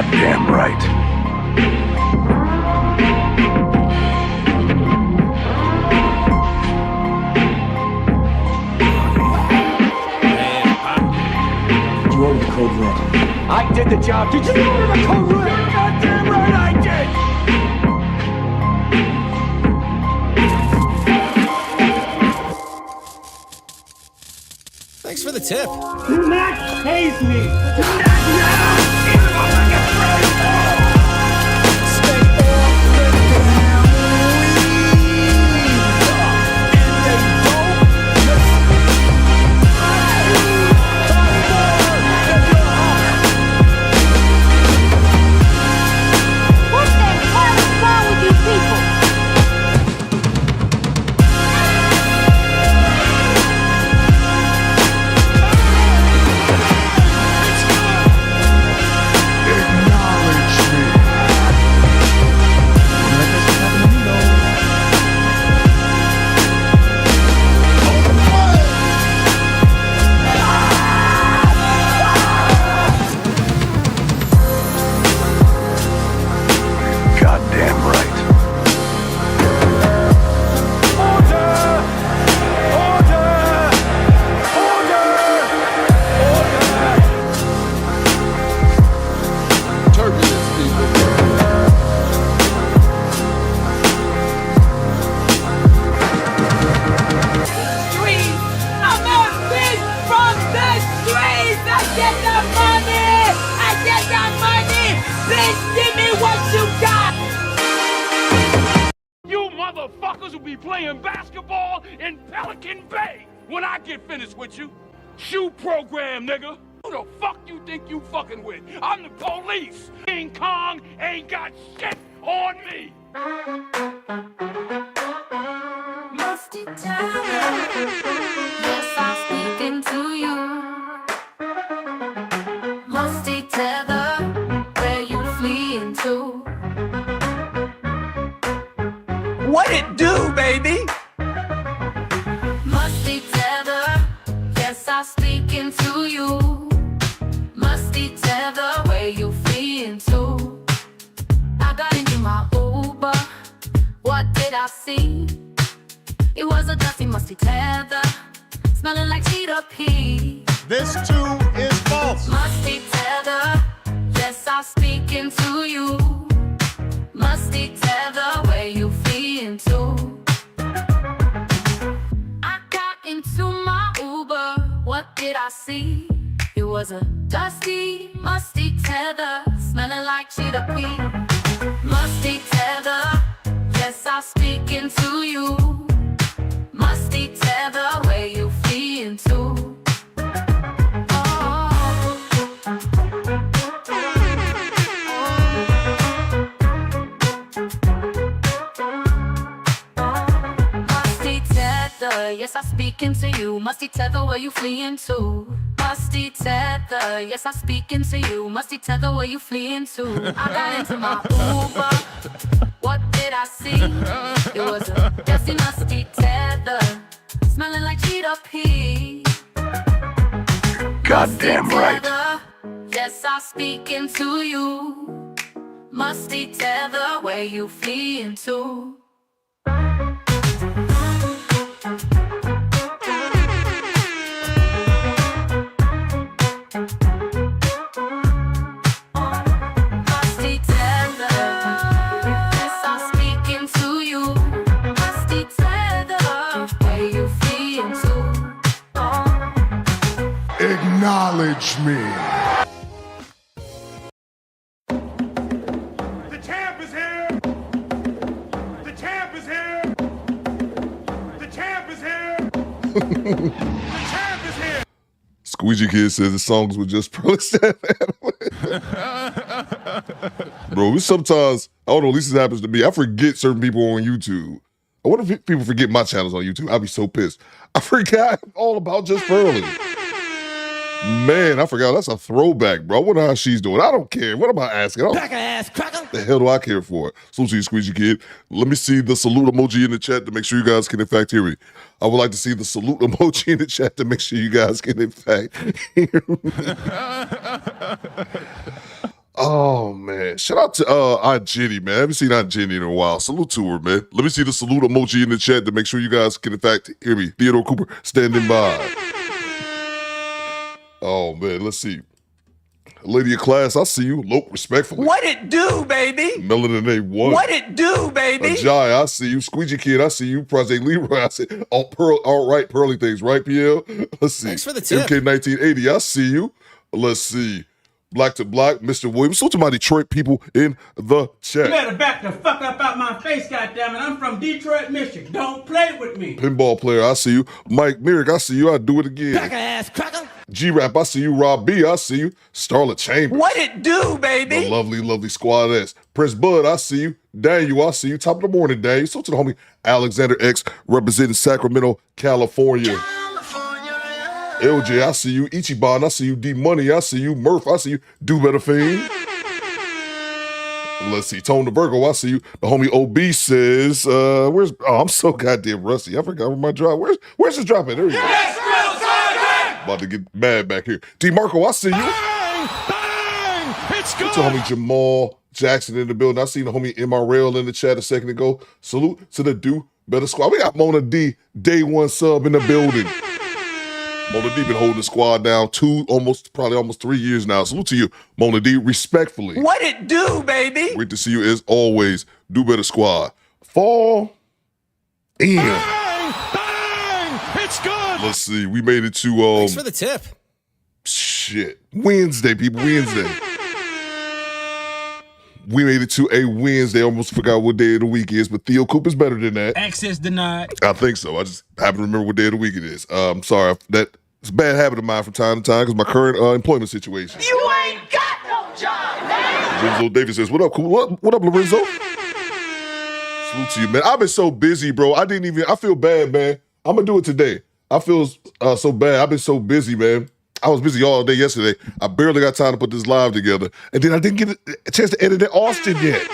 Goddamn right. Did you order the code red? I did the job. Did you order the code red? You're goddamn right I did! Thanks for the tip. Do not tase me! Do not now! Even though I get ready! Motherfuckers will be playing basketball in Pelican Bay when I get finished with you. Shoe program, nigga. Who the fuck you think you fucking with? I'm the police. King Kong ain't got shit on me. Musty town, yes, I'm speaking to you. Musty tether, where you fleeing to? What it do, baby? Musty tether, yes, I'm speaking to you. Musty tether, where you fleeing to? I got into my Uber, what did I see? It was a dusty, musty tether, smelling like cheetah pee. This too is false. Musty tether, yes, I'm speaking to you. Musty tether, where you fleeing to? I got into my Uber, what did I see? It was a dusty, musty tether, smelling like cheetah pee. Musty tether, yes, I'm speaking to you. Musty tether, where you fleeing to? Yes, I'm speaking to you. Musty tether, where you fleeing to? Musty tether, yes, I'm speaking to you. Musty tether, where you fleeing to? I got into my Uber, what did I see? It was a dusty, musty tether, smelling like cheetah pee. Goddamn right. Tether, yes, I'm speaking to you. Musty tether, where you fleeing to? Musty tether, yes, I'm speaking to you. Musty tether, where you fleeing to? Acknowledge me. The champ is here. The champ is here. The champ is here. The champ is here. Squeegee Kid says the songs were just pro staff. Bro, sometimes, I don't know, at least it happens to me. I forget certain people on YouTube. I wonder if people forget my channels on YouTube. I'd be so pissed. I forgot all about Just Pearly. Man, I forgot. That's a throwback, bro. I wonder how she's doing. I don't care. What am I asking? Cracker ass cracker. The hell do I care for? So see, Squeegee Kid. Let me see the salute emoji in the chat to make sure you guys can in fact hear me. I would like to see the salute emoji in the chat to make sure you guys can in fact hear me. Oh man, shout out to Aunt Jenny, man. I haven't seen Aunt Jenny in a while. Salute to her, man. Let me see the salute emoji in the chat to make sure you guys can in fact hear me. Theodore Cooper standing by. Oh man, let's see. Lady of class, I see you. Lope, respectfully. What it do, baby? Melanin A1. What it do, baby? Ajay, I see you. Squeegee Kid, I see you. Project Leroy, I see all right, pearly things, right, PL? Let's see. Thanks for the tip. MK1980, I see you. Let's see. Black to Black, Mr. Williams. So to my Detroit people in the chat. You better back the fuck up out my face, goddammit. I'm from Detroit, Michigan. Don't play with me. Pinball player, I see you. Mike Merrick, I see you. I'll do it again. Cracker ass cracker. G-Rap, I see you. Rob B, I see you. Starlet Chambers. What it do, baby? The lovely, lovely squad S. Prince Bud, I see you. Daniel, I see you. Top of the morning, Daniel. So to the homie Alexander X, representing Sacramento, California. LJ, I see you. Ichiban, I see you. D-Money, I see you. Murph, I see you. Do Better Fiend. Let's see. Tone the Virgo, I see you. The homie OB says, I'm so goddamn rusty. I forgot where my drop. Where's the drop at? There you go. About to get mad back here. D-Marco, I see you. Bang! Bang! It's good. What's the homie Jamal Jackson in the building? I seen the homie MRL in the chat a second ago. Salute to the Do Better Squad. We got Mona D, day one sub in the building. Mona D been holding the squad down probably almost 3 years now. Salute to you, Mona D, respectfully. What it do, baby? Great to see you as always. Do Better Squad. Fall in. Bang! Bang! It's good. Let's see. We made it to Thanks for the tip. Wednesday, people. Wednesday. We made it to a Wednesday. Almost forgot what day of the week is, but Theo Cooper's better than that. Access denied. I think so. I just happen to remember what day of the week it is. I'm sorry. It's a bad habit of mine from time to time because my current employment situation. You ain't got no job, man. Lorenzo Davis says, what up, cool? What up, Lorenzo? Salute to you, man. I've been so busy, bro. I feel bad, man. I'm going to do it today. I feel so bad. I've been so busy, man. I was busy all day yesterday. I barely got time to put this live together. And then I didn't get a chance to edit Austin yet.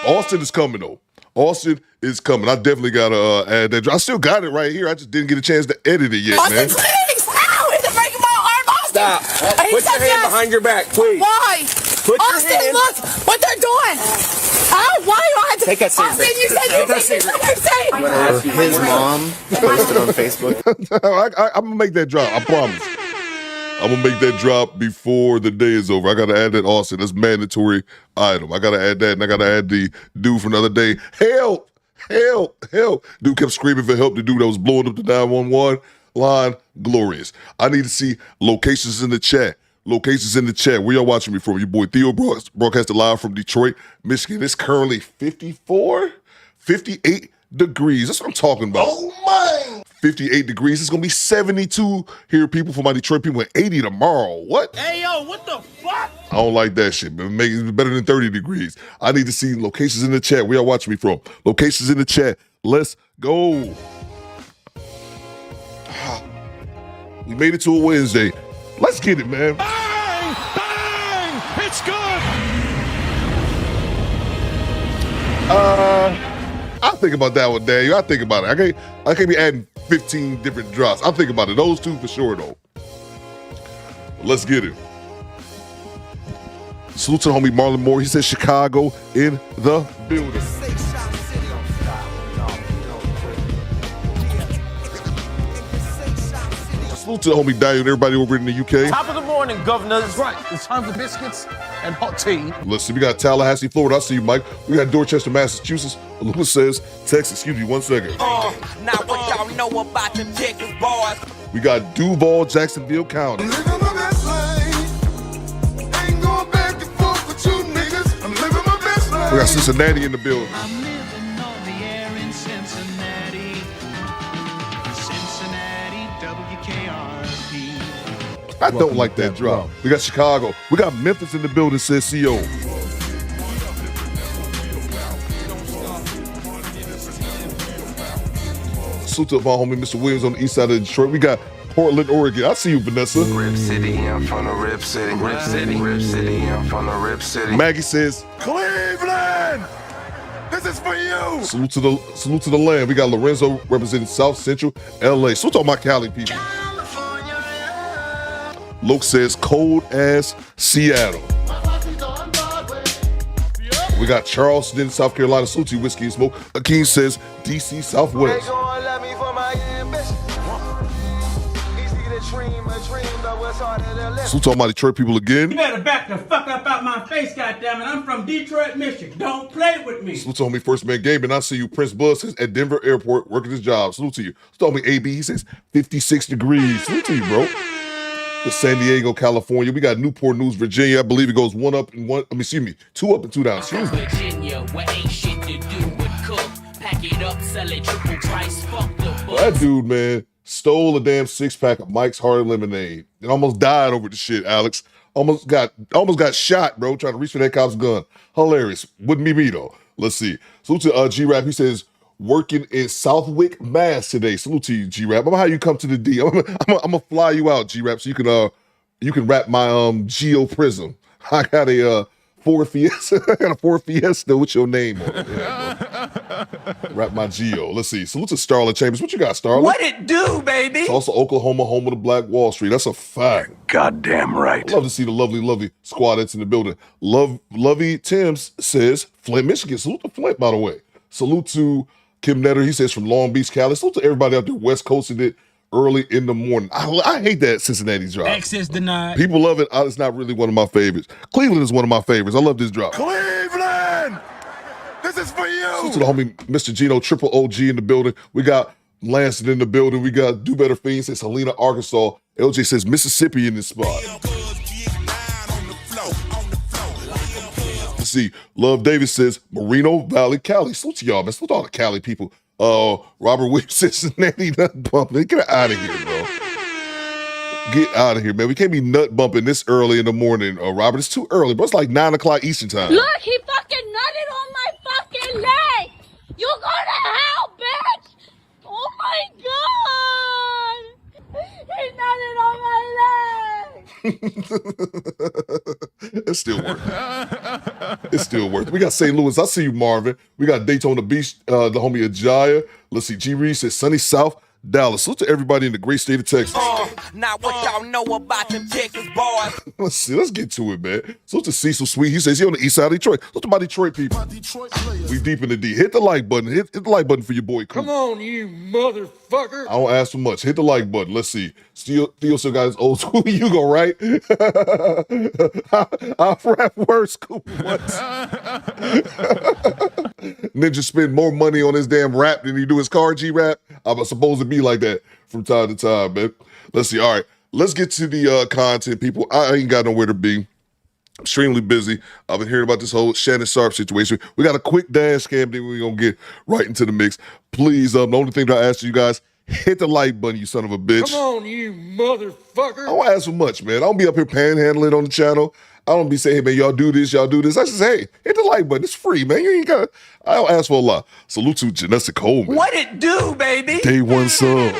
Austin is coming, though. Austin is coming. I definitely got to add that. I still got it right here. I just didn't get a chance to edit it yet, Austin, man. please! Ow! It's breaking my arm, Austin! Stop. Put your hand behind your back, please. Why? Put your Austin, hand. look what they're doing! Oh, why do I have to... Take that cigarette. Austin, you said His mom posted on Facebook. I'm going to make that drop. I promise. I'm going to make that drop before the day is over. I got to add that Austin. That's mandatory item. I got to add that, and I got to add the dude from the other day. Help! Help! Help! Dude kept screaming for help. The dude that was blowing up the 911 line. Glorious. I need to see locations in the chat. Locations in the chat. Where y'all watching me from? Your boy Theo broadcasting live from Detroit, Michigan. It's currently 58 degrees. That's what I'm talking about. Oh my! 58 degrees. It's going to be 72 here, people, for my Detroit people, and 80 tomorrow. What? Hey, yo, what the fuck? I don't like that shit, man. Make it better than 30 degrees. I need to see locations in the chat. Where y'all watching me from? Locations in the chat. Let's go. We made it to a Wednesday. Let's get it, man. Bang! Bang! It's good. I think about that one, Daniel. I think about it. I can't be adding 15 different drops. I think about it. Those two for sure, though. Let's get it. Salute to the homie Marlon Moore. He says Chicago in the building. Salute to the homie Daniel and everybody over in the UK. Top of the morning, governors. Right. It's time for biscuits and hot tea. Let's see. We got Tallahassee, Florida. I see you, Mike. We got Dorchester, Massachusetts. Lewis says Texas. Excuse me 1 second. Now what y'all know about them Texas boys? We got Duval, Jacksonville County. We got Cincinnati in the building. I'm living on the air in Cincinnati. Cincinnati, WKRP. I don't like that drop. We got Chicago. We got Memphis in the building, says CO. Salute to my homie Mr. Williams on the east side of Detroit. We got Portland, Oregon. I see you, Vanessa. Rip City, I'm from the Rip City. Rip City, Rip City, I'm from the Rip City. Maggie says, Cleveland! This is for you! salute to the land. We got Lorenzo representing South Central LA. Salute to all my Cali people. Luke says cold ass Seattle. We got Charleston, South Carolina, salute to you, Whiskey and Smoke. Akeem says DC Southwest. Salute to all my Detroit people again. You better back the fuck up out my face, goddammit. I'm from Detroit, Michigan. Don't play with me. Salute to homie First Man Game, and I see you. Prince Buzz says at Denver Airport working his job. Salute to you. Salute to homie AB, he says 56 degrees. Salute to you, bro. To San Diego, California. We got Newport News, Virginia. I believe it goes two up and two down. Excuse me. Virginia, where ain't shit to do but cook. Pack it up, sell it triple price, fuck the book. That dude, man, stole a damn 6-pack of Mike's Hard Lemonade and almost died over the shit, Alex. Almost got shot, bro, trying to reach for that cop's gun. Hilarious. Wouldn't be me, though. Let's see. Salute to G-Rap. He says, working in Southwick, Mass today. Salute to you, G-Rap. I'm how you come to the D. I'm gonna fly you out, G-Rap, so you can rap my Geo Prism. I got a Ford Fiesta. I got a Ford Fiesta with your name on it. Yeah, rap my Geo. Let's see. Salute to Starlet Chambers. What you got, Starlet? What it do, baby? It's also Oklahoma, home of the Black Wall Street. That's a fact. Goddamn right. I love to see the lovely squad that's in the building. Lovey Timms says Flint, Michigan. Salute to Flint, by the way. Salute to Kim Netter. He says from Long Beach, Cali. Salute to everybody out there West Coasting it early in the morning. I hate that Cincinnati drop. Access denied. People love it. It's not really one of my favorites. Cleveland is one of my favorites. I love this drop. Cleveland! This is for you! Salute to the homie Mr. Gino, Triple OG in the building. We got Lansing in the building. We got Do Better Fiends says Helena, Arkansas. LJ says Mississippi in this spot. Let's see. Love Davis says Moreno Valley, Cali. Salute to y'all, man. Salute to all the Cali people. Robert Williams says Cincinnati nut bumping. Get out of here, bro. Get out of here, man. We can't be nut bumping this early in the morning, Robert. It's too early, bro. It's like 9 o'clock Eastern time. Look, he fucking nutted on my fucking leg. You go to hell, bitch. Oh my God. He nutted on my leg. It's still worth it. It's still worth it. We got St. Louis. I see you, Marvin. We got Daytona Beach, the homie Ajaya. Let's see. G. Reed says sunny South Dallas. Salute to everybody in the great state of Texas. Not what y'all know about them Texas boys. Let's see. Let's get to it, man. Salute to Cecil Sweet. He says he on the east side of Detroit. Salute to my Detroit people. We deep in the D. Hit the like button. Hit the like button for your boy. Coop. Come on, you motherfucker. I don't ask for much. Hit the like button. Let's see. Theo still got his old school. You go right. I'll rap worse. Coop. What? Ninja spend more money on his damn rap than he do his car G-rap. I'm supposed to be like that from time to time, man. Let's see. All right. Let's get to the content, people. I ain't got nowhere to be. I'm extremely busy. I've been hearing about this whole Shannon Sharpe situation. We got a quick dance scam, then we're going to get right into the mix. Please, the only thing that I ask you guys, hit the like button, you son of a bitch. Come on, you motherfucker. I don't ask for much, man. I don't be up here panhandling on the channel. I don't be saying, hey, man, y'all do this, y'all do this. I just say, hey, hit the like button. It's free, man. You ain't got. I don't ask for a lot. Salute to Janessa Coleman. What it do, baby? Day one sub.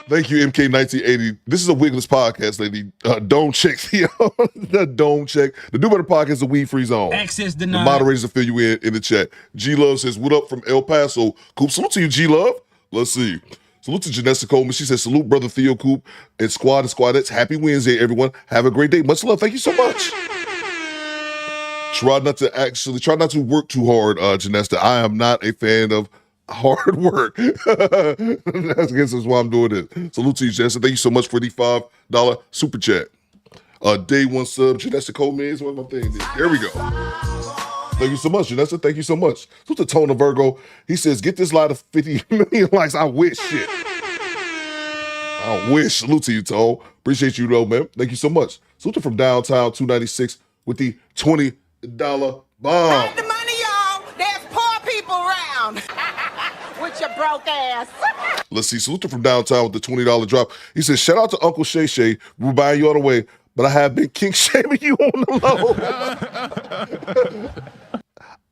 Thank you, MK1980. This is a Wigless podcast, lady. Don't check the Don't check. The Do Better podcast is a weed-free zone. Access The denied. moderators will fill you in the chat. G-Love says, what up from El Paso? Coop, salute to you, G-Love. Let's see. Salute to Janessa Coleman. She says, salute, brother Theo Coop and squad and squadettes. Happy Wednesday, everyone. Have a great day. Much love. Thank you so much. Try not to work too hard, Janessa. I am not a fan of hard work. That's why I'm doing this. Salute to you, Janessa. Thank you so much for the $5 super chat. Day one sub. Janessa Coleman is one of my things. There we go. Thank you so much, Janessa. Thank you so much. Salute to Tona Virgo. He says, get this live to 50 million likes. I wish shit. I wish. Salute to you, Tone. Appreciate you, though, man. Thank you so much. Salute to from downtown 296 with the $20 bomb. Save the money, y'all. There's poor people around. With your broke ass. Let's see. Salute to from downtown with the $20 drop. He says, shout out to Uncle Shay Shay. We're buying you all the way, but I have been king shaming you on the low.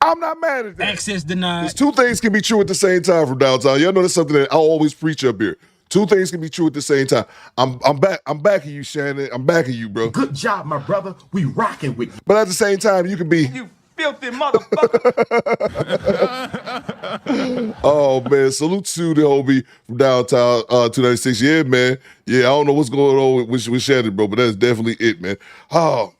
I'm not mad at that. Access denied. There's two things can be true at the same time from downtown. Y'all know that's something that I always preach up here. Two things can be true at the same time. I'm backing you, Shannon. I'm backing you, bro. Good job, my brother. We rocking with you. But at the same time, you can be. You filthy motherfucker. Oh man, salute to the homie from downtown 296. Yeah, man. Yeah, I don't know what's going on with Shannon, bro, but that's definitely it, man. Oh.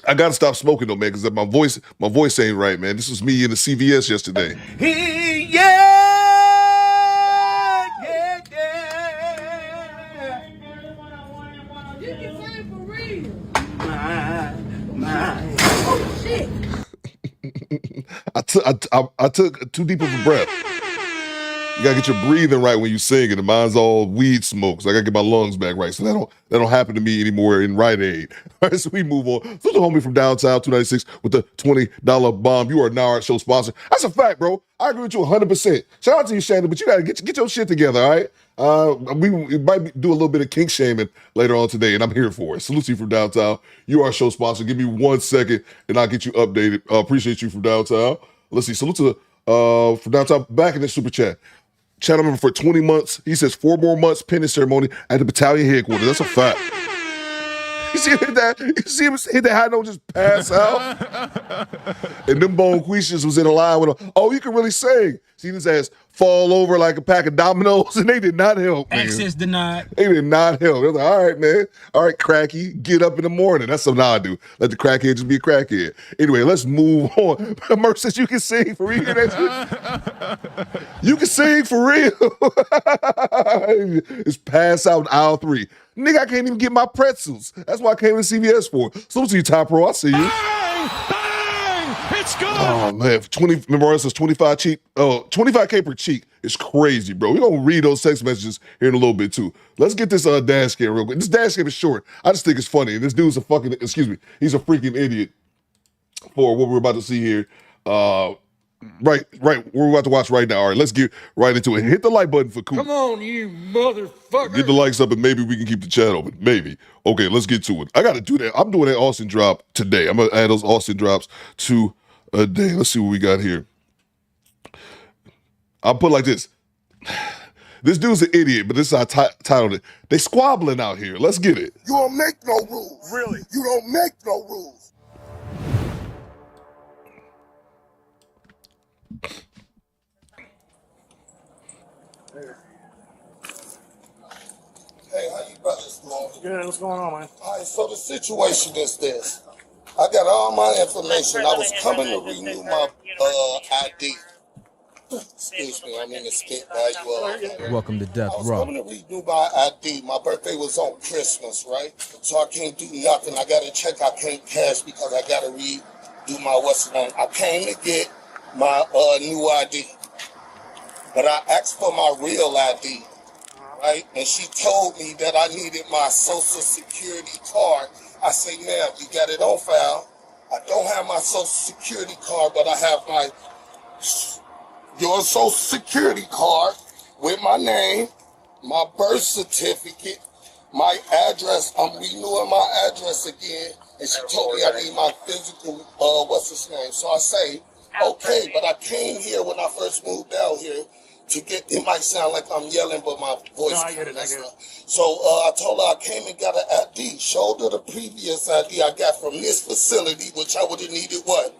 I gotta stop smoking though, man, because my voice ain't right, man. This was me in the CVS yesterday. You can say for real. Oh shit. I took too deep of a breath. You gotta get your breathing right when you sing, and mine's all weed smoke. So I gotta get my lungs back right. So that don't happen to me anymore in Rite Aid. All right, so we move on. So the homie from downtown 296 with the $20 bomb. You are now our show sponsor. That's a fact, bro. I agree with you 100%. Shout out to you, Shannon, but you gotta get your shit together, all right? We might do a little bit of kink shaming later on today, and I'm here for it. Salute to you from downtown. You are our show sponsor. Give me 1 second, and I'll get you updated. Appreciate you from downtown. Let's see. Salute to from downtown. Back in the super chat. Channel member for 20 months. He says 4 more months pending ceremony at the battalion headquarters. That's a fact. You see him hit that? You see him hit that high note, just pass out? And them Bonquishas was in a line with him. Oh, you can really sing. See his ass fall over like a pack of dominoes, and they did not help, man. Access denied. They did not help. They're like, all right, man. All right, cracky, get up in the morning. That's something I do. Let the crackhead just be a crackhead. Anyway, let's move on. Merc says you can sing for real. You can sing for real. It's pass out in aisle 3. Nigga, I can't even get my pretzels. That's why I came to CVS for. So to you, Top Pro. I see you. Bang! Bang! It's good. Oh man, 20. Remember, it says 25 cheek. Oh, 25K per cheek. It's crazy, bro. We're gonna read those text messages here in a little bit too. Let's get this dash cam real quick. This dash cam is short. I just think it's funny. And this dude's he's a freaking idiot for what we're about to see here. Right, we're about to watch right now. All right, let's get right into it. Hit the like button for Coop. Come on, you motherfucker. Get the likes up and maybe we can keep the chat open. Maybe. Okay, let's get to it. I got to do that. I'm doing that Austin drop today. I'm going to add those Austin drops to a day. Let's see what we got here. I'll put it like this. This dude's an idiot, but this is how I titled it. They squabbling out here. Let's get it. You don't make no rules. Really? You don't make no rules. Hey, how you brothers doing? Good, what's going on, man? All right, so the situation is this. I got all my information. I was coming to renew my ID. Excuse me, I mean to spit value. Welcome to Death I was Row. coming to renew my ID. My birthday was on Christmas, right? So I can't do nothing. I got to check. I can't cash because I got to redo my what's name. I came to get my new ID. But I asked for my real ID. Right? And she told me that I needed my social security card. I say, ma'am, you got it on file. I don't have my social security card, but I have your social security card with my name, my birth certificate, my address. I'm renewing my address again. And she told me I need my physical, what's his name? So I say, okay, but I came here when I first moved out here to get, it might sound like I'm yelling, but my voice I get it. So I told her I came and got an ID, showed her the previous ID I got from this facility, which I would have needed what?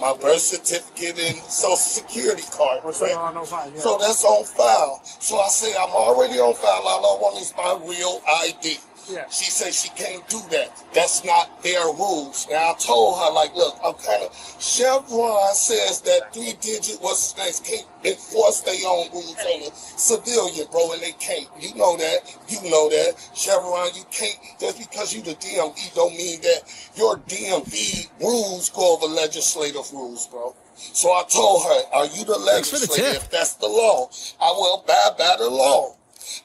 My birth certificate and social security card. What's on file? Yeah. So that's on file. So I say I'm already on file. All I want is my real ID. Yeah. She says she can't do that. That's not their rules. Now I told her, like, look, I'm kind of, Chevron says that 3-digit what's nice can't enforce their own rules on a civilian, bro, and they can't. You know that. You know that. Chevron, you can't, just because you the DMV don't mean that your DMV rules go over legislative rules, bro. So I told her, are you the legislator? If that's the law, I will abide by the law.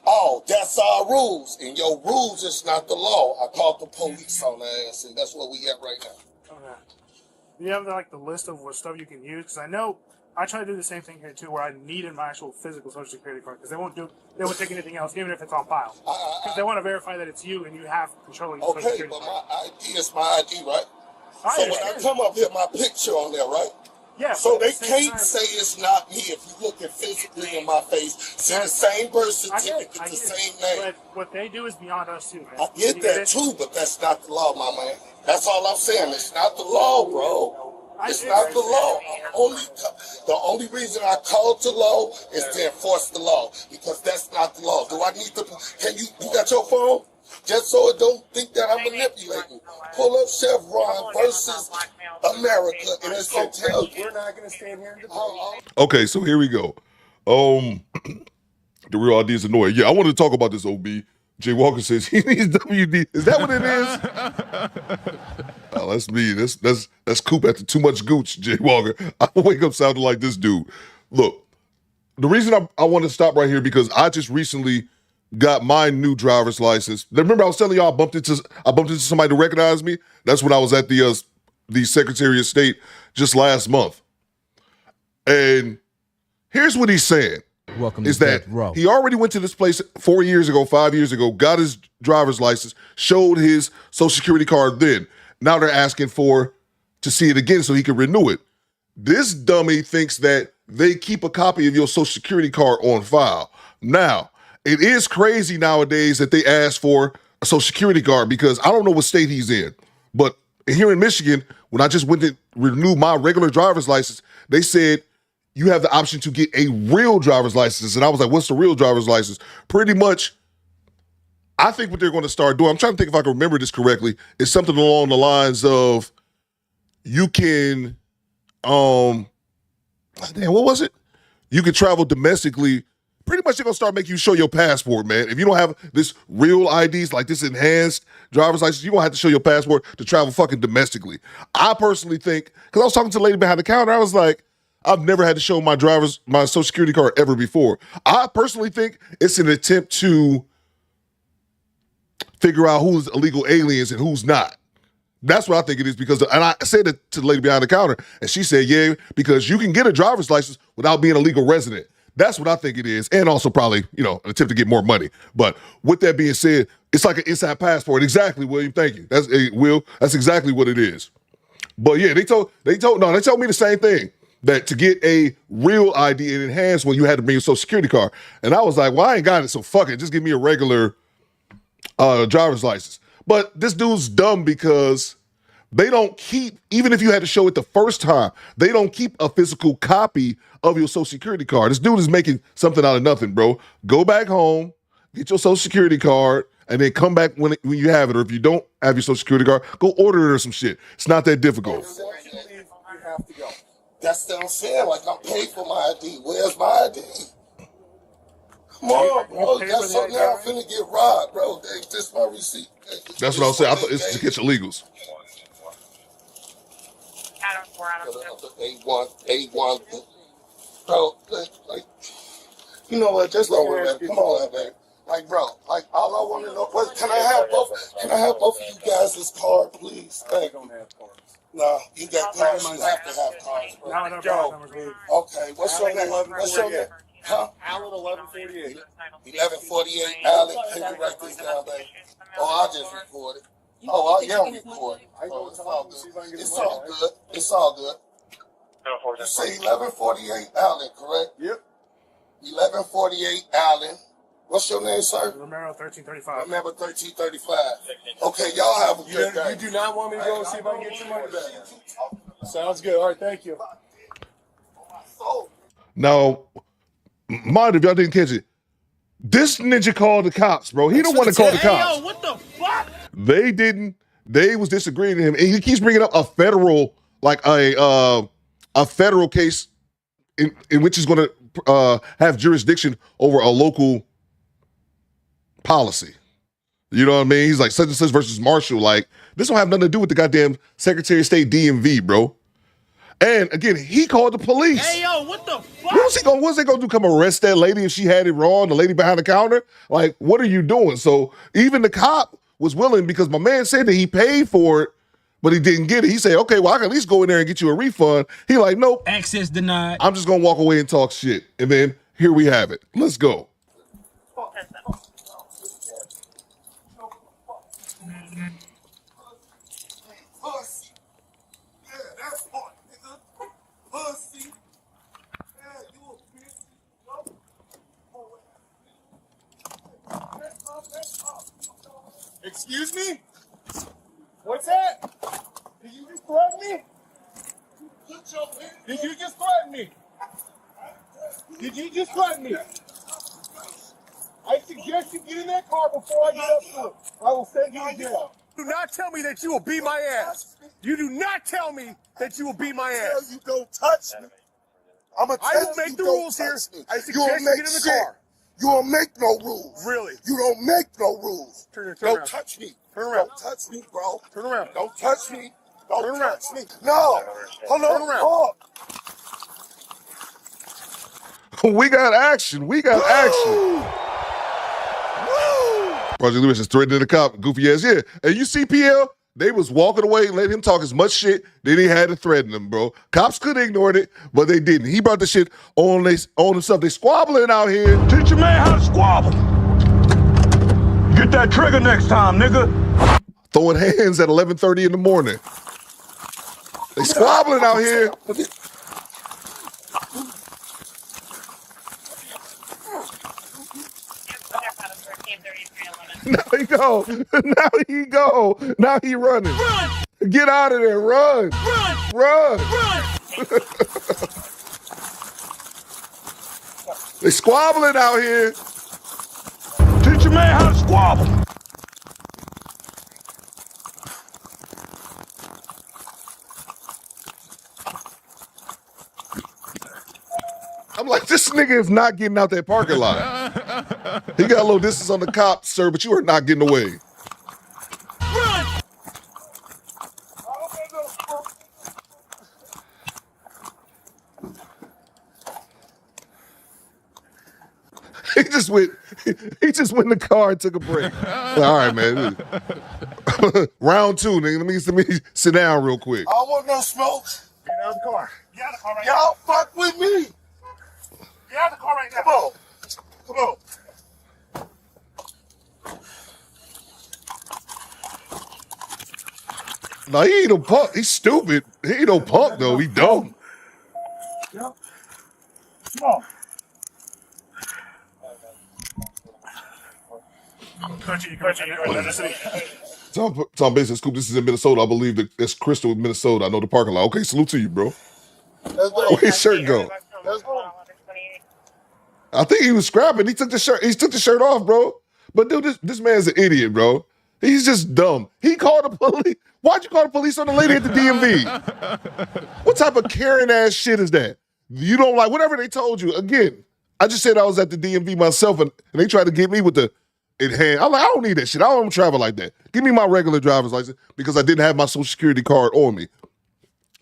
Oh, that's our rules, and your rules is not the law. I called the police on her ass, and that's what we at right now. Okay. Do you have the list of what stuff you can use? Because I know I try to do the same thing here too, where I needed my actual physical social security card because they won't take anything else, even if it's on file. Because they want to verify that it's you and you have control of your social security but card. my ID is my ID, right? So when I come up here, my picture on there, right? Yeah. So they can't say it's not me if you look at physically in my face, see the same birth certificate, the same name. But what they do is beyond us too, man. I get that too, but that's not the law, my man. That's all I'm saying. It's not the law, bro. It's not the law. The only reason I called to law is to enforce the law, because that's not the law. Do I need to? Can you got your phone? Just so it don't think that I'm manipulating. Pull up Chevron versus America, and it's gonna tell you. We're not gonna stand here and debate. Okay, so here we go. The real idea is annoying. Yeah, I wanted to talk about this, OB. Jay Walker says he needs WD. Is that what it is? Oh, that's me. That's Coop after too much gooch, Jay Walker. I wake up sounding like this dude. Look, the reason I want to stop right here because I just recently got my new driver's license. Remember I was telling y'all I bumped into somebody to recognize me? That's when I was at the Secretary of State just last month. And here's what he's saying. Welcome is to that Death Row. he already went to this place 5 years ago, got his driver's license, showed his Social Security card then. Now they're asking to see it again so he can renew it. This dummy thinks that they keep a copy of your Social Security card on file. Now, it is crazy nowadays that they ask for a Social Security card because I don't know what state he's in. But here in Michigan, when I just went to renew my regular driver's license, they said, you have the option to get a real driver's license. And I was like, what's the real driver's license? Pretty much, I think what they're going to start doing, I'm trying to think if I can remember this correctly, is something along the lines of you can, what was it? You can travel domestically. Pretty much they're going to start making you show your passport, man. If you don't have this real IDs, like this enhanced driver's license, you're going to have to show your passport to travel fucking domestically. I personally think, because I was talking to the lady behind the counter, I was like, I've never had to show my Social Security card ever before. I personally think it's an attempt to figure out who's illegal aliens and who's not. That's what I think it is and I said it to the lady behind the counter, and she said, yeah, because you can get a driver's license without being a legal resident. That's what I think it is, and also probably, an attempt to get more money. But with that being said, it's like an inside passport. Exactly, William. Thank you. That's exactly what it is. But yeah, they told me the same thing. That to get a real ID and enhanced one, you had to bring your Social Security card. And I was like, well, I ain't got it, so fuck it. Just give me a regular driver's license. But this dude's dumb because they don't keep, even if you had to show it the first time, they don't keep a physical copy of your Social Security card. This dude is making something out of nothing, bro. Go back home, get your Social Security card, and then come back when you have it. Or if you don't have your Social Security card, go order it or some shit. It's not that difficult. You have to go. That's what I'm saying. Like, I'm paid for my ID. Where's my ID? Come on, bro. That's something now I'm finna get robbed, bro. This is my receipt. That's what I was saying. I thought it's to catch illegals. A1. Bro, like, you know what? Just don't worry about it. Come on, man. Like, bro, like, all I want to know, can I have both of you guys' card, please? Thank you. No, you got cards. You have to have cards, bro. Joe. Okay, what's your name? What's your name? Huh? Alan 1148. 1148, Alan. Can you write this down, baby? Oh, I just recorded. Oh, yeah, I'm recording. Oh, it's all good. It's all good. It's all good. You say 1148 Allen, correct? Yep. 1148 Allen. What's your name, sir? Romero 1335. Romero 1335. Okay, y'all have a good day. You do not want me to go and see if I can get your money back. Sounds good. All right, thank you. Now, mind if y'all didn't catch it, this ninja called the cops, bro. He don't want to call the cops. Yo, what the fuck? They didn't. They was disagreeing with him, and he keeps bringing up a federal, like a federal case in which is going to have jurisdiction over a local policy. You know what I mean? He's like such and such versus Marshall. Like, this don't have nothing to do with the goddamn Secretary of State DMV, bro. And again, he called the police. Hey, yo, what the fuck? What's they gonna do? Come arrest that lady if she had it wrong? The lady behind the counter? Like, what are you doing? So even the cop was willing, because my man said that he paid for it, but he didn't get it. He said, okay, well, I can at least go in there and get you a refund. He like, nope. Access denied. I'm just gonna walk away and talk shit. And then here we have it. Let's go. Excuse me? What's that? Did you just threaten me? Did you just threaten me? Did you just threaten me? I suggest you get in that car before I get up to it. I will send you to jail. Do not tell me that you will beat my ass. You do not tell me that you will beat my ass. You don't touch me. I will make the rules here. I suggest you get in the car. You don't make no rules. Really? You don't make no rules. Turn Don't around. touch me. Turn around. Don't touch me, bro. Turn around. Don't touch me. Don't Turn around. touch me. No. Hold on. Turn around. Oh. We got action. We got action. Project Lewis is threatening the cop. Goofy ass. Yeah. And you see PL? They was walking away and letting him talk as much shit. Then he had to threaten them, bro. Cops could have ignored it, but they didn't. He brought the shit on himself. They squabbling out here. Teach your man how to squabble. Get that trigger next time, nigga. Throwing hands at 11:30 in the morning. They squabbling out here. Now he go. Now he go. Now he running. Run! Get out of there. Run. Run! Run. Run! They squabbling out here. Teach your man how to squabble. I'm like, this nigga is not getting out that parking lot. He got a little distance on the cop, sir, but you are not getting away. Run! He just went in the car and took a break. All right, man. Round 2, nigga. Let me sit down real quick. I don't want no smoke. Get out of the car. Get out of the car right now. Y'all fuck with me. Get out of the car right now. Come on. Come on. No, he ain't no punk. He's stupid. He ain't no punk, though. He dumb. Come on. Tom Basin Scoop, this is in Minnesota. I believe that it's Crystal in Minnesota. I know the parking lot. Okay, salute to you, bro. Let's go. Where his shirt go? Let's go. I think he was scrapping. He took the shirt off, bro. But dude, this man's an idiot, bro. He's just dumb. He called the police. Why'd you call the police on the lady at the DMV? What type of Karen ass shit is that? You don't like whatever they told you. Again, I just said I was at the DMV myself and they tried to get me with the in hand. I'm like, I don't need that shit. I don't travel like that. Give me my regular driver's license because I didn't have my social security card on me.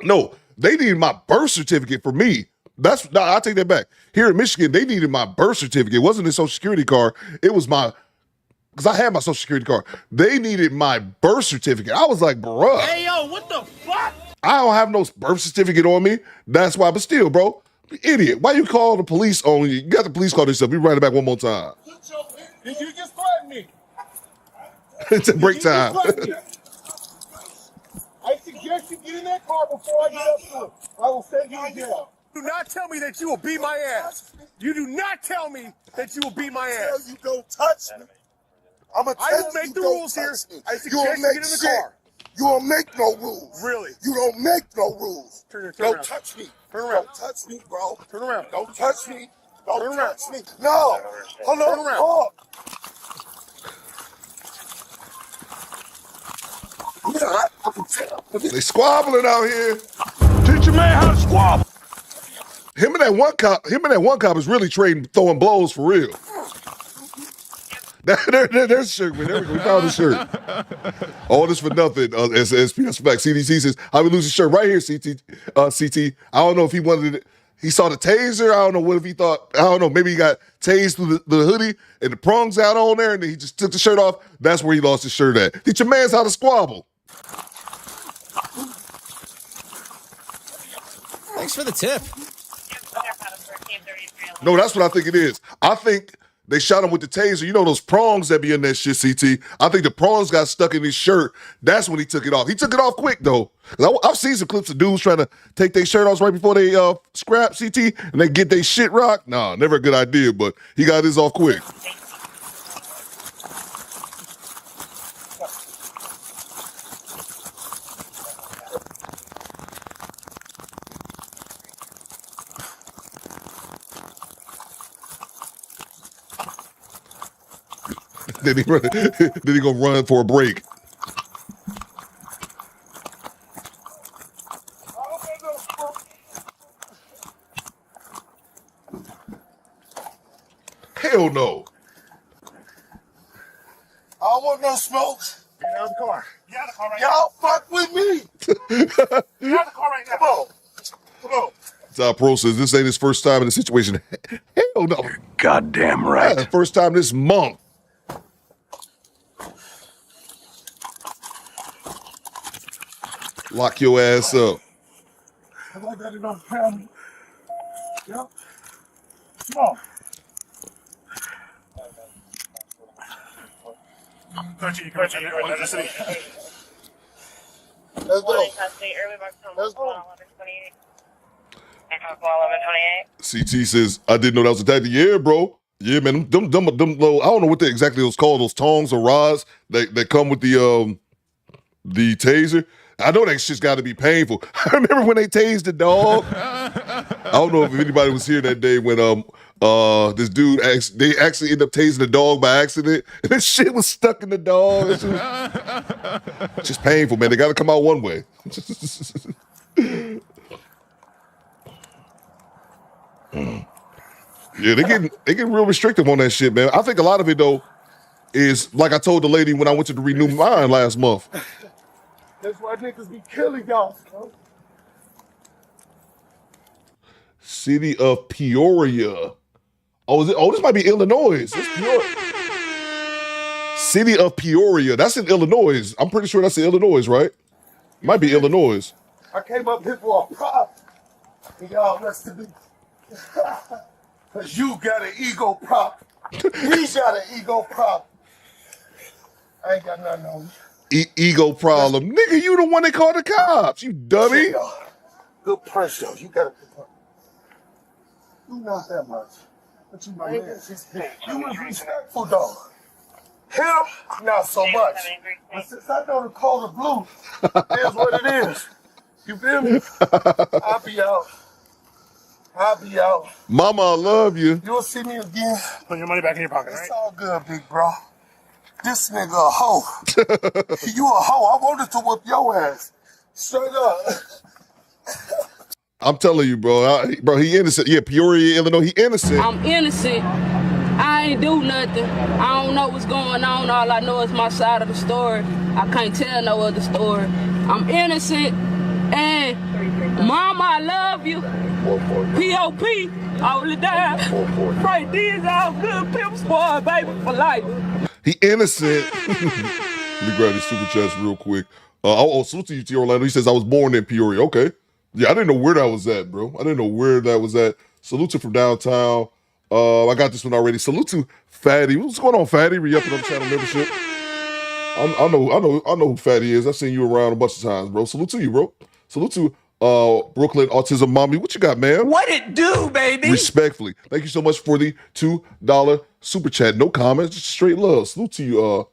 No, they needed my birth certificate for me. I'll take that back. Here in Michigan, they needed my birth certificate. It wasn't a social security card. It was because I had my social security card. They needed my birth certificate. I was like, bruh. Hey, yo, what the fuck? I don't have no birth certificate on me. That's why, but still, bro, idiot. Why you call the police on you? You got the police call themselves. We run it back one more time. Did you just threaten me? It's a break time. I suggest you get in that car before I get up to it. I will send you to jail. Do not tell me that you will beat my ass. You do not tell me that you will beat my ass. You don't touch me. I will make the rules here. I suggest you get in the car. You don't make no rules. Really? You don't make no rules. Turn Don't around. touch me. Turn around. Don't touch me, bro. Turn around. Don't touch me. Don't Turn around. touch me. No. Hold on. Turn around. Oh. They squabbling out here. Teach your man how to squabble. Him and that one cop is really trading, throwing blows for real. There's a shirt, man. There we go. We found the shirt. All this for nothing. SPS Black CDC says, I would lose his shirt right here, CT. I don't know if he wanted it. He saw the taser. I don't know what if he thought. I don't know. Maybe he got tased through the hoodie and the prongs out on there and then he just took the shirt off. That's where he lost his shirt at. Teach your man's how to squabble. Thanks for the tip. No, that's what I think it is. I think they shot him with the taser. You know those prongs that be in that shit, CT? I think the prongs got stuck in his shirt. That's when he took it off. He took it off quick, though. I've seen some clips of dudes trying to take their shirt off right before they scrap, CT, and they get their shit rocked. Nah, never a good idea, but he got his off quick. then he gonna run for a break. Hell no. I don't want no smoke. Get out of the car. Get out of the car right Y'all fuck with me. now. Get out of the car right now. Come on. Come on. Ty Pro says this ain't his first time in this situation. Hell no. Goddamn right. First time this month. Lock your ass up. Have I got enough family? Yeah. Come on. Let's go. Let's go. CT says, I didn't know that was a tactic. Yeah, bro. Yeah, man. Them little, I don't know what exactly those called, those tongs or rods that come with the taser. I know that shit's got to be painful. I remember when they tased the dog. I don't know if anybody was here that day when this dude they actually ended up tasing the dog by accident, and this shit was stuck in the dog. It's just painful, man. They got to come out one way. Yeah, they getting real restrictive on that shit, man. I think a lot of it though is like I told the lady when I went to the Renew Mine last month. That's why niggas be killing y'all. Bro. City of Peoria. Oh, is it? Oh, this might be Illinois. It's Peoria. City of Peoria. That's in Illinois. I'm pretty sure that's in Illinois, right? Might be Illinois. I came up here for a prop. And y'all arrested me. Because you got an ego prop. He's got an ego prop. I ain't got nothing on me. Ego problem. Nigga, you the one that called the cops, you dummy. Good punch, though. You got a good punch. You not that much. But you my man. You was respectful, though. Him, not so much. But since I know the color blue, here's what it is. You feel me? I'll be out. Mama, I love you. You'll see me again. Put your money back in your pocket, right? It's all good, big bro. This nigga a hoe. You a hoe. I wanted to whip your ass. Straight up. I'm telling you, bro. He innocent. Yeah, Peoria, Illinois. He innocent. I'm innocent. I ain't do nothing. I don't know what's going on. All I know is my side of the story. I can't tell no other story. I'm innocent. And Mama, I love you. P.O.P. all the time. Right, these all good pimp spoiled, baby, for life. He innocent. Let me grab these super chats real quick. Salute to you, T. Orlando. He says, I was born in Peoria. Okay. Yeah, I didn't know where that was at, bro. I didn't know where that was at. Salute to from downtown. I got this one already. Salute to Fatty. What's going on, Fatty? Re-upping on the channel membership. I know who Fatty is. I've seen you around a bunch of times, bro. Salute to you, bro. Salute to Brooklyn Autism Mommy. What you got, man? What it do, baby? Respectfully. Thank you so much for the $2 super chat. No comments, just straight love. Salute to you,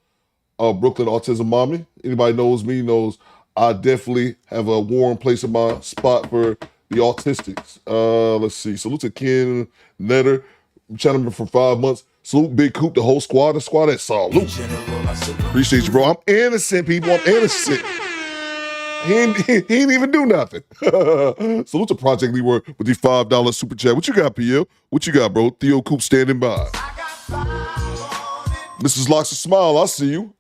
Brooklyn Autism Mommy. Anybody knows me knows I definitely have a warm place in my spot for the autistics. Let's see. Salute to Ken Netter. Channel member for 5 months. Salute Big Coop, the whole squad. The squad at salute. Appreciate you, bro. I'm innocent, people. I'm innocent. He ain't even do nothing. Salute to Project Leroy with the $5 super chat. What you got, PL? What you got, bro? Theo Coop standing by. Mrs. Locks a smile. I see you.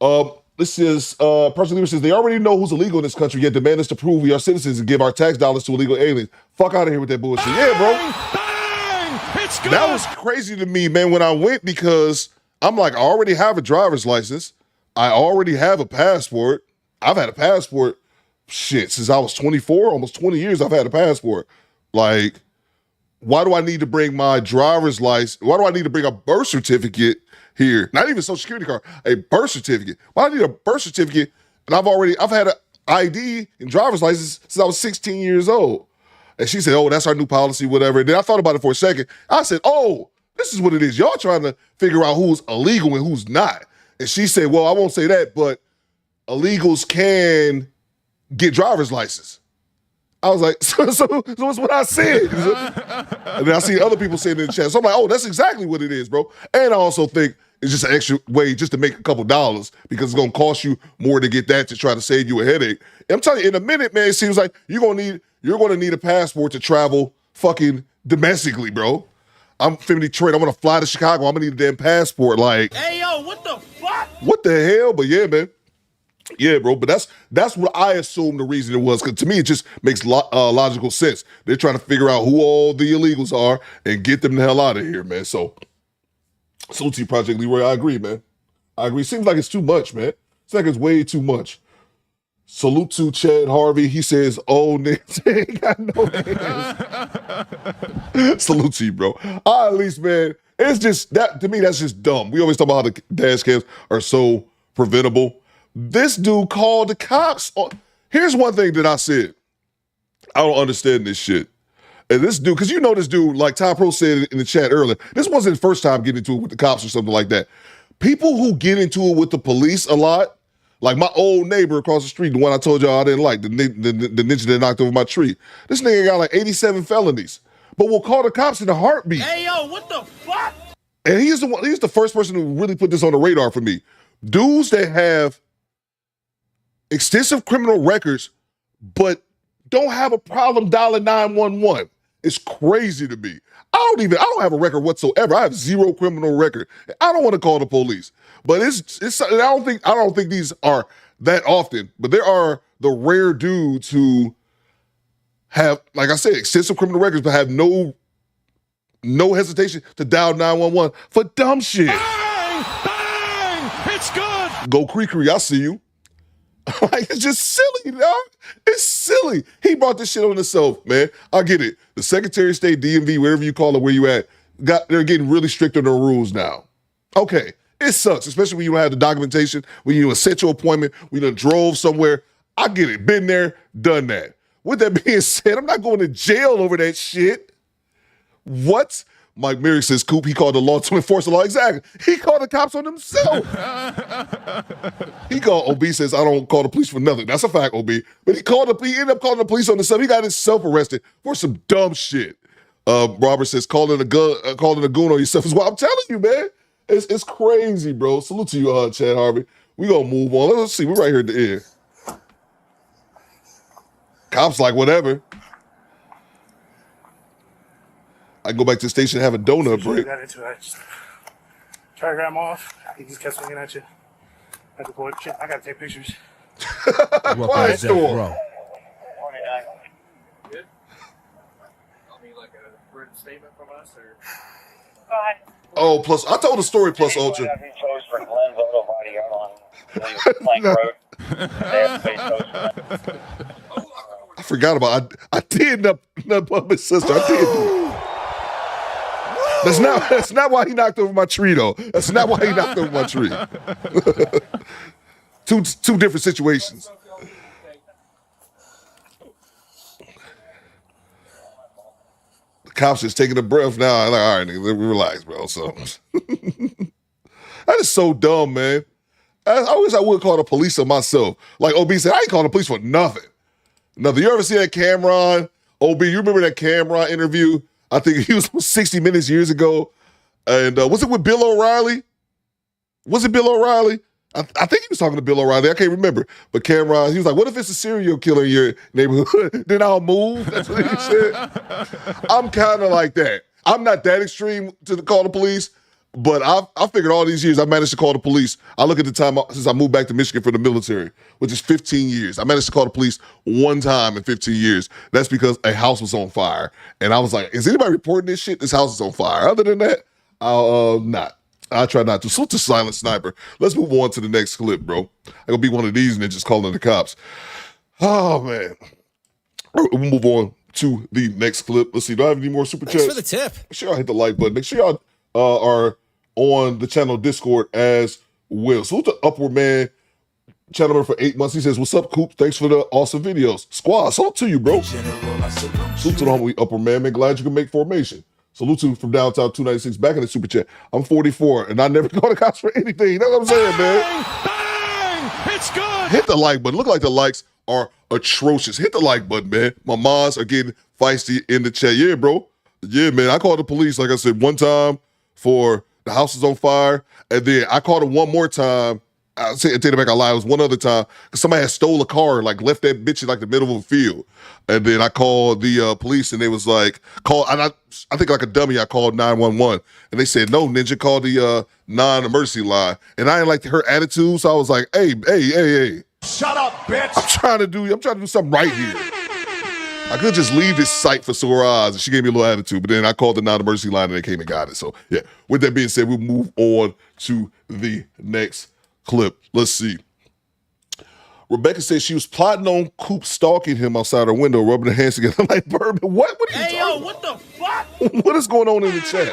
This is Project Leroy says they already know who's illegal in this country, yet demand us to prove we are citizens and give our tax dollars to illegal aliens. Fuck out of here with that bullshit. Yeah, bro. Bang! It's good. That was crazy to me, man, when I went, because I'm like, I already have a driver's license. I already have a passport. I've had a passport, since I was 24, almost 20 years I've had a passport. Like, why do I need to bring my driver's license? Why do I need to bring a birth certificate here? Not even a social security card, a birth certificate. Why do I need a birth certificate? And I've had an ID and driver's license since I was 16 years old. And she said, oh, that's our new policy, whatever. And then I thought about it for a second. I said, oh, this is what it is. Y'all trying to figure out who's illegal and who's not. And she said, well, I won't say that, but illegals can get driver's license. I was like, so it's what I said. And then I see other people saying it in the chat. So I'm like, oh, that's exactly what it is, bro. And I also think it's just an extra way just to make a couple dollars because it's going to cost you more to get that to try to save you a headache. And I'm telling you, in a minute, man, it seems like you're going to need a passport to travel fucking domestically, bro. I'm from Detroit. I want to fly to Chicago. I'm going to need a damn passport. Like, Hey, yo, what the fuck? what the hell? But yeah, man. Yeah, bro, but that's what I assume the reason it was, because to me it just makes logical sense. They're trying to figure out who all the illegals are and get them the hell out of here, man. So, salute to you, Project Leroy. I agree, man. I agree. Seems like it's too much, man. It's like it's way too much. Salute to Chad Harvey. He says, "Oh, niggas ain't got no hands." Salute to you, bro. At least, man, it's just that to me. That's just dumb. We always talk about how the dash cams are so preventable. This dude called the cops. Here's one thing that I said. I don't understand this shit. And this dude, because you know this dude, like Ty Pro said in the chat earlier, this wasn't the first time getting into it with the cops or something like that. People who get into it with the police a lot, like my old neighbor across the street, the one I told y'all I didn't like, the ninja that knocked over my tree. This nigga got like 87 felonies, but will call the cops in a heartbeat. Hey, yo, what the fuck? And he's the first person who really put this on the radar for me. Dudes that have extensive criminal records, but don't have a problem dialing 911. It's crazy to me. I don't have a record whatsoever. I have zero criminal record. I don't want to call the police. But I don't think these are that often. But there are the rare dudes who have, like I said, extensive criminal records, but have no hesitation to dial 911 for dumb shit. Bang! Bang! It's good! Go Cree, I see you. Like, it's just silly, dog. It's silly. He brought this shit on himself, man. I get it. The Secretary of State, DMV, wherever you call it, where you at, they're getting really strict on their rules now. Okay, it sucks, especially when you don't have the documentation, when you set your appointment, when you done drove somewhere. I get it. Been there, done that. With that being said, I'm not going to jail over that shit. What? Mike Merrick says, Coop, he called the law to enforce the law. Exactly. He called the cops on himself. He called, OB says, I don't call the police for nothing. That's a fact, OB. But he ended up calling the police on himself. He got himself arrested for some dumb shit. Robert says, calling a goon on yourself is what I'm telling you, man. It's crazy, bro. Salute to you, Chad Harvey. We gonna move on. Let's see. We're right here at the end. Cops like, whatever. I can go back to the station and have a donut break. Got into it. Try to grab him off. He just kept swinging at you. I had to pull it. Shit, I gotta take pictures. Quiet storm. Good? I mean, like a written statement from us, or? Oh, plus I told the story plus Ultra. I forgot about I did nut bump his sister. I did. That's not why he knocked over my tree, though. That's not why he knocked over my tree. Two different situations. The cops just taking a breath now. I'm like, all right, nigga, let me relax, bro. So that is so dumb, man. I wish I would call the police on myself. Like OB said, I ain't calling the police for nothing. Nothing. You ever see that Cameron? OB, you remember that Cameron interview? I think he was 60 Minutes years ago. And was it with Bill O'Reilly? Was it Bill O'Reilly? I think he was talking to Bill O'Reilly. I can't remember. But Cameron, he was like, what if it's a serial killer in your neighborhood? Then I'll move. That's what he said. I'm kind of like that. I'm not that extreme to call the police, but I figured all these years I managed to call the police. I look at the time since I moved back to Michigan for the military, which is 15 years. I managed to call the police one time in 15 years. That's because a house was on fire. And I was like, is anybody reporting this shit? This house is on fire. Other than that, I'll not. I try not to. Salute to Silent Sniper. Let's move on to the next clip, bro. I'm going to be one of these ninjas calling the cops. Oh, man. We'll move on to the next clip. Let's see. Do I have any more super chats? Thanks for the tip. Make sure y'all hit the like button. Make sure y'all are on the channel Discord as well. Salute to Upward Man, channel member for 8 months. He says, what's up, Coop? Thanks for the awesome videos. Squad, salute to you, bro. Salute to the homie Upward Man. Man, glad you can make formation. Salute to from downtown 296 back in the super chat. I'm 44 and I never call the cops for anything. You know what I'm saying, man? Bang! It's good! Hit the like button. Look like the likes are atrocious. Hit the like button, man. My moms are getting feisty in the chat. Yeah, bro. Yeah, man. I called the police, like I said, one time for the house was on fire. And then I called them one more time. I take it back, I lied. It was one other time because somebody had stole a car and like left that bitch in like the middle of a field. And then I called the police and they was like, I think like a dummy, I called 911. And they said, no, Ninja, called the non-emergency line. And I didn't like her attitude, so I was like, hey. Shut up, bitch. I'm trying to do something right here. I could just leave this site for sore eyes, and she gave me a little attitude, but then I called the non-emergency line and they came and got it. So yeah, with that being said, we'll move on to the next clip. Let's see. Rebecca says she was plotting on Coop stalking him outside her window, rubbing her hands together like bourbon. What are you talking what the fuck? What is going on in the chat?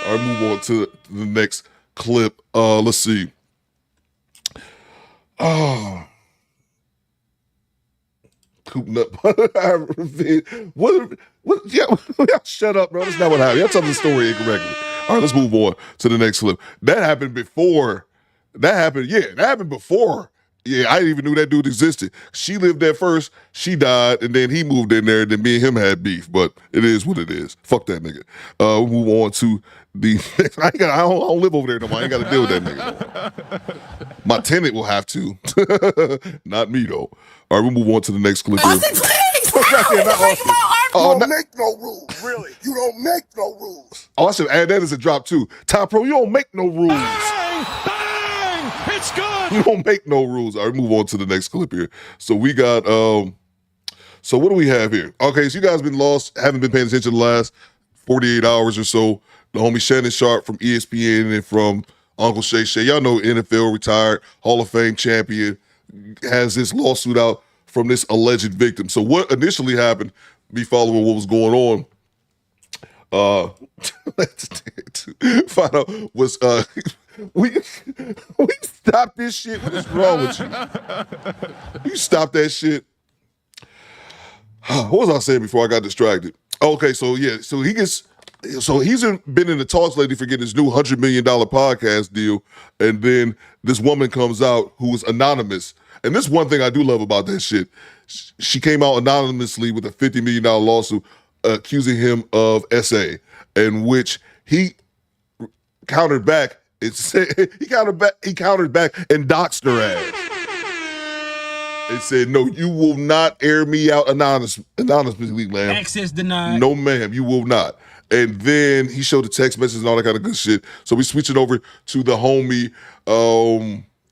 All right, move on to the next clip. Let's see. Oh. Coop nut. What? Yeah, shut up, bro. That's not what happened. Y'all telling the story incorrectly. All right, let's move on to the next clip. That happened before. That happened before. Yeah, I didn't even knew that dude existed. She lived there first. She died, and then he moved in there, and then me and him had beef. But it is what it is. Fuck that nigga. We'll move on to the next. I don't live over there no more. I ain't got to deal with that nigga. My tenant will have to. Not me, though. All right, we'll move on to the next clip. Austin, please! You don't make no rules. Really? You don't make no rules. Oh, I should add that as a drop, too. Top Pro, you don't make no rules. Bang! It's good! You don't make no rules. All right, move on to the next clip here. So we got, so what do we have here? Okay, so you guys been lost, haven't been paying attention the last 48 hours or so. The homie Shannon Sharpe from ESPN and from Uncle Shay Shay. Y'all know NFL retired, Hall of Fame champion, has this lawsuit out from this alleged victim. So what initially happened, me following what was going on, find out was we stop this shit. What is wrong with you? You stop that shit. What was I saying before I got distracted? Okay, so yeah, he's been in the talks lately for getting his new $100 million podcast deal, and then this woman comes out who is anonymous. And this one thing I do love about that shit. She came out anonymously with a $50 million lawsuit accusing him of SA, in which he countered back. He countered back and doxed her ass. And said, no, you will not air me out anonymously, ma'am. Access denied. No, ma'am, you will not. And then he showed the text messages and all that kind of good shit. So we switched it over to the homie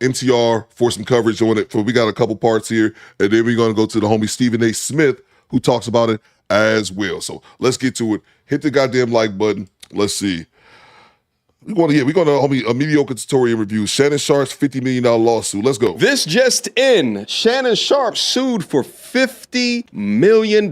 MTR for some coverage on it. So we got a couple parts here. And then we're going to go to the homie Stephen A. Smith, who talks about it as well. So let's get to it. Hit the goddamn like button. Let's see. We're going to a mediocre tutorial review. Shannon Sharpe's $50 million lawsuit. Let's go. This just in. Shannon Sharpe sued for $50 million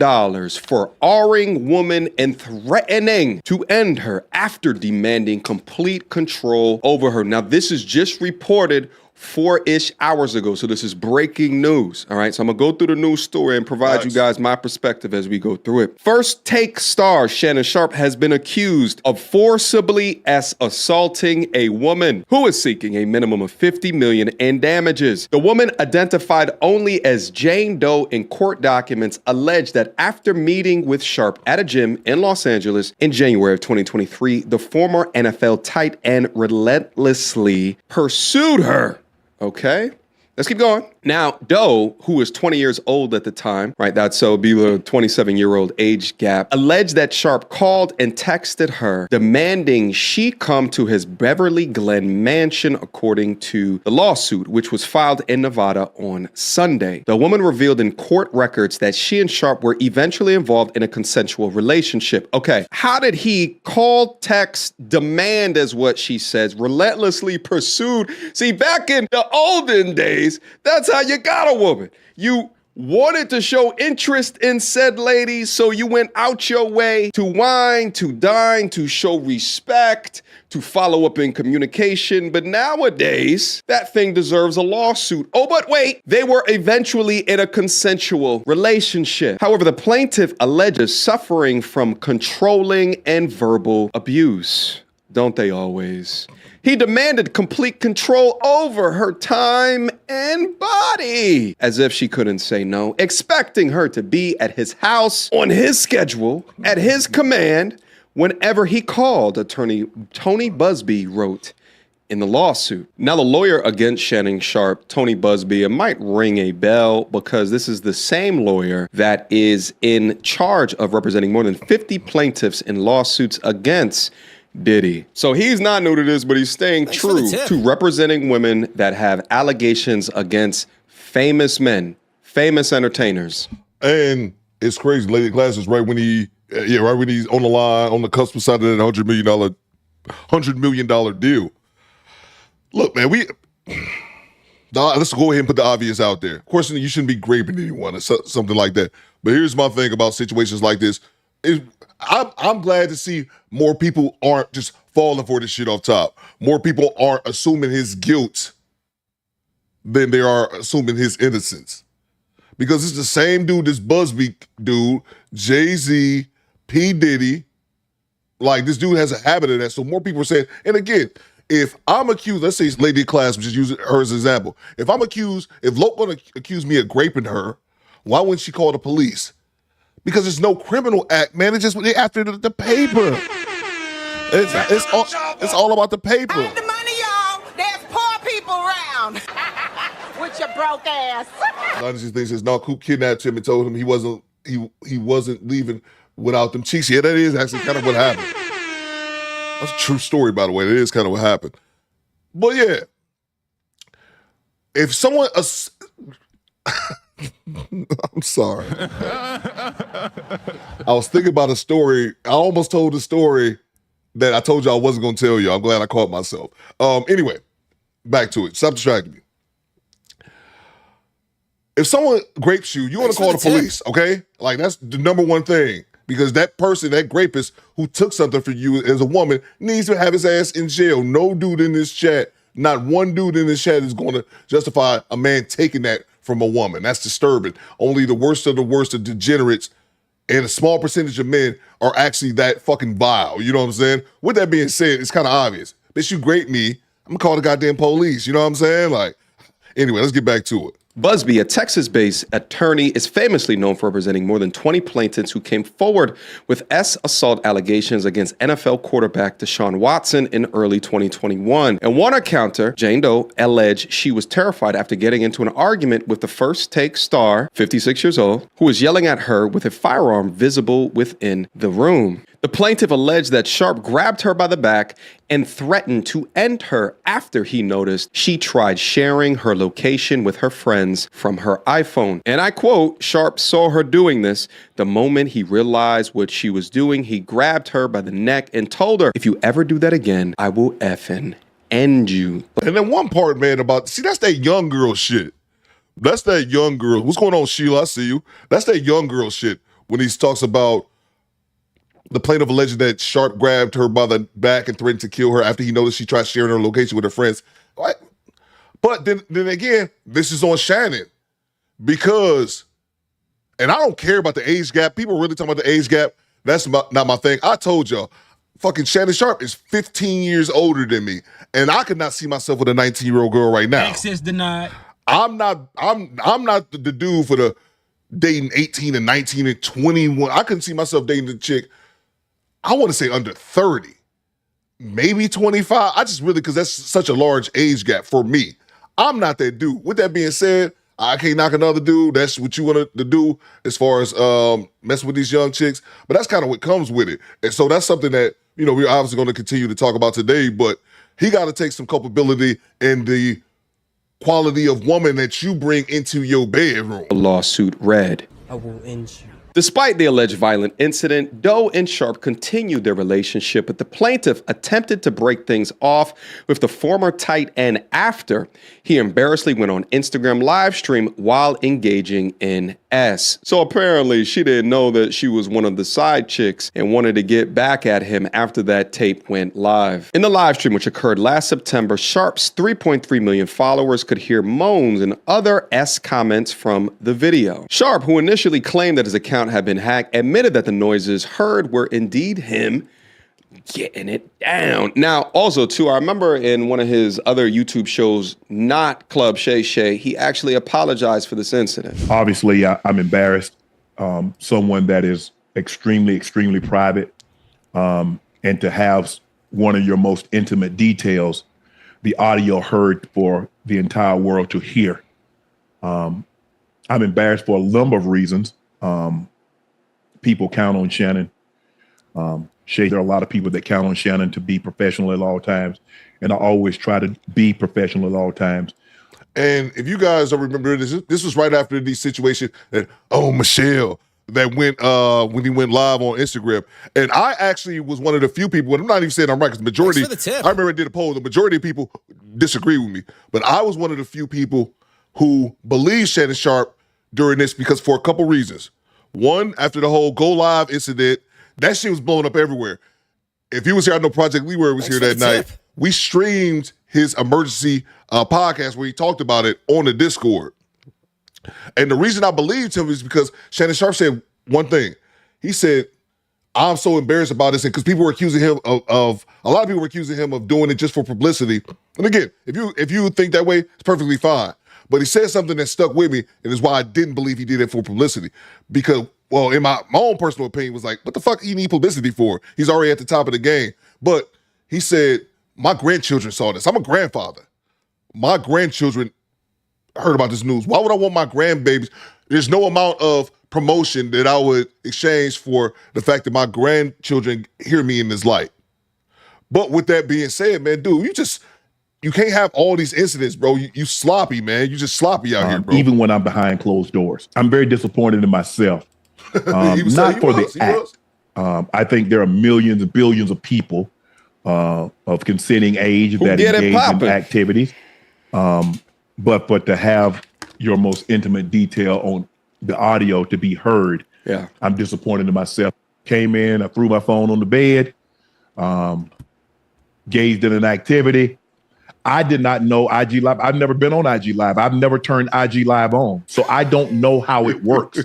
for R-ing woman and threatening to end her after demanding complete control over her. Now, this is just reported 4-ish hours ago, so this is breaking news. All right, so I'm gonna go through the news story and provide you guys my perspective as we go through it. First Take star Shannon Sharpe has been accused of forcibly assaulting a woman who is seeking a minimum of $50 million in damages. The woman, identified only as Jane Doe in court documents, alleged that after meeting with Sharpe at a gym in Los Angeles in January of 2023, the former NFL tight end relentlessly pursued her. Okay, let's keep going. Now, Doe, who was 20 years old at the time, right, that's so be the 27-year-old age gap, alleged that Sharpe called and texted her demanding she come to his Beverly Glen mansion, according to the lawsuit, which was filed in Nevada on Sunday. The woman revealed in court records that she and Sharpe were eventually involved in a consensual relationship. Okay, how did he call, text, demand, as what she says, relentlessly pursued? See, back in the olden days, that's how you got a woman. You wanted to show interest in said lady, so you went out your way to wine, to dine, to show respect, to follow up in communication. But nowadays, that thing deserves a lawsuit. Oh, but wait, they were eventually in a consensual relationship. However, the plaintiff alleges suffering from controlling and verbal abuse. Don't they always? He demanded complete control over her time and body, as if she couldn't say no, expecting her to be at his house on his schedule, at his command, whenever he called, attorney Tony Busby wrote in the lawsuit. Now, the lawyer against Shannon Sharpe, Tony Busby, it might ring a bell because this is the same lawyer that is in charge of representing more than 50 plaintiffs in lawsuits against Diddy. So he's not new to this, but he's staying true to representing women that have allegations against famous men, famous entertainers. And it's crazy. Lady Class is right when he's on the line, on the cusp of signing that $100 million deal. Look, man, let's go ahead and put the obvious out there. Of course, you shouldn't be raping anyone or something like that. But here's my thing about situations like this. I'm glad to see more people aren't just falling for this shit off top. More people aren't assuming his guilt than they are assuming his innocence. Because it's the same dude, this Busby dude, Jay-Z, P. Diddy. Like, this dude has a habit of that. So more people are saying, and again, if I'm accused, let's say Lady Class, just use her as an example. If Lope gonna accuse me of raping her, why wouldn't she call the police? Because there's no criminal act, man. It's just after the paper. It's all about the paper. I have the money, y'all. There's poor people around. With your broke ass. A lot of these things says, no, Coop kidnapped him and told him he wasn't leaving without them cheeks. Yeah, that is actually kind of what happened. That's a true story, by the way. That is kind of what happened. But yeah, if someone... I'm sorry. I was thinking about a story. I almost told a story that I told you I wasn't going to tell you. I'm glad I caught myself. Anyway, back to it. Stop distracting me. If someone grapes you, you want to call the police, okay? Like, that's the number one thing. Because that person, that rapist who took something from you as a woman needs to have his ass in jail. No dude in this chat, not one dude in this chat is going to justify a man taking that from a woman. That's disturbing. Only the worst of the worst of degenerates and a small percentage of men are actually that fucking vile. You know what I'm saying? With that being said, it's kind of obvious. Bitch, you grape me, I'm going to call the goddamn police. You know what I'm saying? Like, anyway, let's get back to it. Busby, a Texas-based attorney, is famously known for representing more than 20 plaintiffs who came forward with assault allegations against NFL quarterback Deshaun Watson in early 2021. And one accounter, Jane Doe, alleged she was terrified after getting into an argument with the First Take star, 56 years old, who was yelling at her with a firearm visible within the room. The plaintiff alleged that Sharpe grabbed her by the back and threatened to end her after he noticed she tried sharing her location with her friends from her iPhone. And I quote, Sharpe saw her doing this. The moment he realized what she was doing, he grabbed her by the neck and told her, if you ever do that again, I will effing end you. And then one part, man, that's that young girl shit. That's that young girl. What's going on, Sheila? I see you. That's that young girl shit when he talks about the plaintiff alleged that Sharpe grabbed her by the back and threatened to kill her after he noticed she tried sharing her location with her friends. What? But then again, this is on Shannon because, and I don't care about the age gap. People really talking about the age gap. That's not my thing. I told y'all, fucking Shannon Sharpe is 15 years older than me, and I could not see myself with a 19-year-old girl right now. Access denied. I'm not the dude for the dating 18 and 19 and 21. I couldn't see myself dating the chick. I want to say under 30, maybe 25. I just really, because that's such a large age gap for me. I'm not that dude. With that being said, I can't knock another dude. That's what you want to do as far as messing with these young chicks. But that's kind of what comes with it. And so that's something that, we're obviously going to continue to talk about today. But he got to take some culpability in the quality of woman that you bring into your bedroom. The lawsuit read, I will end you. Despite the alleged violent incident, Doe and Sharpe continued their relationship, but the plaintiff attempted to break things off with the former tight end after he embarrassingly went on Instagram live stream while engaging in S. So apparently she didn't know that she was one of the side chicks and wanted to get back at him after that tape went live. In the live stream, which occurred last September, Sharpe's 3.3 million followers could hear moans and other S comments from the video. Sharpe, who initially claimed that his account had been hacked, admitted that the noises heard were indeed him getting it down. Now, also, too, I remember in one of his other YouTube shows, not Club Shay Shay, he actually apologized for this incident. Obviously, I'm embarrassed. Someone that is extremely, extremely private, and to have one of your most intimate details, the audio heard for the entire world to hear. I'm embarrassed for a number of reasons. People count on Shannon. Shay, there are a lot of people that count on Shannon to be professional at all times. And I always try to be professional at all times. And if you guys don't remember this was right after the situation that, Michelle, that went when he went live on Instagram. And I actually was one of the few people, and I'm not even saying I'm right, because the majority, I remember I did a poll, the majority of people disagree with me. But I was one of the few people who believed Shannon Sharpe during this because for a couple reasons. One, after the whole Go Live incident, that shit was blowing up everywhere. If he was here, I know Project Leeward was here that night. We streamed his emergency podcast where he talked about it on the Discord. And the reason I believed him is because Shannon Sharpe said one thing. He said, I'm so embarrassed about this, and because people were accusing him of a lot of people were accusing him of doing it just for publicity. And again, if you think that way, it's perfectly fine. But he said something that stuck with me, and is why I didn't believe he did it for publicity. Because, well, in my own personal opinion, was like, what the fuck he need publicity for? He's already at the top of the game. But he said, my grandchildren saw this. I'm a grandfather. My grandchildren heard about this news. Why would I want my grandbabies? There's no amount of promotion that I would exchange for the fact that my grandchildren hear me in this light. But with that being said, man, dude, you can't have all these incidents, bro. You sloppy, man. You just sloppy out here, bro. Even when I'm behind closed doors. I'm very disappointed in myself. Not for the act. I think there are millions and billions of people of consenting age that engage in activities. But to have your most intimate detail on the audio to be heard, I'm disappointed in myself. Came in, I threw my phone on the bed, gazed in an activity. I did not know IG Live. I've never been on IG Live. I've never turned IG Live on. So I don't know how it works.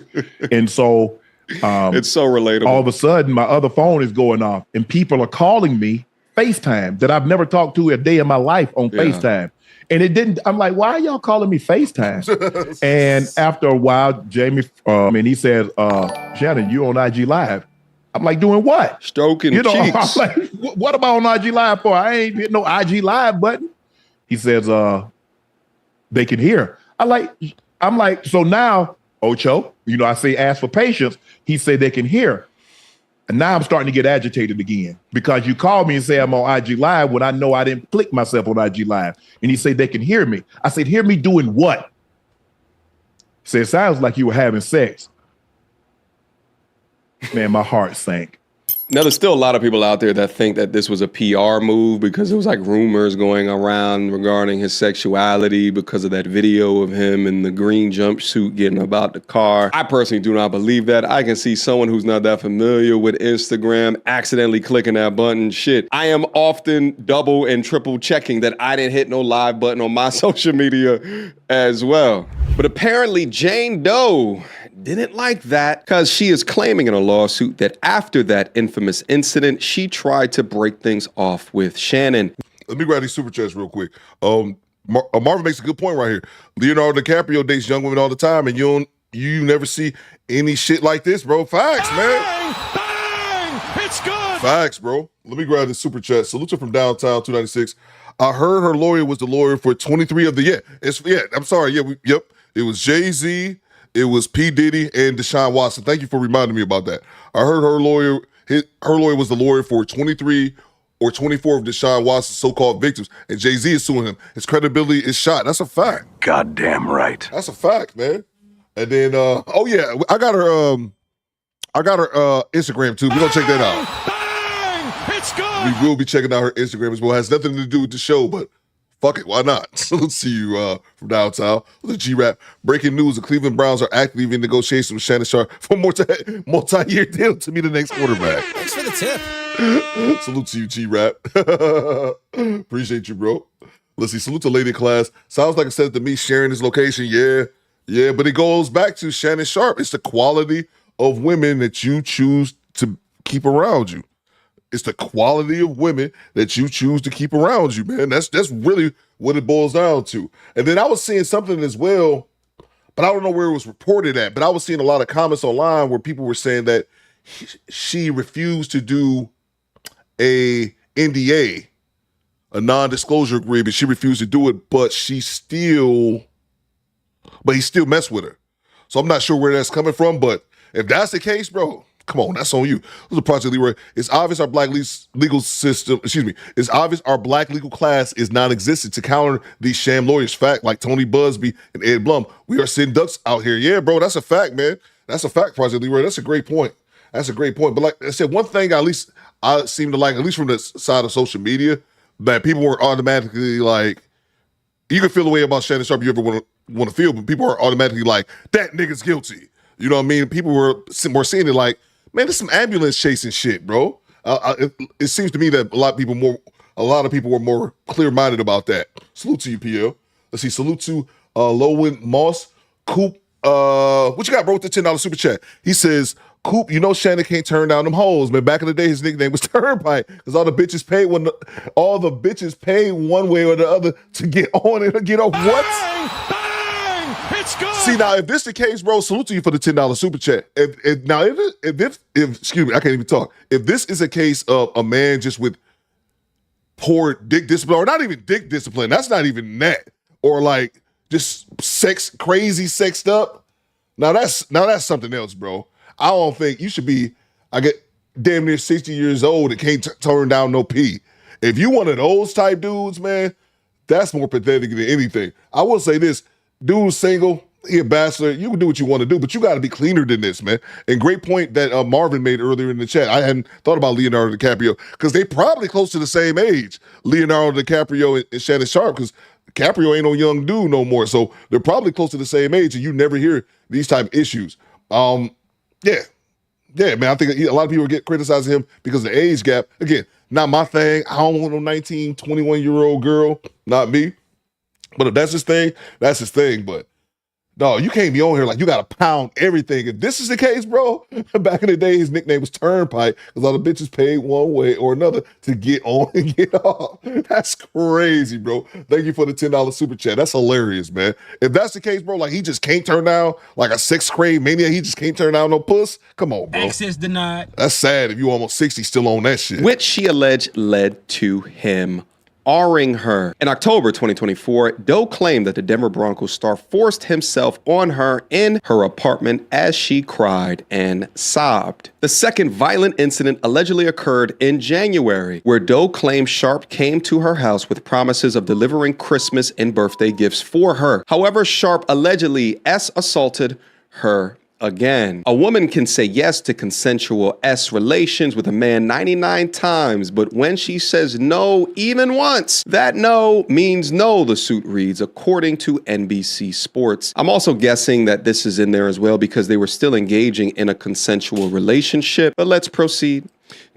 And so it's so relatable. All of a sudden, my other phone is going off and people are calling me FaceTime that I've never talked to a day in my life on FaceTime. And it didn't, I'm like, why are y'all calling me FaceTime? And after a while, Jamie, he says, Shannon, you on IG Live. I'm like, doing what? Stroking cheeks. I'm like, what am I on IG Live for? I ain't hitting no IG Live button. He says, they can hear. I'm like, so now, Ocho, I say ask for patience. He said they can hear. And now I'm starting to get agitated again because you called me and say I'm on IG Live when I know I didn't click myself on IG Live. And he said they can hear me. I said, hear me doing what? He said, it sounds like you were having sex. Man, my heart sank. Now, there's still a lot of people out there that think that this was a PR move because there was like rumors going around regarding his sexuality because of that video of him in the green jumpsuit getting about the car. I personally do not believe that. I can see someone who's not that familiar with Instagram accidentally clicking that button. Shit, I am often double and triple checking that I didn't hit no live button on my social media as well. But apparently Jane Doe didn't like that because she is claiming in a lawsuit that after that infamous incident, she tried to break things off with Shannon. Let me grab these super chats real quick. Marvin makes a good point right here. Leonardo DiCaprio dates young women all the time, and you never see any shit like this, bro. Facts, man. Bang! It's good. Facts, bro. Let me grab this super chat. Salute from downtown 296. I heard her lawyer was the lawyer for 23 of the I'm sorry. It was Jay-Z. It was P. Diddy and Deshaun Watson. Thank you for reminding me about that. I heard her lawyer was the lawyer for 23 or 24 of Deshaun Watson's so-called victims, and Jay-Z is suing him. His credibility is shot. That's a fact. Goddamn right. That's a fact, man. And then, I got her Instagram too. We're gonna check that out. Bang! It's good. We will be checking out her Instagram as well. It has nothing to do with the show, but fuck it, why not? So let's see you from downtown with the G-Rap. Breaking news, the Cleveland Browns are actively in negotiations with Shannon Sharpe for a multi-year deal to be the next quarterback. Thanks for the tip. Salute to you, G-Rap. Appreciate you, bro. Let's see, salute to Lady Class. Sounds like I said to me, sharing his location. Yeah, but it goes back to Shannon Sharpe. It's the quality of women that you choose to keep around you. It's the quality of women that you choose to keep around you, man. That's really what it boils down to. And then I was seeing something as well, but I don't know where it was reported at, but I was seeing a lot of comments online where people were saying that she refused to do a NDA, a non-disclosure agreement. She refused to do it, but he still messed with her. So I'm not sure where that's coming from, but if that's the case, bro, come on, that's on you. This is a Project Leroy. It's obvious our black legal system, it's obvious our black legal class is non-existent to counter these sham lawyers. Fact, like Tony Busby and Ed Blum, we are sitting ducks out here. Yeah, bro, that's a fact, man. That's a fact, Project Leroy. That's a great point. That's a great point. But like I said, one thing at least I seem to like, at least from the side of social media, that people were automatically like, you can feel the way about Shannon Sharpe you ever want to feel, but people are automatically like, that nigga's guilty. You know what I mean? People were seeing it like, man, there's some ambulance chasing shit, bro. It seems to me that a lot of people were more clear-minded about that. Salute to you, PL. Let's see. Salute to Lowen Moss. Coop, what you got, bro, with the $10 super chat? He says, Coop, you know Shannon can't turn down them hoes, man. Back in the day, his nickname was Turnpike because all the bitches paid one way or the other to get on and get off. What? Bang! It's good. See, now, if this the case, bro, salute to you for the $10 super chat. If excuse me, I can't even talk. If this is a case of a man just with poor dick discipline, or not even dick discipline, that's not even that, or like just crazy sexed up. Now that's something else, bro. I don't think you should be, I get damn near 60 years old and can't turn down no pee. If you one of those type dudes, man, that's more pathetic than anything. I will say this, dude's single, he a bachelor, you can do what you want to do, but you got to be cleaner than this, man. And great point that Marvin made earlier in the chat. I hadn't thought about Leonardo DiCaprio because they probably close to the same age, Leonardo DiCaprio and Shannon Sharpe, because DiCaprio ain't no young dude no more. So they're probably close to the same age and you never hear these type of issues. Yeah, man, I think a lot of people get criticizing him because of the age gap. Again, not my thing. I don't want no 19, 21-year-old girl. Not me. But if that's his thing, that's his thing. But no, you can't be on here like you got to pound everything. If this is the case, bro, back in the day, his nickname was Turnpike because all the bitches paid one way or another to get on and get off. That's crazy, bro. Thank you for the $10 super chat. That's hilarious, man. If that's the case, bro, like he just can't turn down, like a sixth grade maniac, he just can't turn down no puss. Come on, bro. Access denied. That's sad if you almost 60 still on that shit. Which she alleged led to him R-ing her. In October 2024, Doe claimed that the Denver Broncos star forced himself on her in her apartment as she cried and sobbed. The second violent incident allegedly occurred in January, where Doe claimed Sharpe came to her house with promises of delivering Christmas and birthday gifts for her. However, Sharpe allegedly assaulted her again. A woman can say yes to consensual relations with a man 99 times, but when she says no even once, that no means no, the suit reads, according to NBC Sports. I'm also guessing that this is in there as well because they were still engaging in a consensual relationship, but let's proceed.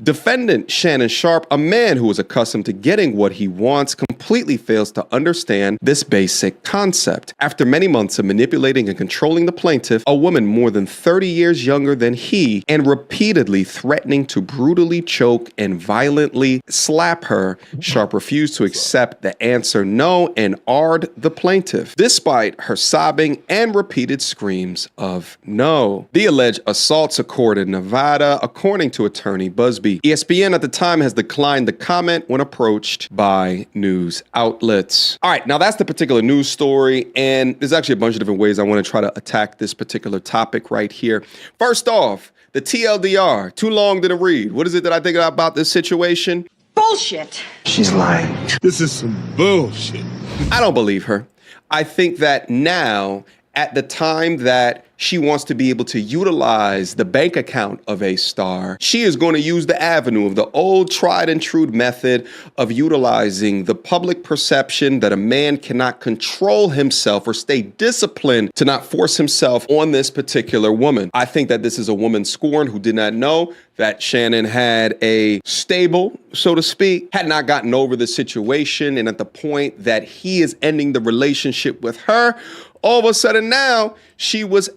Defendant Shannon Sharpe, a man who is accustomed to getting what he wants, completely fails to understand this basic concept. After many months of manipulating and controlling the plaintiff, a woman more than 30 years younger than he, and repeatedly threatening to brutally choke and violently slap her, Sharpe refused to accept the answer no and R'd the plaintiff, despite her sobbing and repeated screams of no. The alleged assaults occurred in Nevada, according to attorney Busby. ESPN at the time has declined to comment when approached by news outlets. All right, now that's the particular news story, and there's actually a bunch of different ways I want to try to attack this particular topic right here. First off, the TLDR, too long to read. What is it that I think about this situation? Bullshit. She's lying. This is some bullshit. I don't believe her. I think that now, at the time that she wants to be able to utilize the bank account of a star, she is going to use the avenue of the old tried and true method of utilizing the public perception that a man cannot control himself or stay disciplined to not force himself on this particular woman. I think that this is a woman scorned who did not know that Shannon had a stable, so to speak, had not gotten over the situation, and at the point that he is ending the relationship with her, all of a sudden now she was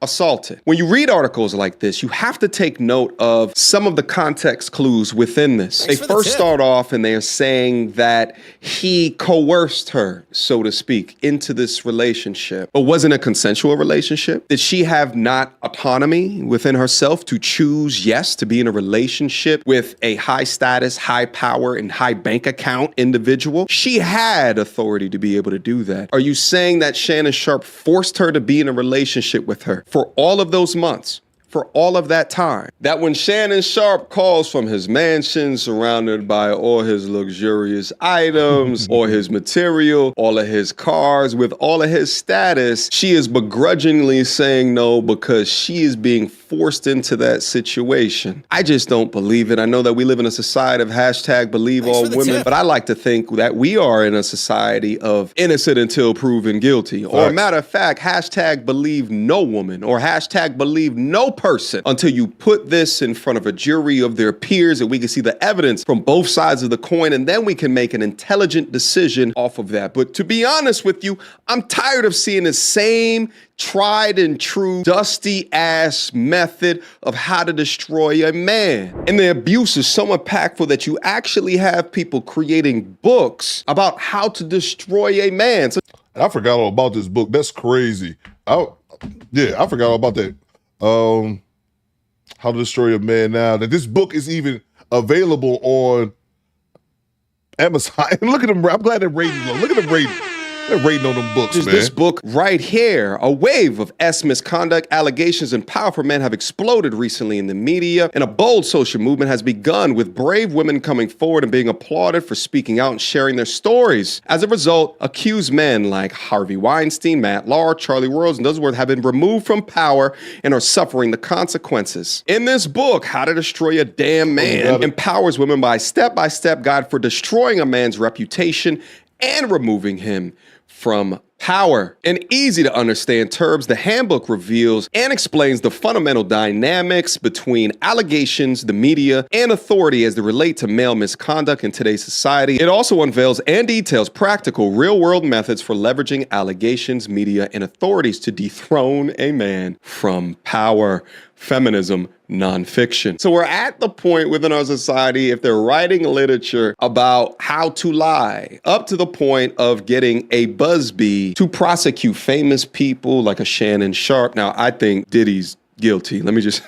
assaulted. When you read articles like this, you have to take note of some of the context clues within this. They first start off and they are saying that he coerced her, so to speak, into this relationship. But wasn't a consensual relationship? Did she have not autonomy within herself to choose, yes, to be in a relationship with a high status, high power, and high bank account individual? She had authority to be able to do that. Are you saying that Shannon Sharpe forced her to be in a relationship with her for all of those months? For all of that time, that when Shannon Sharpe calls from his mansion surrounded by all his luxurious items, all his material, all of his cars, with all of his status, she is begrudgingly saying no because she is being forced into that situation. I just don't believe it. I know that we live in a society of hashtag believe all women, but I like to think that we are in a society of innocent until proven guilty. Or a matter of fact, hashtag believe no woman, or hashtag believe no person until you put this in front of a jury of their peers and we can see the evidence from both sides of the coin, and then we can make an intelligent decision off of that. But to be honest with you, I'm tired of seeing the same tried and true dusty ass method of how to destroy a man. And the abuse is so impactful that you actually have people creating books about how to destroy a man. I forgot all about this book. That's crazy. I forgot all about that. How to Destroy a Man Now. That this book is even available on Amazon. And look at them. I'm glad they're rating low. Look at them rating. They're rating on them books, man. This book right here, a wave of misconduct, allegations, and powerful men have exploded recently in the media, and a bold social movement has begun with brave women coming forward and being applauded for speaking out and sharing their stories. As a result, accused men like Harvey Weinstein, Matt Lauer, Charlie Rose, and Dodsworth have been removed from power and are suffering the consequences. In this book, How to Destroy a Damn Man empowers women by a step-by-step guide for destroying a man's reputation and removing him from power. In easy to understand terms, the handbook reveals and explains the fundamental dynamics between allegations, the media, and authority as they relate to male misconduct in today's society. It also unveils and details practical, real-world methods for leveraging allegations, media, and authorities to dethrone a man from power. Feminism nonfiction. So we're at the point within our society, if they're writing literature about how to lie, up to the point of getting a Busby to prosecute famous people like a Shannon Sharpe. Now, I think Diddy's guilty. Let me just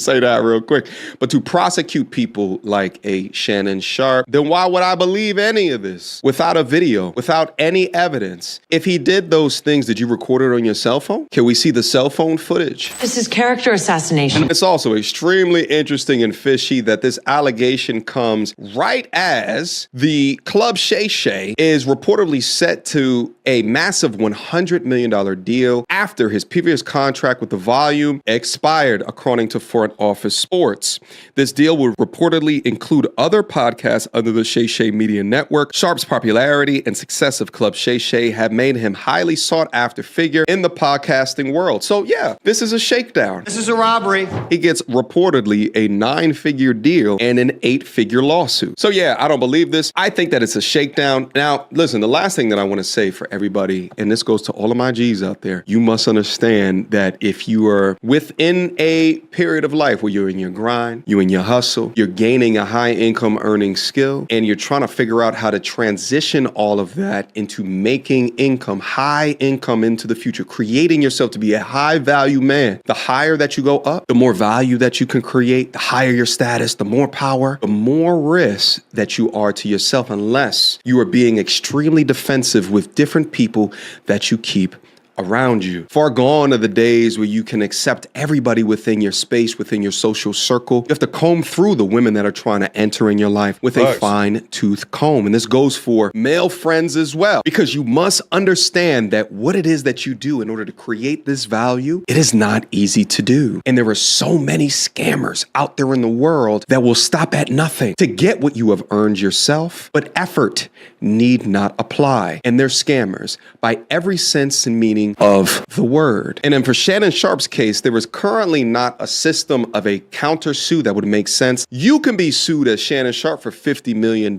say that real quick. But to prosecute people like a Shannon Sharpe, then why would I believe any of this without a video, without any evidence? If he did those things, did you record it on your cell phone? Can we see the cell phone footage? This is character assassination. And it's also extremely interesting and fishy that this allegation comes right as the Club Shay Shay is reportedly set to a massive $100 million deal after his previous contract with the Volume expired, according to Front Office Sports. This deal would reportedly include other podcasts under the Shay Shay Media Network. Sharpe's popularity and success of Club Shay Shay have made him highly sought after figure in the podcasting world. So yeah, this is a shakedown. This is a robbery. He gets reportedly a 9-figure deal and an 8-figure lawsuit. So yeah, I don't believe this. I think that it's a shakedown. Now, listen, the last thing that I want to say for everybody, and this goes to all of my G's out there, you must understand that if you are within a period of life where you're in your grind, you're in your hustle, you're gaining a high income earning skill, and you're trying to figure out how to transition all of that into making income, high income into the future, creating yourself to be a high value man. The higher that you go up, the more value that you can create, the higher your status, the more power, the more risk that you are to yourself, unless you are being extremely defensive with different people that you keep around you. Far gone are the days where you can accept everybody within your space, within your social circle. You have to comb through the women that are trying to enter in your life with a fine-tooth comb. And this goes for male friends as well, because you must understand that what it is that you do in order to create this value, it is not easy to do. And there are so many scammers out there in the world that will stop at nothing to get what you have earned yourself, but effort need not apply. And they're scammers by every sense and meaning of the word. And then for Shannon Sharpe's case, there is currently not a system of a countersuit that would make sense. You can be sued as Shannon Sharpe for $50 million,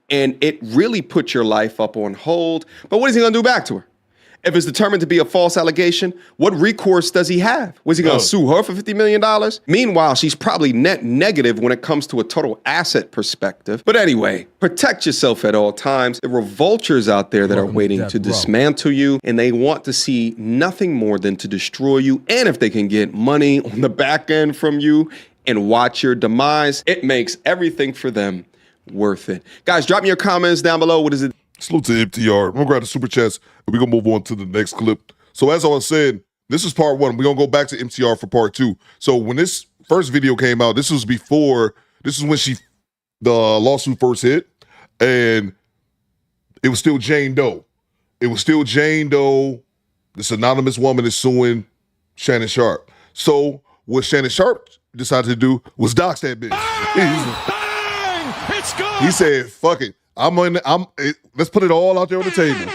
and it really put your life up on hold. But what is he gonna do back to her? If it's determined to be a false allegation, what recourse does he have? Was he going to sue her for $50 million? Meanwhile, she's probably net negative when it comes to a total asset perspective. But anyway, protect yourself at all times. There are vultures out there that are waiting to dismantle you, and they want to see nothing more than to destroy you. And if they can get money on the back end from you and watch your demise, it makes everything for them worth it. Guys, drop me your comments down below. What is it? Salute to MTR. I'm going to grab the super chats and we're going to move on to the next clip. So as I was saying, this is part one. We're going to go back to MTR for part two. So when this first video came out, this was when the lawsuit first hit, and it was still Jane Doe. It was still Jane Doe. This anonymous woman is suing Shannon Sharpe. So what Shannon Sharpe decided to do was dox that bitch. It's good. He said, fuck it. Let's put it all out there on the table.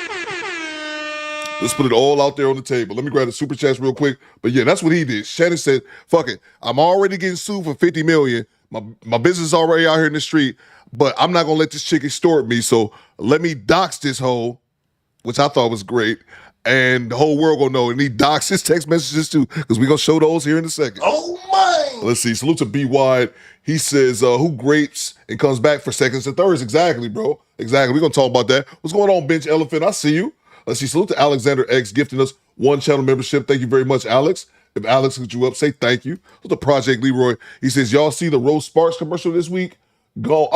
Let's put it all out there on the table. Let me grab the super chats real quick. But yeah, that's what he did. Shannon said, fuck it. I'm already getting sued for $50 million. My business is already out here in the street, but I'm not gonna let this chick extort me. So let me dox this hoe, which I thought was great. And the whole world gonna know. And he doxed his text messages too, because we're gonna show those here in a second. Oh my! Let's see. Salute to B Wide. He says, who grapes and comes back for seconds and thirds? Exactly, bro. Exactly. We're gonna talk about that. What's going on, Bench Elephant? I see you. Let's see. Salute to Alexander X gifting us 1 channel membership. Thank you very much, Alex. If Alex hooked you up, say thank you. Salute to Project Leroy. He says, y'all see the Rose Sparks commercial this week? Good call.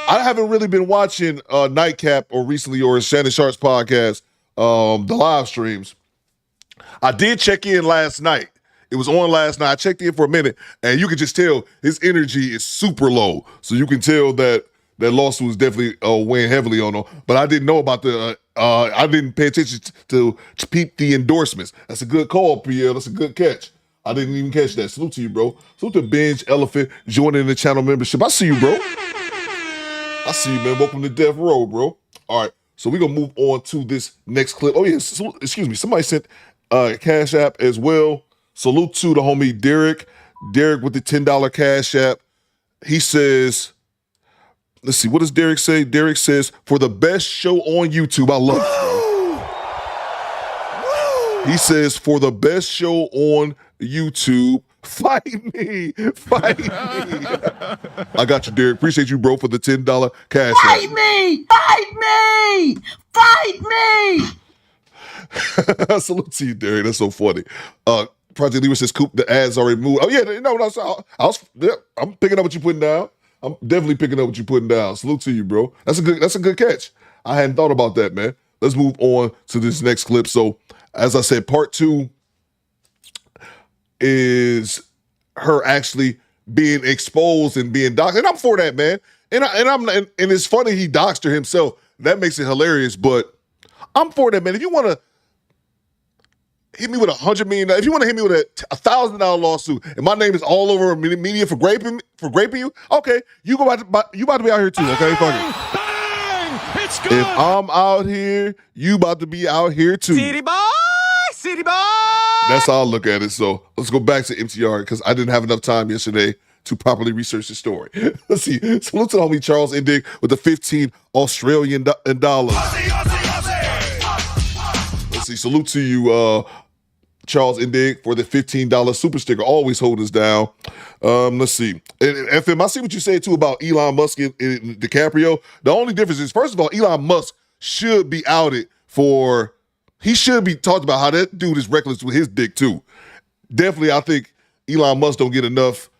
I haven't really been watching Nightcap or recently or Shannon Sharpe's podcast, the live streams. I did check in last night. It was on last night. I checked in for a minute, and you can just tell his energy is super low. So you can tell that lawsuit was definitely weighing heavily on him. But I didn't know about I didn't pay attention to peep the endorsements. That's a good call, Pierre. That's a good catch. I didn't even catch that. Salute to you, bro. Salute to Binge Elephant joining the channel membership. I see you, bro. I see you, man. Welcome to Death Row, bro. All right, so we're going to move on to this next clip. Oh, yeah, excuse me. Somebody sent Cash App as well. Salute to the homie Derek. Derek with the $10 Cash App. He says, let's see, what does Derek say? Derek says, for the best show on YouTube. I love it, bro. He says, for the best show on YouTube, fight me. Fight me. I got you, Derek. Appreciate you, bro, for the $10 Cash App. Fight me! Fight me! Fight me! Salute to you, Derek. That's so funny. Project Leroy says, Coop, the ads already moved. Oh, yeah, I'm picking up what you're putting down. I'm definitely picking up what you're putting down. Salute to you, bro. That's a good catch. I hadn't thought about that, man. Let's move on to this next clip. So, as I said, part two is her actually being exposed and being doxxed. And I'm for that, man. And it's funny he doxed her himself. That makes it hilarious, but I'm for that, man. If you want to hit me with $100 million, if you want to hit me with a $1,000 lawsuit, and my name is all over media for raping you, okay, you about to be out here too, okay? Fuck it. It's good. If I'm out here, you about to be out here too. City boy! City boy! That's how I look at it. So let's go back to MTR because I didn't have enough time yesterday to properly research the story. Let's see. Salute to the homie Charles Indig with the 15 Australian dollars. Let's see. Salute to you, Charles Indig, for the $15 super sticker. Always hold us down. Let's see. And FM, I see what you said too about Elon Musk and DiCaprio. The only difference is, first of all, Elon Musk should be outed for, he should be talked about how that dude is reckless with his dick too. Definitely, I think Elon Musk don't get enough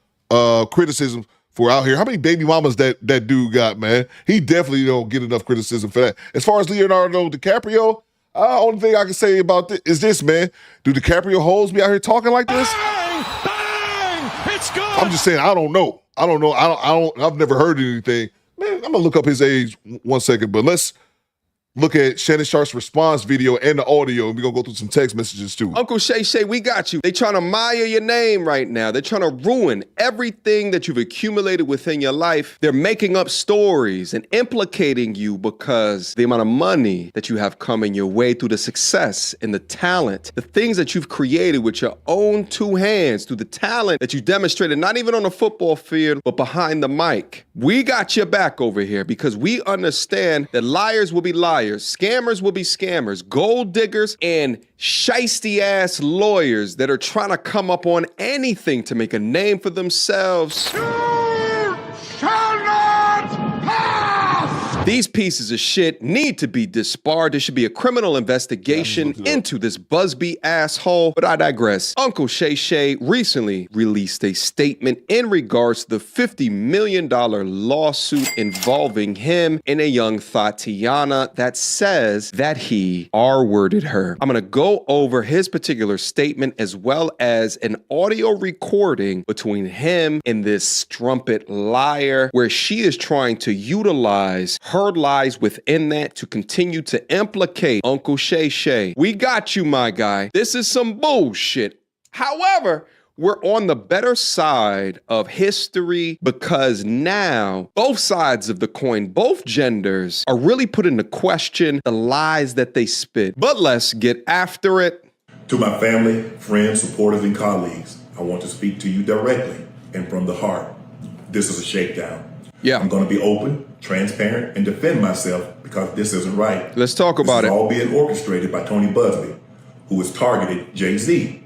criticism for out here. How many baby mamas that dude got, man? He definitely don't get enough criticism for that. As far as Leonardo DiCaprio, only thing I can say about this is this, man. Do DiCaprio hoes be out here talking like this? Bang! Bang! It's good. I'm just saying, I don't know. I've never heard anything. Man, I'm gonna look up his age 1 second, but let's look at Shannon Sharpe's response video and the audio, and we're gonna go through some text messages too. Uncle Shay, we got you. They trying to mire your name right now. They're trying to ruin everything that you've accumulated within your life. They're making up stories and implicating you because the amount of money that you have coming your way through the success and the talent, the things that you've created with your own two hands, through the talent that you demonstrated, not even on the football field, but behind the mic. We got your back over here because we understand that liars will be liars. liars. Scammers will be scammers. Gold diggers and shiesty ass lawyers that are trying to come up on anything to make a name for themselves. These pieces of shit need to be disbarred. There should be a criminal investigation into this Busby asshole. But I digress. Uncle Shay Shay recently released a statement in regards to the $50 million lawsuit involving him and a young Tatiana that says that he R-worded her. I'm going to go over his particular statement as well as an audio recording between him and this strumpet liar where she is trying to utilize her lies within that to continue to implicate Uncle Shay Shay. We got you, my guy. This is some bullshit. However, we're on the better side of history because now both sides of the coin, both genders, are really putting into question the lies that they spit. But let's get after it. To my family, friends, supporters, and colleagues, I want to speak to you directly and from the heart. This is a shakedown. Yeah. I'm going to be open, transparent, and defend myself because this isn't right. Let's talk about it. This is all being orchestrated by Tony Busby, who has targeted Jay-Z.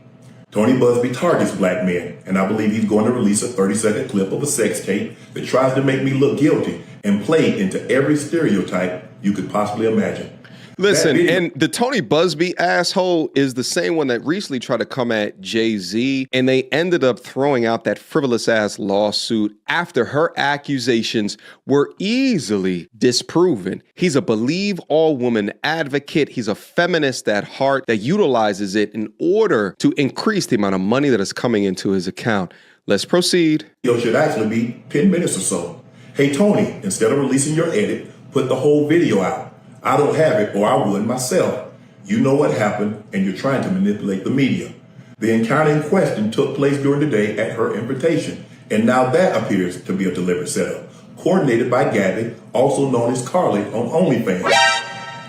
Tony Busby targets black men, and I believe he's going to release a 30-second clip of a sex tape that tries to make me look guilty and play into every stereotype you could possibly imagine. Listen, and the Tony Busby asshole is the same one that recently tried to come at Jay-Z, and they ended up throwing out that frivolous-ass lawsuit after her accusations were easily disproven. He's a believe all-woman advocate. He's a feminist at heart that utilizes it in order to increase the amount of money that is coming into his account. Let's proceed. It should actually be 10 minutes or so. Hey, Tony, instead of releasing your edit, put the whole video out. I don't have it, or I would myself. You know what happened, and you're trying to manipulate the media. The encounter in question took place during the day at her invitation, and now that appears to be a deliberate setup, coordinated by Gabby, also known as Carly on OnlyFans.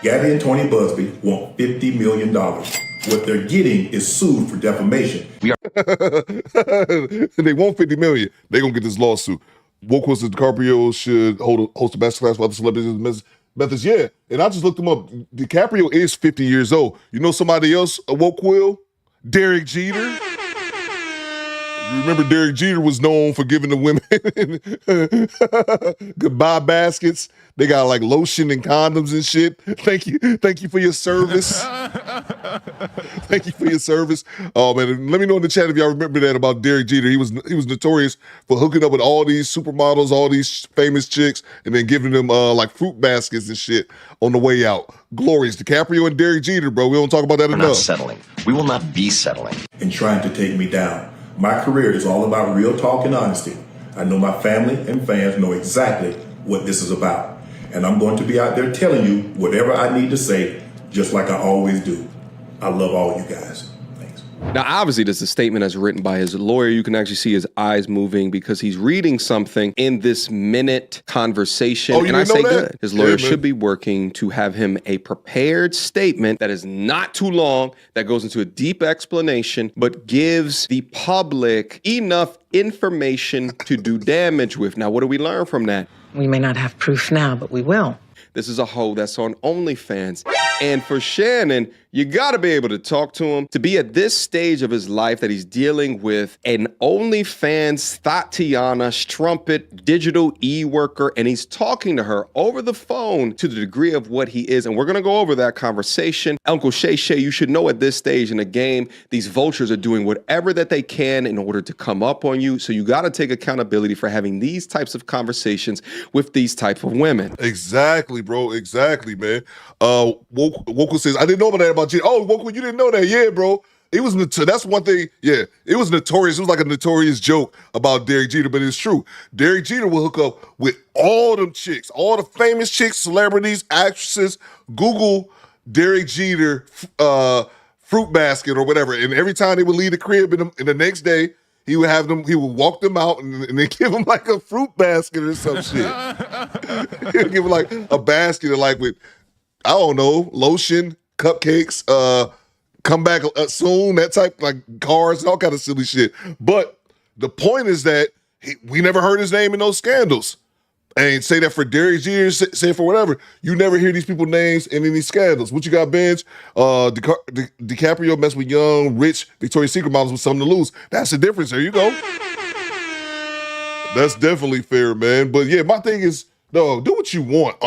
Gabby and Tony Busby want $50 million. What they're getting is sued for defamation. They want $50 million. They're going to get this lawsuit. Woke was DiCaprio should host a masterclass for other celebrities. Methods, yeah. And I just looked him up. DiCaprio is 50 years old. You know somebody else woke will? Derek Jeter. You remember Derek Jeter was known for giving the women goodbye baskets. They got like lotion and condoms and shit. Thank you for your service. Thank you for your service. Oh man, let me know in the chat if y'all remember that about Derek Jeter. He was notorious for hooking up with all these supermodels, all these famous chicks, and then giving them like fruit baskets and shit on the way out. Glorious. DiCaprio and Derek Jeter, bro. We don't talk about that enough. We're not settling. We will not be settling. And trying to take me down. My career is all about real talk and honesty. I know my family and fans know exactly what this is about. And I'm going to be out there telling you whatever I need to say, just like I always do. I love all you guys. Thanks. Now, obviously, this is a statement that's written by his lawyer. You can actually see his eyes moving because he's reading something in this minute conversation. Oh, you and I didn't say know that? good. His lawyer Yeah, should be working to have him a prepared statement that is not too long, that goes into a deep explanation, but gives the public enough information to do damage with. Now, what do we learn from that? We may not have proof now, but we will. This is a hoe that's on OnlyFans. And for Shannon, you got to be able to talk to him. To be at this stage of his life that he's dealing with an OnlyFans Tatiana strumpet digital e-worker, and he's talking to her over the phone to the degree of what he is. And we're going to go over that conversation. Uncle Shay Shay, you should know at this stage in the game, these vultures are doing whatever that they can in order to come up on you. So you got to take accountability for having these types of conversations with these type of women. Exactly, bro. Exactly, man. Woku says, I didn't know about that about you. Oh, Woku, you didn't know that. Yeah, bro. It was that's one thing. Yeah, it was notorious. It was like a notorious joke about Derek Jeter, but it's true. Derek Jeter will hook up with all them chicks, all the famous chicks, celebrities, actresses. Google Derek Jeter fruit basket or whatever, and every time they would leave the crib, in the next day he would have them. He would walk them out and then give them like a fruit basket or some shit. He would give them like a basket of like with, I don't know, lotion, cupcakes, come back soon, that type, like cars, all kind of silly shit. But the point is that we never heard his name in those scandals. And say that for Derek Jeter, say for whatever. You never hear these people's names in any scandals. What you got, Benj? DiCaprio messed with young, rich Victoria's Secret models with something to lose. That's the difference. There you go. That's definitely fair, man. But yeah, my thing is, no, do what you want,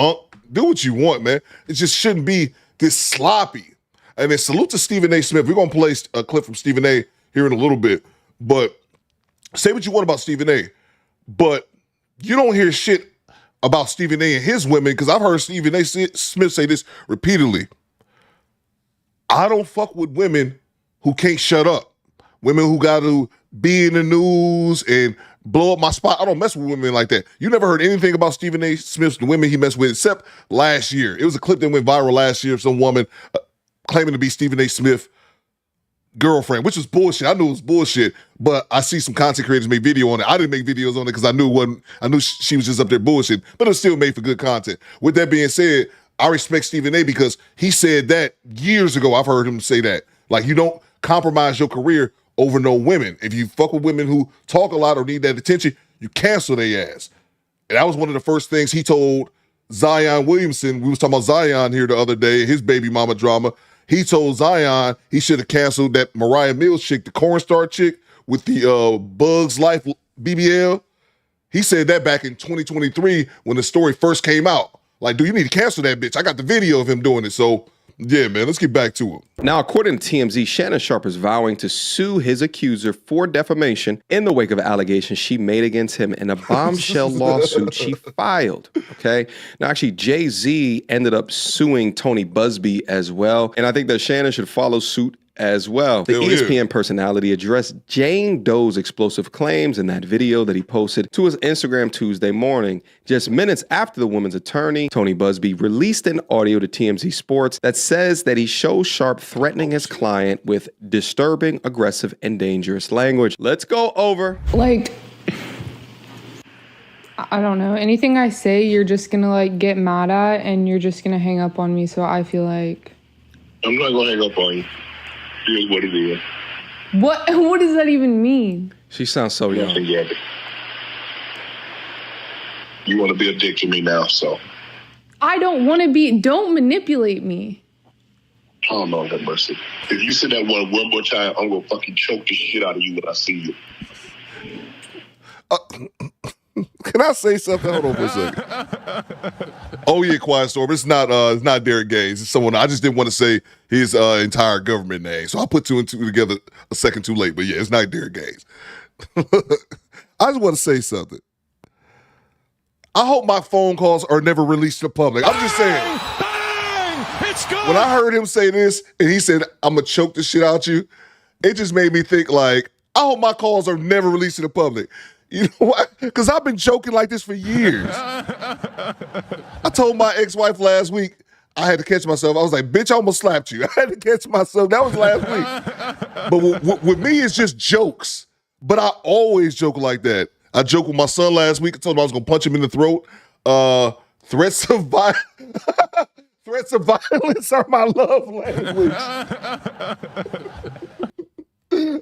do what you want, man. It just shouldn't be this sloppy. And then salute to Stephen A. Smith. We're going to play a clip from Stephen A. here in a little bit. But say what you want about Stephen A. But you don't hear shit about Stephen A. and his women, because I've heard Stephen A. Smith say this repeatedly. I don't fuck with women who can't shut up. Women who got to be in the news and blow up my spot. I don't mess with women like that. You never heard anything about Stephen A. Smith's the women he messed with, except last year. It was a clip that went viral last year of some woman claiming to be Stephen A. Smith's girlfriend, which was bullshit. I knew it was bullshit, but I see some content creators make video on it. I didn't make videos on it because I knew she was just up there bullshit, but it was still made for good content. With that being said, I respect Stephen A. because he said that years ago. I've heard him say that. Like, you don't compromise your career over no women. If you fuck with women who talk a lot or need that attention, you cancel their ass. And that was one of the first things he told Zion Williamson. We was talking about Zion here the other day, his baby mama drama. He told Zion he should have canceled that Mariah Mills chick, the cornstar chick with the Bugs Life BBL. He said that back in 2023 when the story first came out. Like, dude, you need to cancel that bitch. I got the video of him doing it. So, yeah, man, let's get back to him. Now, according to TMZ, Shannon Sharpe is vowing to sue his accuser for defamation in the wake of allegations she made against him in a bombshell lawsuit she filed, okay? Now, actually, Jay-Z ended up suing Tony Busby as well, and I think that Shannon should follow suit as well. The ESPN personality addressed Jane Doe's explosive claims in that video that he posted to his Instagram Tuesday morning. Just minutes after the woman's attorney, Tony Busby, released an audio to TMZ Sports that says that he shows Sharpe threatening his client with disturbing, aggressive, and dangerous language. Let's go over. Like, I don't know. Anything I say, you're just gonna like get mad at and you're just gonna hang up on me. So I feel like I'm not gonna hang up on you. Here's what it is. What does that even mean? She sounds so young. You want to be a dick to me now, so. I don't want to be. Don't manipulate me. Oh, Lord have mercy. If you say that one more time, I'm going to fucking choke the shit out of you when I see you. Can I say something? Hold on for a second. Oh yeah, Quiet Storm. It's not Derek Gaines. It's someone. I just didn't want to say his entire government name, so I put two and two together a second too late. But yeah, it's not Derek Gaines. I just want to say something. I hope my phone calls are never released to the public. I'm just saying. Bang! It's good. When I heard him say this and he said, "I'm gonna choke the shit out you," it just made me think like, I hope my calls are never released to the public. You know what? Because I've been joking like this for years. I told my ex-wife last week, I had to catch myself. I was like, bitch, I almost slapped you. I had to catch myself. That was last week. But with me, it's just jokes. But I always joke like that. I joked with my son last week. I told him I was going to punch him in the throat. Threats of violence are my love language.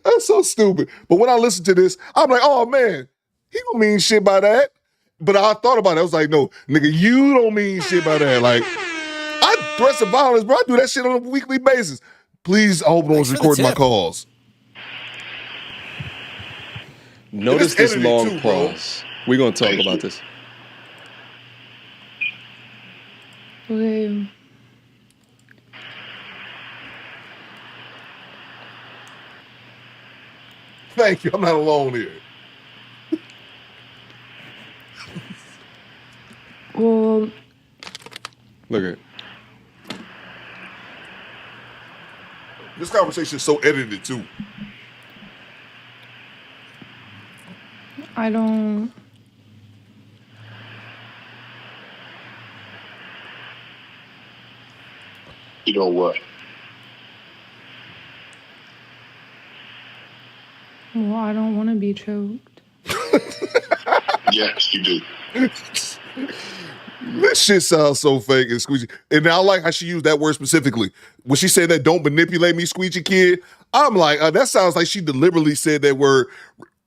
That's so stupid. But when I listen to this, I'm like, oh, man. He don't mean shit by that. But I thought about it. I was like, no, nigga, you don't mean shit by that. Like, I threats of violence, bro. I do that shit on a weekly basis. Please, I hope no one's recording my calls. Notice this long pause. We're going to talk about this. Okay. Thank you. I'm not alone here. Well, look at it. This conversation is so edited too. I don't. You know what? Well, I don't want to be choked. Yes, you do. This shit sounds so fake and squeegee. And I like how she used that word specifically. When she said that, don't manipulate me, squeegee kid, I'm like, that sounds like she deliberately said that word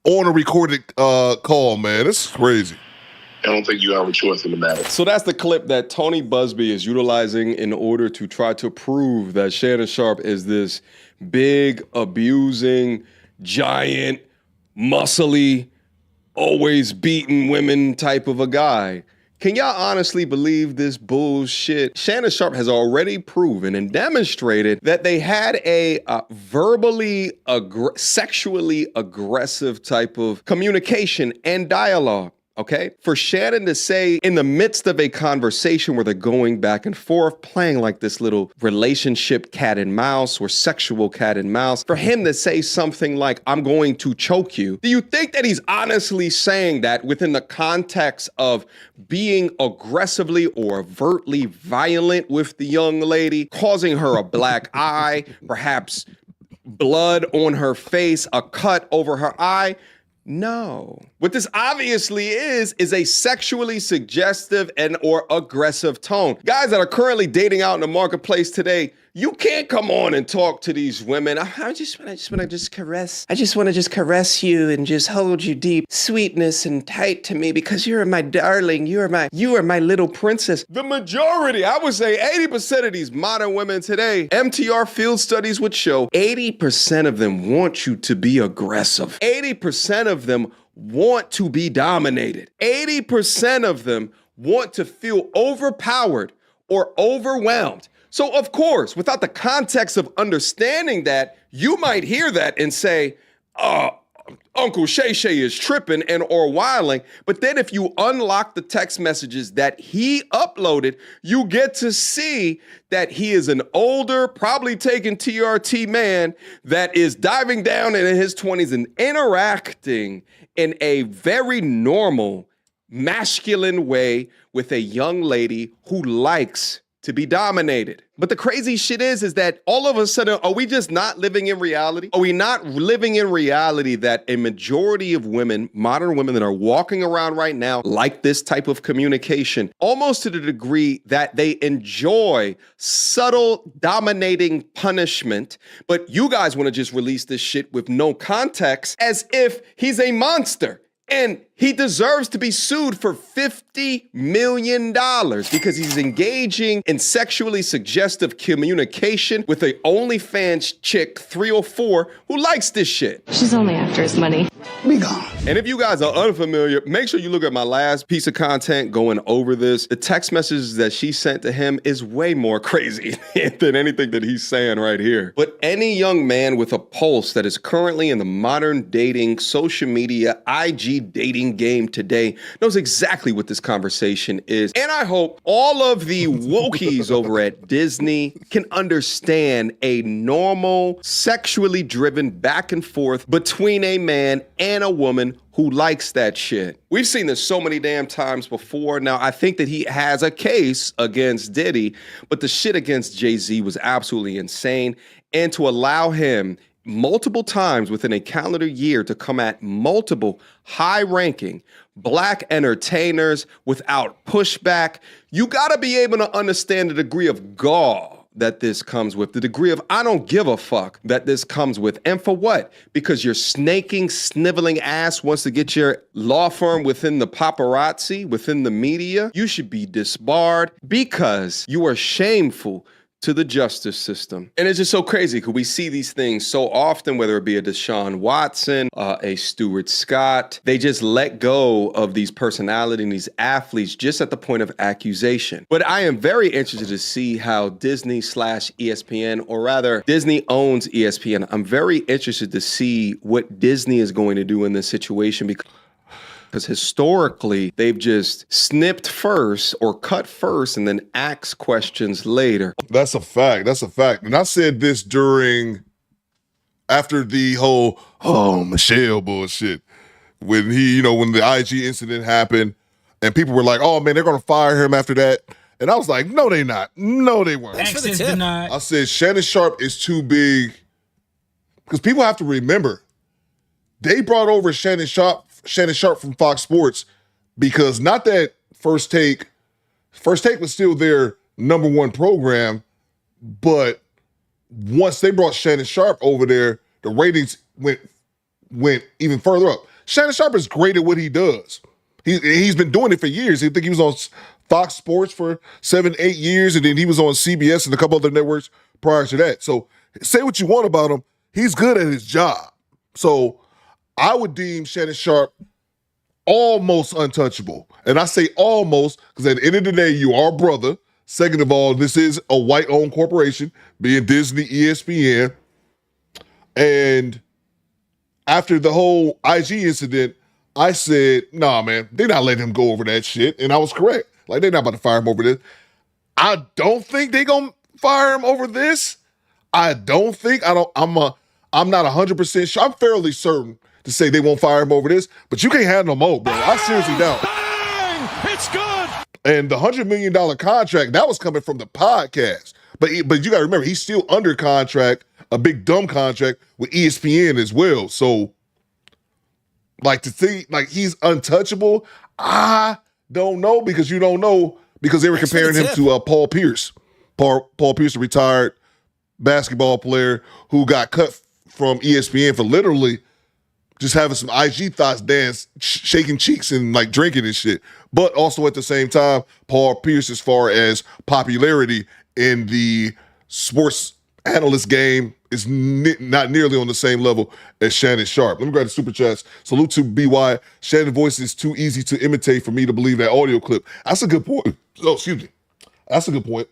on a recorded call, man. This is crazy. I don't think you have a choice in the matter. So that's the clip that Tony Busby is utilizing in order to try to prove that Shannon Sharpe is this big, abusing, giant, muscly, always beating women type of a guy. Can y'all honestly believe this bullshit? Shannon Sharpe has already proven and demonstrated that they had a verbally, sexually aggressive type of communication and dialogue. Okay, for Shannon to say in the midst of a conversation where they're going back and forth, playing like this little relationship cat and mouse or sexual cat and mouse, for him to say something like, I'm going to choke you, do you think that he's honestly saying that within the context of being aggressively or overtly violent with the young lady, causing her a black eye, perhaps blood on her face, a cut over her eye? No. What this obviously is a sexually suggestive and or aggressive tone. Guys that are currently dating out in the marketplace today, you can't come on and talk to these women. I just want to caress. I just want to just caress you and just hold you deep, sweetness and tight to me because you're my darling. You are my little princess. The majority, I would say 80% of these modern women today, MTR field studies would show 80% of them want you to be aggressive. 80% of them want to be dominated. 80% of them want to feel overpowered or overwhelmed. So of course, without the context of understanding that, you might hear that and say, Uncle Shay Shay is tripping and or wilding. But then if you unlock the text messages that he uploaded, you get to see that he is an older, probably taking TRT man that is diving down in his 20s and interacting in a very normal, masculine way with a young lady who likes to be dominated. But the crazy shit is that all of a sudden, are we just not living in reality? Are we not living in reality that a majority of women, modern women that are walking around right now, like this type of communication, almost to the degree that they enjoy subtle, dominating punishment, but you guys want to just release this shit with no context as if he's a monster. And he deserves to be sued for $50 million because he's engaging in sexually suggestive communication with a OnlyFans chick 304 who likes this shit. She's only after his money. Be gone. And if you guys are unfamiliar, make sure you look at my last piece of content going over this. The text messages that she sent to him is way more crazy than anything that he's saying right here. But any young man with a pulse that is currently in the modern dating, social media, IG dating game today knows exactly what this conversation is. And I hope all of the wokies over at Disney can understand a normal, sexually driven back and forth between a man and a woman who likes that shit. We've seen this so many damn times before. Now, I think that he has a case against Diddy, but the shit against Jay-Z was absolutely insane. And to allow him multiple times within a calendar year to come at multiple high-ranking black entertainers without pushback, you gotta be able to understand the degree of gall that this comes with, the degree of I don't give a fuck that this comes with. And for what? Because your snaking, sniveling ass wants to get your law firm within the paparazzi, within the media. You should be disbarred because you are shameful to the justice system. And it's just so crazy because we see these things so often, whether it be a Deshaun Watson, a Stuart Scott, they just let go of these personalities and these athletes just at the point of accusation. But I am very interested to see how Disney / ESPN, or rather Disney owns ESPN. I'm very interested to see what Disney is going to do in this situation because historically, they've just snipped first or cut first and then asked questions later. That's a fact. That's a fact. And I said this after the whole, Michelle bullshit. When when the IG incident happened and people were like, oh man, they're going to fire him after that. And I was like, no, they not. No, they weren't. I said Shannon Sharpe is too big because people have to remember they brought over Shannon Sharpe from Fox Sports because not that First Take was still their number one program, but once they brought Shannon Sharpe over there, the ratings went even further up. Shannon Sharpe is great at what he does. He's been doing it for years. I think he was on Fox Sports for 7, 8 years, and then he was on CBS and a couple other networks prior to that. So say what you want about him. He's good at his job. So I would deem Shannon Sharpe almost untouchable. And I say almost because at the end of the day, you are a brother. Second of all, this is a white-owned corporation, being Disney, ESPN. And after the whole IG incident, I said, nah, man, they're not letting him go over that shit. And I was correct. Like, they're not about to fire him over this. I don't think they're going to fire him over this. I'm not 100% sure. I'm fairly certain to say they won't fire him over this, but you can't have no more, bro. I seriously doubt. Bang! It's good. And the $100 million contract, that was coming from the podcast. But you got to remember, he's still under contract, a big dumb contract with ESPN as well. So, like, to think like he's untouchable, I don't know, because you don't know, because they were comparing him to Paul Pierce. Paul Pierce, a retired basketball player who got cut from ESPN for literally just having some IG thoughts dance, shaking cheeks and like drinking and shit. But also at the same time, Paul Pierce, as far as popularity in the sports analyst game, is not nearly on the same level as Shannon Sharpe. Let me grab the super chats. Salute to BY. Shannon's voice is too easy to imitate for me to believe that audio clip. That's a good point. Oh, excuse me. That's a good point.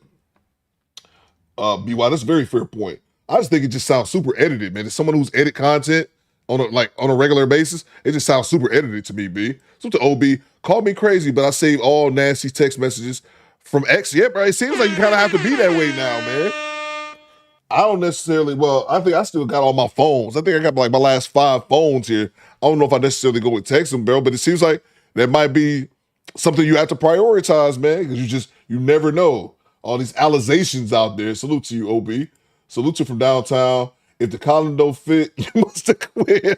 BY, that's a very fair point. I just think it just sounds super edited, man. As someone who's edit content on a regular basis, it just sounds super edited to me, B. So to OB, call me crazy, but I save all nasty text messages from X. Yeah, bro, it seems like you kind of have to be that way now, man. I don't necessarily, I think I still got all my phones. I think I got like my last 5 phones here. I don't know if I necessarily go with texting, bro, but it seems like that might be something you have to prioritize, man, because you never know. All these allegations out there. Salute to you, OB. Salute to you from downtown. If the column don't fit, you must have quit.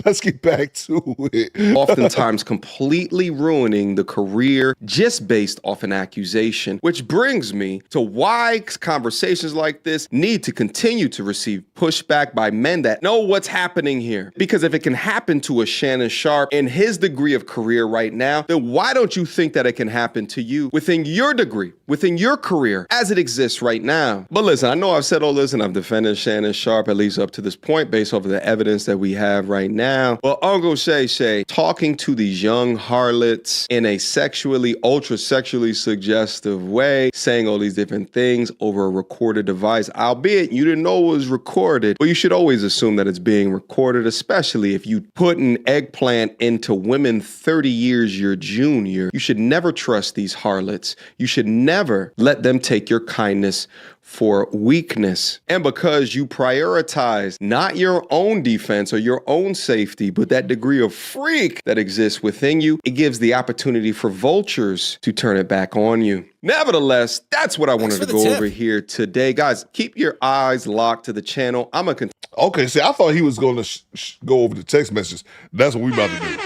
Let's get back to it. Oftentimes completely ruining the career just based off an accusation, which brings me to why conversations like this need to continue to receive pushback by men that know what's happening here. Because if it can happen to a Shannon Sharpe in his degree of career right now, then why don't you think that it can happen to you within your degree, within your career as it exists right now? But listen, I know I've said all this and I've defended Shannon Sharpe, at least up to this point, based off of the evidence that we have right now. Well, Uncle Shay talking to these young harlots in a ultra sexually suggestive way, saying all these different things over a recorded device, albeit you didn't know it was recorded. But you should always assume that it's being recorded, especially if you put an eggplant into women 30 years your junior. You should never trust these harlots. You should never let them take your kindness for weakness. And because you prioritize not your own defense or your own safety, but that degree of freak that exists within you, it gives the opportunity for vultures to turn it back on you. Nevertheless, that's what I wanted to go over here today. Guys, keep your eyes locked to the channel. I'm going to Okay, see, I thought he was going to go over the text messages. That's what we about to do.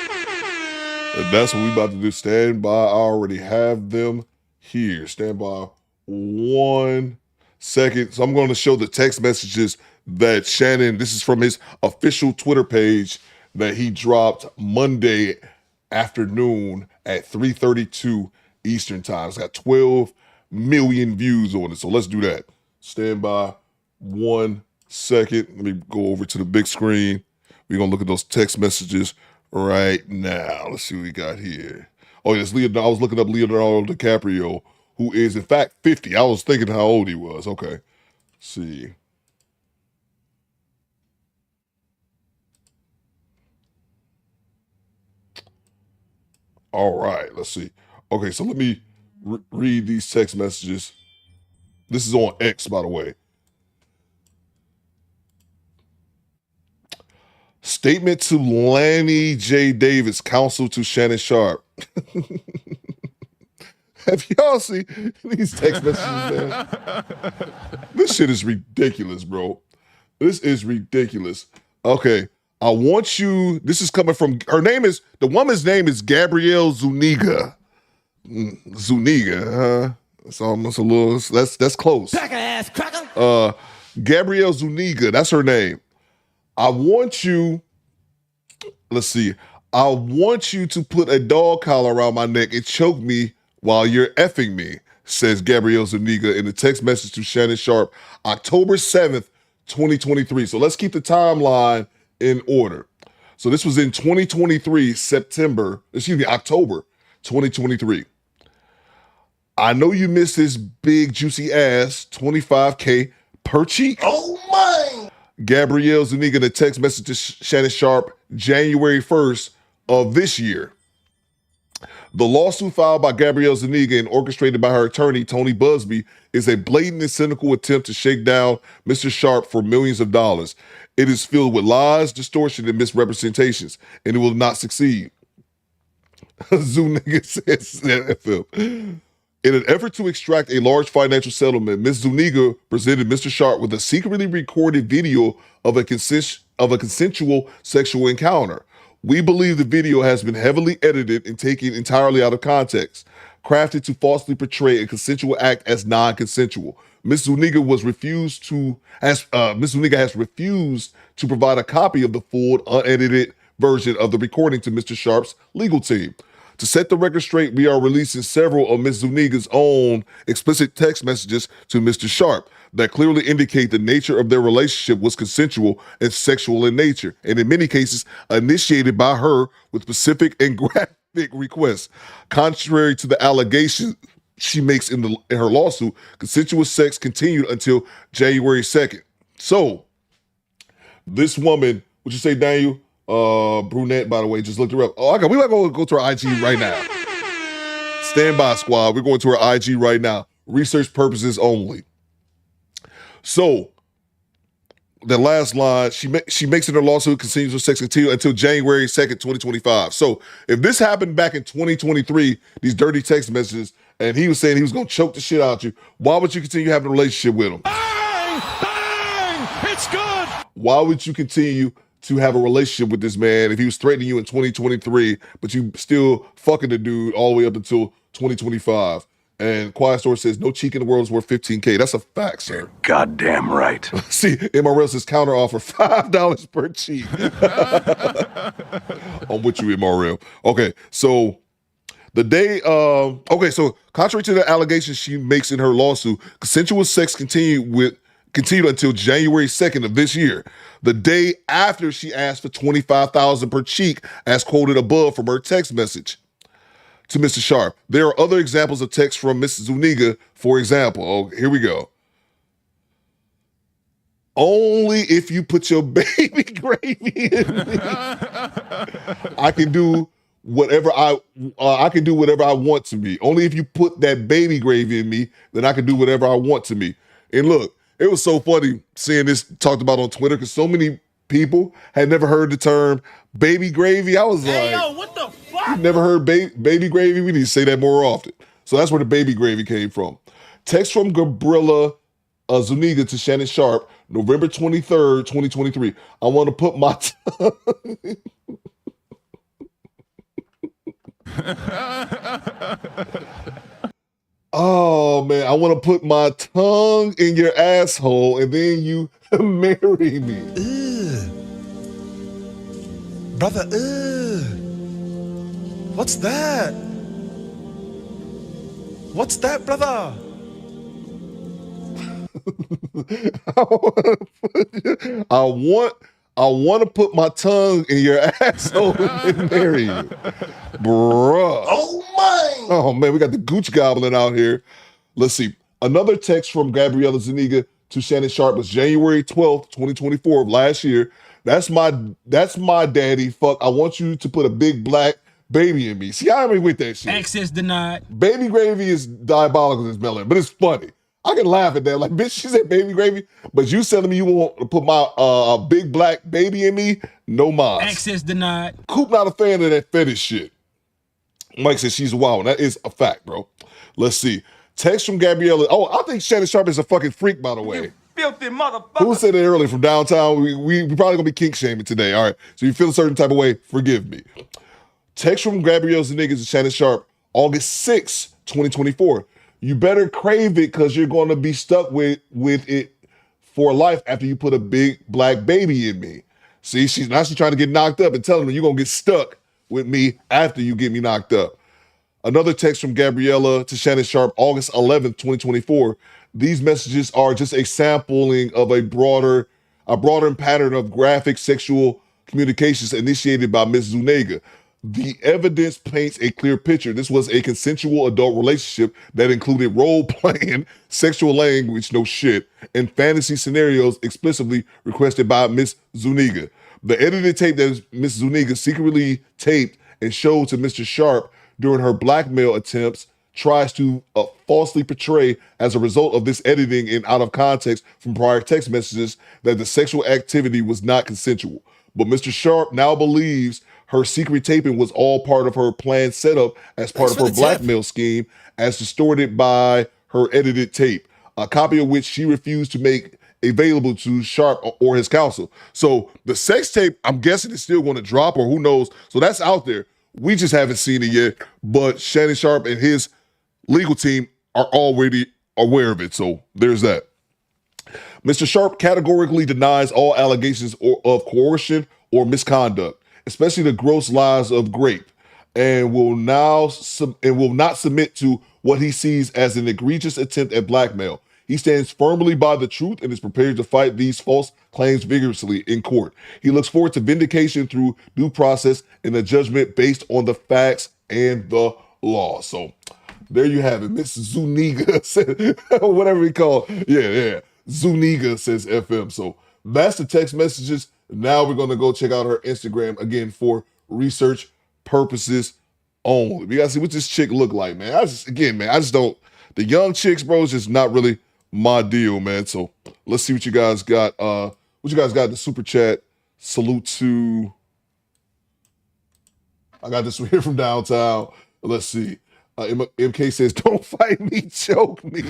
That's what we about to do. Stand by. I already have them here. Stand by 1 second. So I'm going to show the text messages that Shannon, this is from his official Twitter page that he dropped Monday afternoon at 3:32 Eastern time. It's got 12 million views on it. So let's do that. Stand by 1 second. Let me go over to the big screen. We're going to look at those text messages right now. Let's see what we got here. Oh, yes, I was looking up Leonardo DiCaprio, who is, in fact, 50. I was thinking how old he was. Okay. Let's see. All right. Let's see. Okay, so let me read these text messages. This is on X, by the way. Statement to Lanny J. Davis, counsel to Shannon Sharpe. Have y'all seen these text messages, man? This shit is ridiculous, bro. This is ridiculous. Okay, I want you, this is coming from, the woman's name is Gabrielle Zuniga. Zuniga, it's almost a little, that's close. Cracker ass cracker. Gabrielle Zuniga, that's her name. I want you, let's see. I want you to put a dog collar around my neck and choke me while you're effing me, says Gabrielle Zuniga in a text message to Shannon Sharpe, October 7th, 2023. So let's keep the timeline in order. So this was in 2023, October 2023. I know you miss this big juicy ass, $25K per cheek. Oh my! Gabrielle Zuniga in a text message to Shannon Sharpe, January 1st of this year. The lawsuit filed by Gabrielle Zuniga and orchestrated by her attorney, Tony Busby, is a blatant and cynical attempt to shake down Mr. Sharpe for millions of dollars. It is filled with lies, distortion, and misrepresentations, and it will not succeed. Zuniga says FM. In an effort to extract a large financial settlement, Ms. Zuniga presented Mr. Sharpe with a secretly recorded video of a consensual sexual encounter. We believe the video has been heavily edited and taken entirely out of context, crafted to falsely portray a consensual act as non-consensual. Ms. Zuniga has refused to provide a copy of the full, unedited version of the recording to Mr. Sharpe's legal team. To set the record straight, we are releasing several of Ms. Zuniga's own explicit text messages to Mr. Sharpe that clearly indicate the nature of their relationship was consensual and sexual in nature, and in many cases, initiated by her with specific and graphic requests. Contrary to the allegations she makes in her lawsuit, consensual sex continued until January 2nd. So, this woman, would you say, Daniel? Brunette, by the way, just looked her up. Oh, we might go to her IG right now. Stand by, squad. We're going to her IG right now. Research purposes only. So, the last line, she makes it her lawsuit continues with sex until January 2nd, 2025. So, if this happened back in 2023, these dirty text messages, and he was saying he was going to choke the shit out of you, why would you continue having a relationship with him? Bang! Bang! It's good! Why would you continue to have a relationship with this man if he was threatening you in 2023, but you still fucking the dude all the way up until 2025? And Quiet Store says, no cheek in the world is worth $15K. That's a fact, sir. Goddamn right. See, MRL says counter offer $5 per cheek. I'm with you, MRL. Okay, so the day, so contrary to the allegations she makes in her lawsuit, consensual sex continued until January 2nd of this year, the day after she asked for $25,000 per cheek, as quoted above from her text message to Mr. Sharpe. There are other examples of text from Mrs. Zuniga, for example. Oh, here we go. Only if you put your baby gravy in me, I can do whatever I want to be. Only if you put that baby gravy in me, then I can do whatever I want to be. And look, it was so funny seeing this talked about on Twitter because so many people had never heard the term baby gravy. I was like, yo, what the fuck? You've never heard baby gravy? We need to say that more often. So that's where the baby gravy came from. Text from Gabriella Zuniga to Shannon Sharpe, November 23rd, 2023. I want to put my Oh, man, I want to put my tongue in your asshole and then you marry me. Ugh. Brother, ugh. What's that? What's that, brother? I want to put my tongue in your asshole and marry you. Bruh. Oh, my. Oh, man, we got the gooch goblin out here. Let's see. Another text from Gabriella Zuniga to Shannon Sharpe was January 12th, 2024 of last year. That's my daddy. Fuck, I want you to put a big black baby in me. See, I ain't with that shit. Access denied. Baby gravy is diabolical as melon, but it's funny. I can laugh at that. Like, bitch, she said baby gravy, but you telling me you want to put my big black baby in me? No mas. Access denied. Coop not a fan of that fetish shit. Mike says she's wild. That is a fact, bro. Let's see. Text from Gabriella. Oh, I think Shannon Sharpe is a fucking freak, by the way. Filthy motherfucker. Who said it earlier from downtown? We probably gonna be kink shaming today. All right. So you feel a certain type of way, forgive me. Text from Gabrielle Zuniga to Shannon Sharpe, August 6th, 2024. You better crave it because you're going to be stuck with it for life after you put a big black baby in me. See, she's trying to get knocked up and telling me you're going to get stuck with me after you get me knocked up. Another text from Gabriella to Shannon Sharpe, August 11th, 2024. These messages are just a sampling of a broader pattern of graphic sexual communications initiated by Ms. Zuniga. The evidence paints a clear picture. This was a consensual adult relationship that included role-playing, sexual language, no shit, and fantasy scenarios explicitly requested by Ms. Zuniga. The edited tape that Ms. Zuniga secretly taped and showed to Mr. Sharpe during her blackmail attempts tries to falsely portray, as a result of this editing and out of context from prior text messages, that the sexual activity was not consensual. But Mr. Sharpe now believes her secret taping was all part of her planned setup as part of her blackmail scheme, as distorted by her edited tape, a copy of which she refused to make available to Sharpe or his counsel. So the sex tape, I'm guessing, is still going to drop, or who knows. So that's out there. We just haven't seen it yet, but Shannon Sharpe and his legal team are already aware of it. So there's that. Mr. Sharpe categorically denies all allegations of coercion or misconduct, especially the gross lies of grape, and will not submit to what he sees as an egregious attempt at blackmail. He stands firmly by the truth and is prepared to fight these false claims vigorously in court. He looks forward to vindication through due process and a judgment based on the facts and the law. So there you have it. Miss Zuniga, whatever we call it. Yeah. Zuniga says FM. So that's the text messages. Now we're going to go check out her Instagram again for research purposes only. We got to see what this chick look like, man. I just don't. The young chicks, bro, is just not really my deal, man. So let's see what you guys got. What you guys got in the super chat? Salute to. I got this one here from downtown. Let's see. MK says, "Don't fight me, choke me." She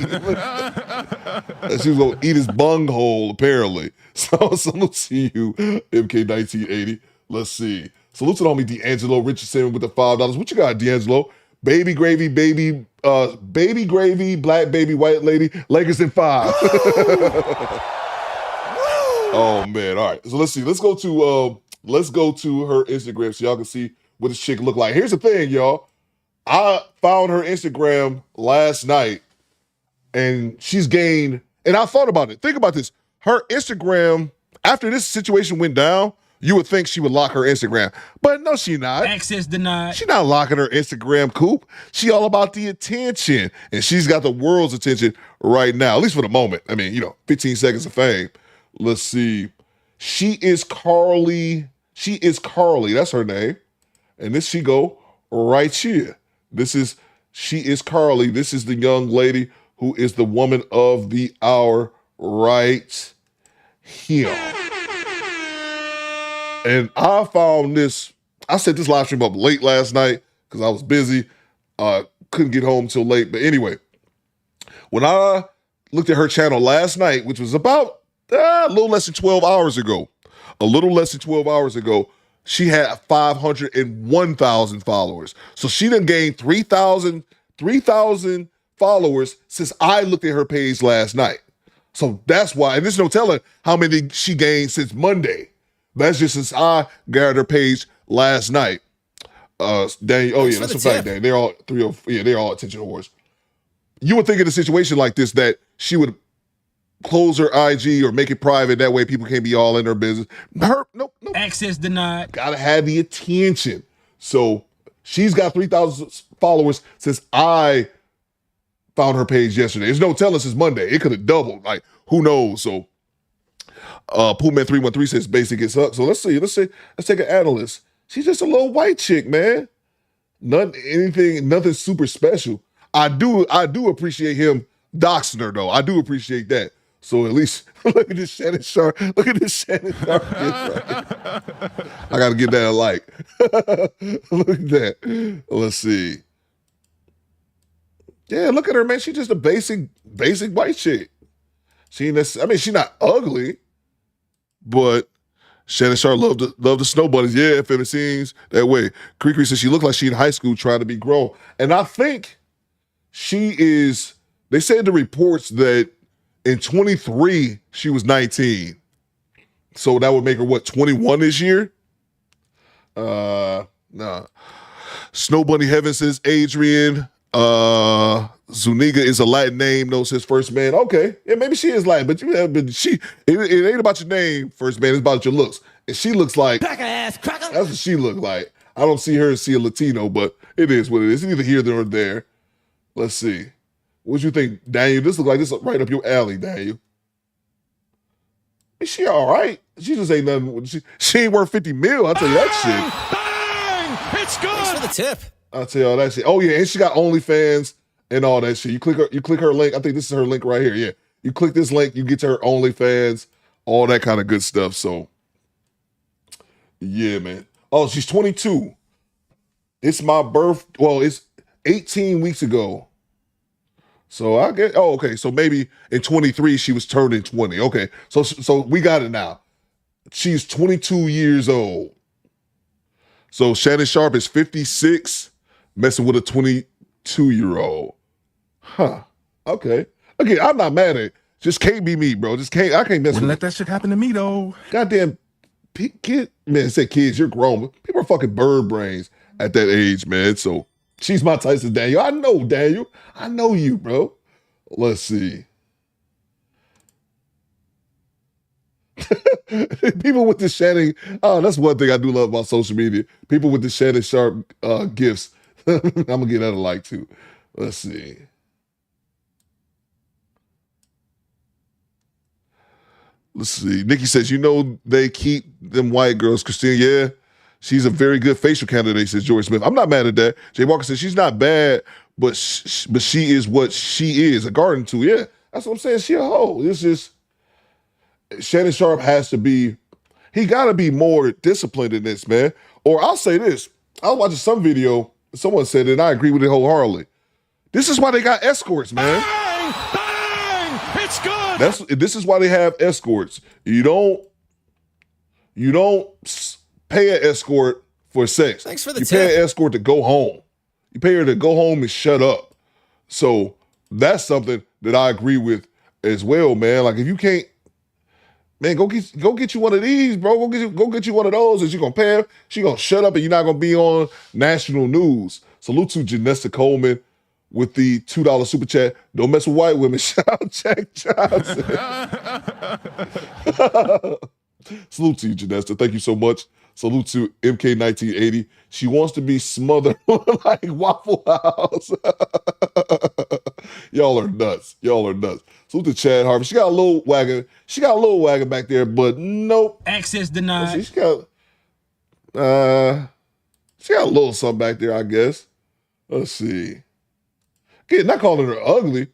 was gonna eat his bunghole, apparently. So salute to you, MK 1980. Let's see. Salute to the homie D'Angelo Richardson with the $5. What you got, D'Angelo? Baby gravy, baby gravy, black baby, white lady, Lakers in 5. Oh man, all right. So let's see. Let's go to her Instagram so y'all can see what this chick look like. Here's the thing, y'all. I found her Instagram last night, and she's gained. And I thought about it. Think about this. Her Instagram, after this situation went down, you would think she would lock her Instagram. But no, she not. Access denied. She not locking her Instagram, Coop. She all about the attention. And she's got the world's attention right now, at least for the moment. I mean, 15 seconds of fame. Let's see. She is Carly. That's her name. And this she go right here. She is Carly. This is the young lady who is the woman of the hour right here. And I found this, I set this live stream up late last night because I was busy. Couldn't get home till late. But anyway, when I looked at her channel last night, which was about a little less than 12 hours ago, she had 501,000 followers. So she done gained 3,000 followers since I looked at her page last night. So that's why, and there's no telling how many she gained since Monday. That's just since I got her page last night. Daniel, oh yeah, that's a fact, Dan. They're all they're all attention whores. You would think in a situation like this that she would close her IG or make it private. That way people can't be all in her business. Nope. Access denied. Gotta have the attention. So she's got 3,000 followers since I found her page yesterday. There's no telling since Monday. It could have doubled. Like, who knows? So Poolman313 says basic is up. So let's take an analyst. She's just a little white chick, man. Nothing super special. I do appreciate him doxing her though. I do appreciate that. So at least look at this Shannon Sharpe. Look at this Shannon Sharpe. I gotta get that a like. Look at that. Let's see. Yeah, look at her, man. She's just a basic white chick. She's not ugly, but Shannon Sharpe loved the snow bunnies. Yeah, if it seems that way. Cree says she looked like she in high school trying to be grown. And I think she is, they said the reports that in 23, she was 19. So that would make her, 21 this year? Nah. Snow Bunny Heaven says Adrian. Zuniga is a Latin name, knows his first man. Okay. Yeah, maybe she is Latin, but it ain't about your name, first man, it's about your looks. And she looks like that's what she look like. I don't see her and see a Latino, but it is what it is. It's either here or there. Let's see. What you think, Daniel? This looks like this right up your alley, Daniel. Is she all right? She just ain't nothing. She ain't worth 50 mil. I'll tell you that shit. It's good. Thanks for the tip. I'll tell you all that shit. Oh yeah, and she got OnlyFans and all that shit. You click her link. I think this is her link right here. Yeah, you click this link, you get to her OnlyFans, all that kind of good stuff. So yeah, man. Oh, she's 22. It's my birth. Well, it's 18 weeks ago. So I get. Oh, okay. So maybe in 23 she was turning 20. Okay. So we got it now. She's 22 years old. So Shannon Sharpe is 56, messing with a 22-year-old. Huh. Okay. Again, I'm not mad at it. Just can't be me, bro. Just can't. I can't mess with. Wouldn't let that shit happen to me though. Goddamn kid, man. Say kids, you're grown. People are fucking bird brains at that age, man. So she's my Tyson Daniel. I know Daniel. I know you, bro. Let's see. People with the Shannon. Oh, that's one thing I do love about social media. People with the Shannon Sharpe gifts. I'm gonna get that a like too. Let's see. Let's see. Nikki says, you know they keep them white girls. Christine, yeah. She's a very good facial candidate, says Joy Smith. I'm not mad at that. Jay Walker says she's not bad, but she is what she is, a garden tool. Yeah, that's what I'm saying. She a hoe. It's just Shannon Sharpe has to be, he got to be more disciplined in this, man. Or I'll say this. I was watching some video, someone said it, and I agree with it wholeheartedly. This is why they got escorts, man. Bang! Bang! It's good. This is why they have escorts. You don't pay an escort for sex. Thanks for the you tip. pay an escort to go home. You pay her to go home and shut up. So that's something that I agree with as well, man. Like if you can't, man, go get you one of these, bro. Go get you one of those. And she gonna pay her. She gonna shut up, and you're not gonna be on national news. Salute to Janessa Coleman with the $2 super chat. Don't mess with white women. Shout out Jack Johnson. Salute to you, Janessa. Thank you so much. Salute to MK1980. She wants to be smothered like Waffle House. Y'all are nuts. Y'all are nuts. Salute to Chad Harvey. She got a little wagon. She got a little wagon back there, but nope. Access denied. She got a little something back there, I guess. Let's see. Again, not calling her ugly.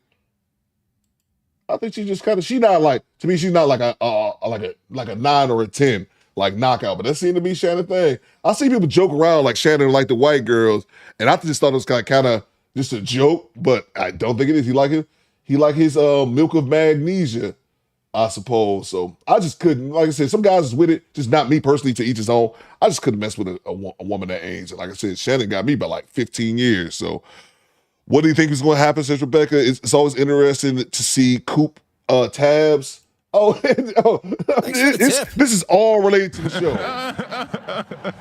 I think she just kind of, she's not like, to me, she's not like a 9 or a 10, like knockout, but that seemed to be Shannon's thing. I see people joke around like Shannon like the white girls, and I just thought it was kind of just a joke, but I don't think it is. He like his milk of magnesia, I suppose. So I just couldn't, like I said, some guys is with it, just not me personally, to each his own. I just couldn't mess with a woman that age. And like I said, Shannon got me by like 15 years. So what do you think is going to happen, says Rebecca? It's always interesting to see Coop tabs. This is all related to the show.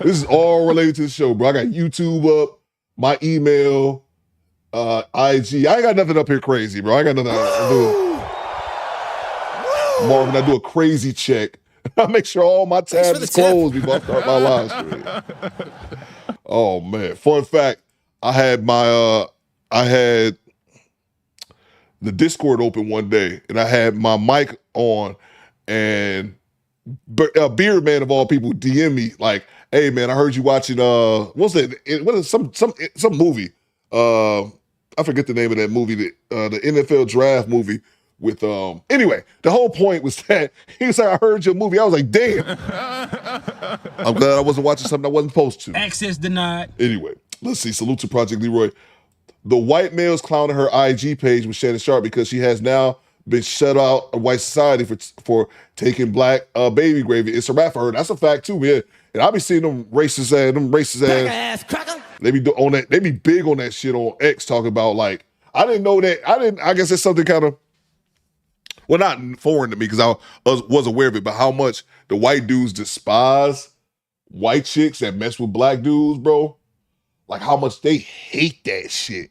This is all related to the show, bro. I got YouTube up, my email, IG. I ain't got nothing up here crazy, bro. I ain't got nothing to do. Marvin, I do a crazy check. I make sure all my tabs is closed before I start my live stream. Oh, man. Fun fact, I had the Discord open one day, and I had my mic on, and Beard Man of all people DM me like, "Hey man, I heard you watching what's that? What is some movie? I forget the name of that movie. The NFL draft movie with Anyway, the whole point was that he was like, "I heard your movie." I was like, "Damn." I'm glad I wasn't watching something I wasn't supposed to. Access denied. Anyway, let's see. Salute to Project Leroy. The white males clowning her IG page with Shannon Sharpe because she has now been shut out of white society for taking black baby gravy. It's a rap for her. That's a fact too, man. And I be seeing them racist ass cracker. They be on that. They be big on that shit on X, talking about like, I didn't know that. I guess it's something kind of, well, not foreign to me because I was aware of it, but how much the white dudes despise white chicks that mess with black dudes, bro, like how much they hate that shit.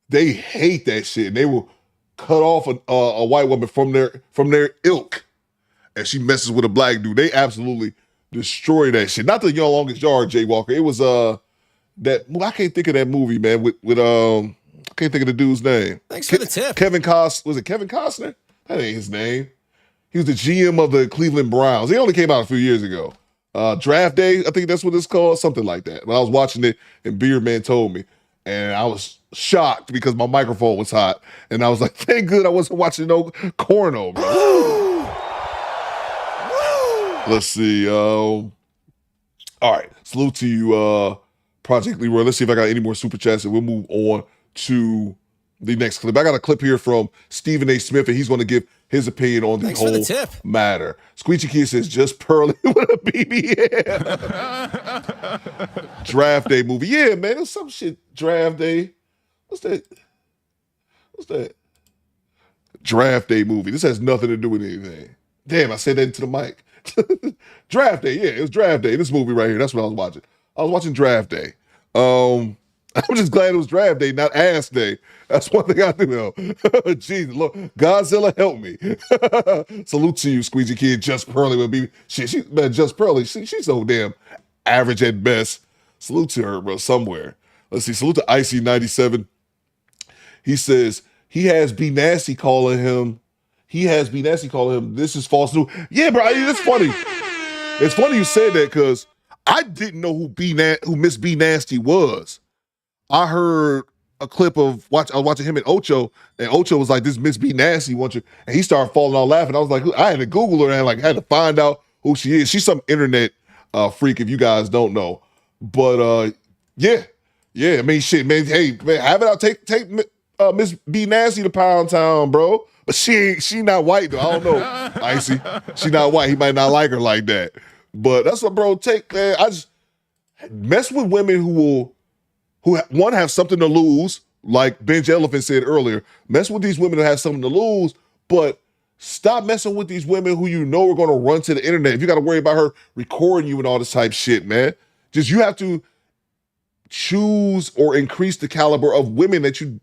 They hate that shit. And they will cut off a white woman from their ilk, and she messes with a black dude. They absolutely destroy that shit. Not the Young Longest Yard, Jay Walker. It was that I can't think of that movie, man. With I can't think of the dude's name. Thanks for the tip. Kevin Costner. Was it Kevin Costner? That ain't his name. He was the GM of the Cleveland Browns. He only came out a few years ago. Draft Day, I think that's what it's called, something like that. When I was watching it, and Beard Man told me, and I was shocked because my microphone was hot, and I was like, "Thank good I wasn't watching no Corno, bro." Let's see. All right, salute to you, Project Leroy. Let's see if I got any more super chats, and we'll move on to the next clip. I got a clip here from Stephen A. Smith, and he's going to give his opinion on the whole matter. Squeegee Kid says, just Pearly with a BBL. Draft Day movie. Yeah, man, there's some shit. Draft Day. What's that? Draft Day movie. This has nothing to do with anything. Damn, I said that into the mic. Draft Day. Yeah, it was Draft Day. This movie right here. That's what I was watching. I was watching Draft Day. I'm just glad it was Draft Day, not Ass Day. That's one thing I do know. Jesus, Lord, Godzilla, help me. Salute to you, Squeegee Kid. Just Pearly would be shit. Man, Just Pearly. She's so damn average at best. Salute to her, bro. Somewhere. Let's see. Salute to Icy97. He says he has B Nasty calling him. This is false news. Yeah, bro. It's funny. It's funny you said that because I didn't know who Miss B Nasty was. I heard a clip of I was watching him and Ocho was like, "This Miss B Nasty wants you," and he started falling out laughing. I was like, I had to Google her and had to find out who she is. She's some internet freak, if you guys don't know. But yeah. I mean, shit, man. Hey, man, have it out. Take Miss B Nasty to Pound Town, bro. But she not white though. I don't know, Icy. She not white. He might not like her like that. But that's what, bro. Take, man. I just mess with women who have something to lose, like Benj Elephant said earlier. Mess with these women that have something to lose, but stop messing with these women who you know are going to run to the internet. If you got to worry about her recording you and all this type shit, man, just you have to choose or increase the caliber of women that you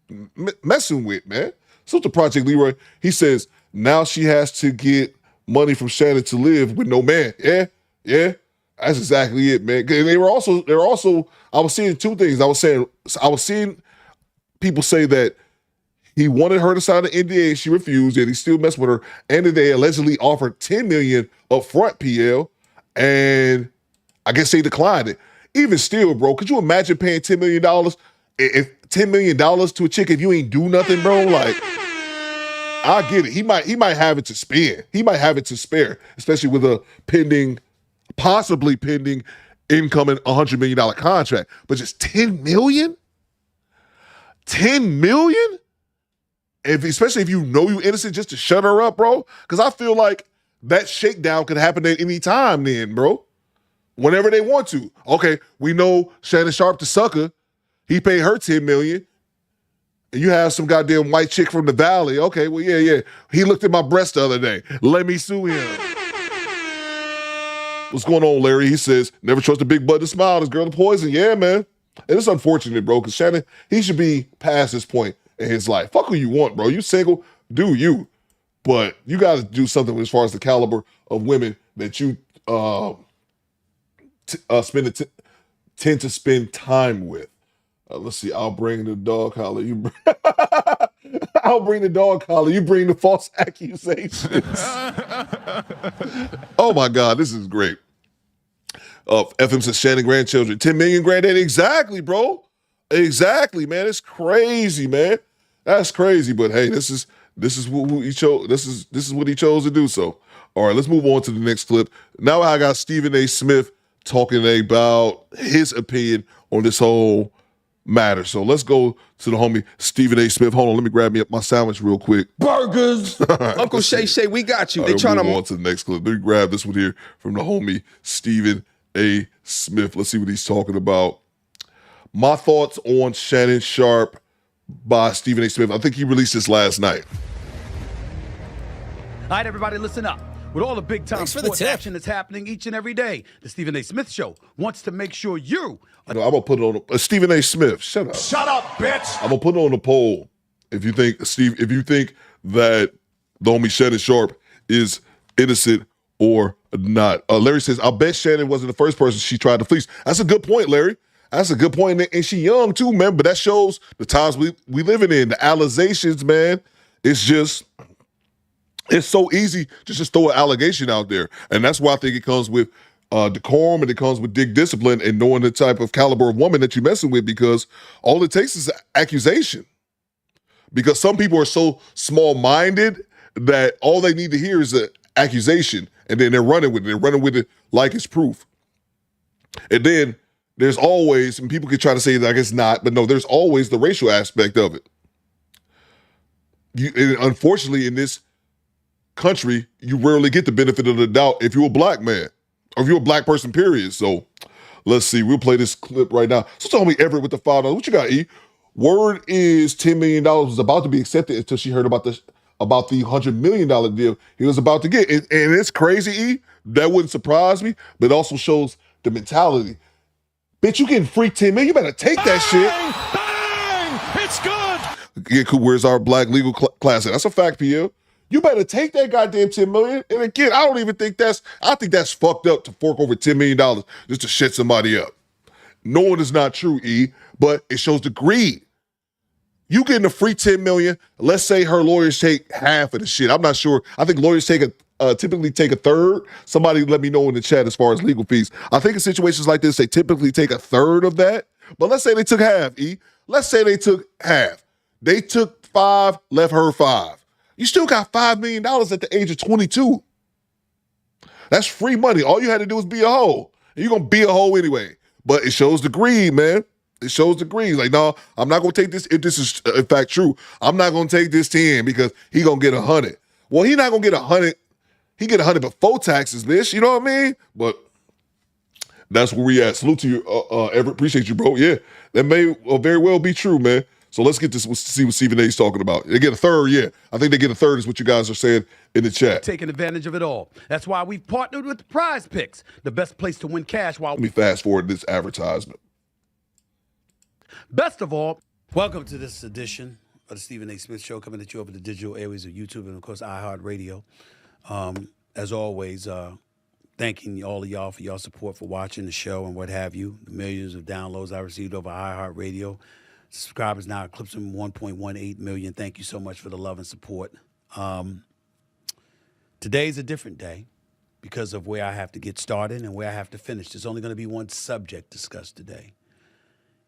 messing with, man. So to Project Leroy, he says, now she has to get money from Shannon to live with no man. Yeah. That's exactly it, man. And they were also, I was seeing two things. I was seeing people say that he wanted her to sign an NDA, she refused, and he still messed with her, and then they allegedly offered $10 million up front, PL, and I guess they declined it. Even still, bro, could you imagine paying $10 million? If $10 million to a chick if you ain't do nothing, bro? Like, I get it. He might have it to spend. He might have it to spare, especially with a possibly pending incoming $100 million contract. But just $10 million? $10 million? Especially if you know you're innocent, just to shut her up, bro? Because I feel like that shakedown could happen at any time then, bro. Whenever they want to. Okay, we know Shannon Sharpe, the sucker, he paid her $10 million. And you have some goddamn white chick from the valley. Okay, well, yeah. He looked at my breast the other day. Let me sue him. What's going on, Larry? He says, never trust a big butt to smile. This girl to poison. Yeah, man. And it's unfortunate, bro, because Shannon, he should be past this point in his life. Fuck who you want, bro. You single, do you. But you got to do something as far as the caliber of women that you tend to spend time with. Let's see. I'll bring the dog collar. I'll bring the dog collar. You bring the false accusations. Oh my God, this is great. FM says Shannon grandchildren, 10 million granddaddy. Exactly, bro. Exactly, man. It's crazy, man. That's crazy. But hey, this is what he chose. This is what he chose to do. So, all right, let's move on to the next clip. Now I got Stephen A. Smith talking about his opinion on this whole matter. So let's go to the homie Stephen A. Smith. Hold on, let me grab me up my sandwich real quick. Burgers. Uncle Shay, we got you. They trying to move on to the next clip. Let me grab this one here from the homie Stephen A. Smith. Let's see what he's talking about. My thoughts on Shannon Sharpe by Stephen A. Smith. I think he released this last night. All right, everybody, listen up. With all the big-time Thanks for the sports tip. action that's happening each and every day, the Stephen A. Smith Show wants to make sure you... I'm going to put it on Stephen A. Smith. Shut up. Shut up, bitch. I'm going to put it on the poll. If you think that the homie Shannon Sharpe is innocent or not. Larry says, I'll bet Shannon wasn't the first person she tried to fleece. That's a good point, Larry. That's a good point. And she young too, man. But that shows the times we living in. The allegations, man. It's so easy to just throw an allegation out there. And that's why I think it comes with decorum and it comes with discipline and knowing the type of caliber of woman that you're messing with, because all it takes is an accusation. Because some people are so small-minded that all they need to hear is an accusation, and then they're running with it. They're running with it like it's proof. And then there's always, and people can try to say that it's not, but no, there's always the racial aspect of it. And unfortunately, in this country, you rarely get the benefit of the doubt if you're a black man or if you're a black person, period. So let's see. We'll play this clip right now. So tell me, Everett, with the $5. What you got, E? Word is $10 million was about to be accepted until she heard about the $100 million deal he was about to get. And it's crazy, E. That wouldn't surprise me, but it also shows the mentality. Bitch, you getting free $10 million? You better take that shit. Bang! It's good. Yeah, cool. Where's our black legal class? That's a fact, Pierre. You better take that goddamn $10 million. And again, I think that's fucked up to fork over $10 million just to shut somebody up. Knowing it's not true, E, but it shows the greed. You getting a free $10 million. Let's say her lawyers take half of the shit. I'm not sure. I think lawyers typically take a third. Somebody let me know in the chat as far as legal fees. I think in situations like this, they typically take a third of that. But let's say they took half, E. Let's say they took half. They took 5, left her 5. You still got $5 million at the age of 22. That's free money. All you had to do was be a hoe. And you're going to be a hoe anyway. But it shows the greed, man. It shows the greed. Like, no, I'm not going to take this. If this is, in fact, true, I'm not going to take this 10 because he going to get 100. Well, he not going to get 100. He get 100 before taxes, bitch. You know what I mean? But that's where we at. Salute to you, Everett. Appreciate you, bro. Yeah, that may very well be true, man. So let's get this, see what Stephen A's talking about. They get a third, yeah. I think they get a third is what you guys are saying in the chat. Taking advantage of it all. That's why we've partnered with Prize Picks, the best place to win cash while... Let me fast forward this advertisement. Best of all, welcome to this edition of the Stephen A. Smith Show, coming at you over the digital airways of YouTube and, of course, iHeartRadio. As always, thanking all of y'all for y'all support for watching the show and what have you. The millions of downloads I received over iHeartRadio. Subscribers now eclipsing 1.18 million. Thank you so much for the love and support. Today's a different day because of where I have to get started and where I have to finish. There's only going to be one subject discussed today,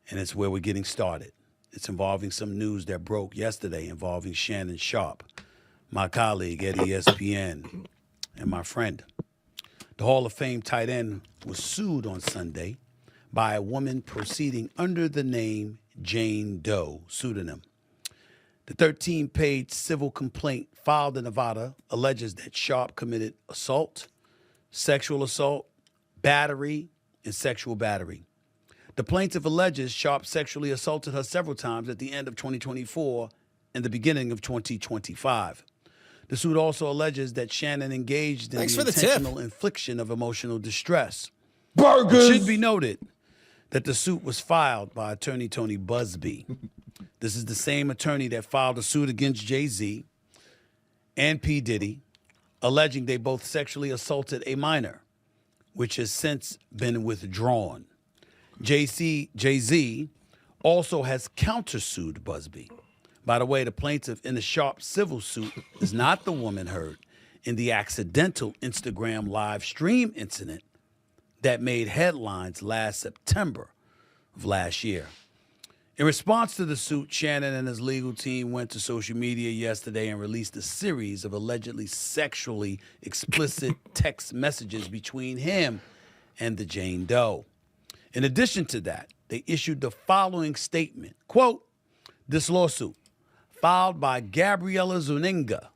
and it's where we're getting started. It's involving some news that broke yesterday involving Shannon Sharpe, my colleague at ESPN and my friend. The Hall of Fame tight end was sued on Sunday by a woman proceeding under the name Jane Doe pseudonym. The 13-page civil complaint filed in Nevada alleges that Sharpe committed assault, sexual assault, battery, and sexual battery. The plaintiff alleges Sharpe sexually assaulted her several times at the end of 2024 and the beginning of 2025. The suit also alleges that Shannon engaged in the intentional infliction of emotional distress. Burgers! It should be noted that the suit was filed by attorney Tony Busby. This is the same attorney that filed a suit against Jay-Z and P. Diddy, alleging they both sexually assaulted a minor, which has since been withdrawn. Jay-Z also has countersued Busby. By the way, the plaintiff in the Sharpe civil suit is not the woman heard in the accidental Instagram live stream incident that made headlines last September of last year. In response to the suit, Shannon and his legal team went to social media yesterday and released a series of allegedly sexually explicit text messages between him and the Jane Doe. In addition to that, they issued the following statement, quote, "This lawsuit, filed by Gabriella Zuniga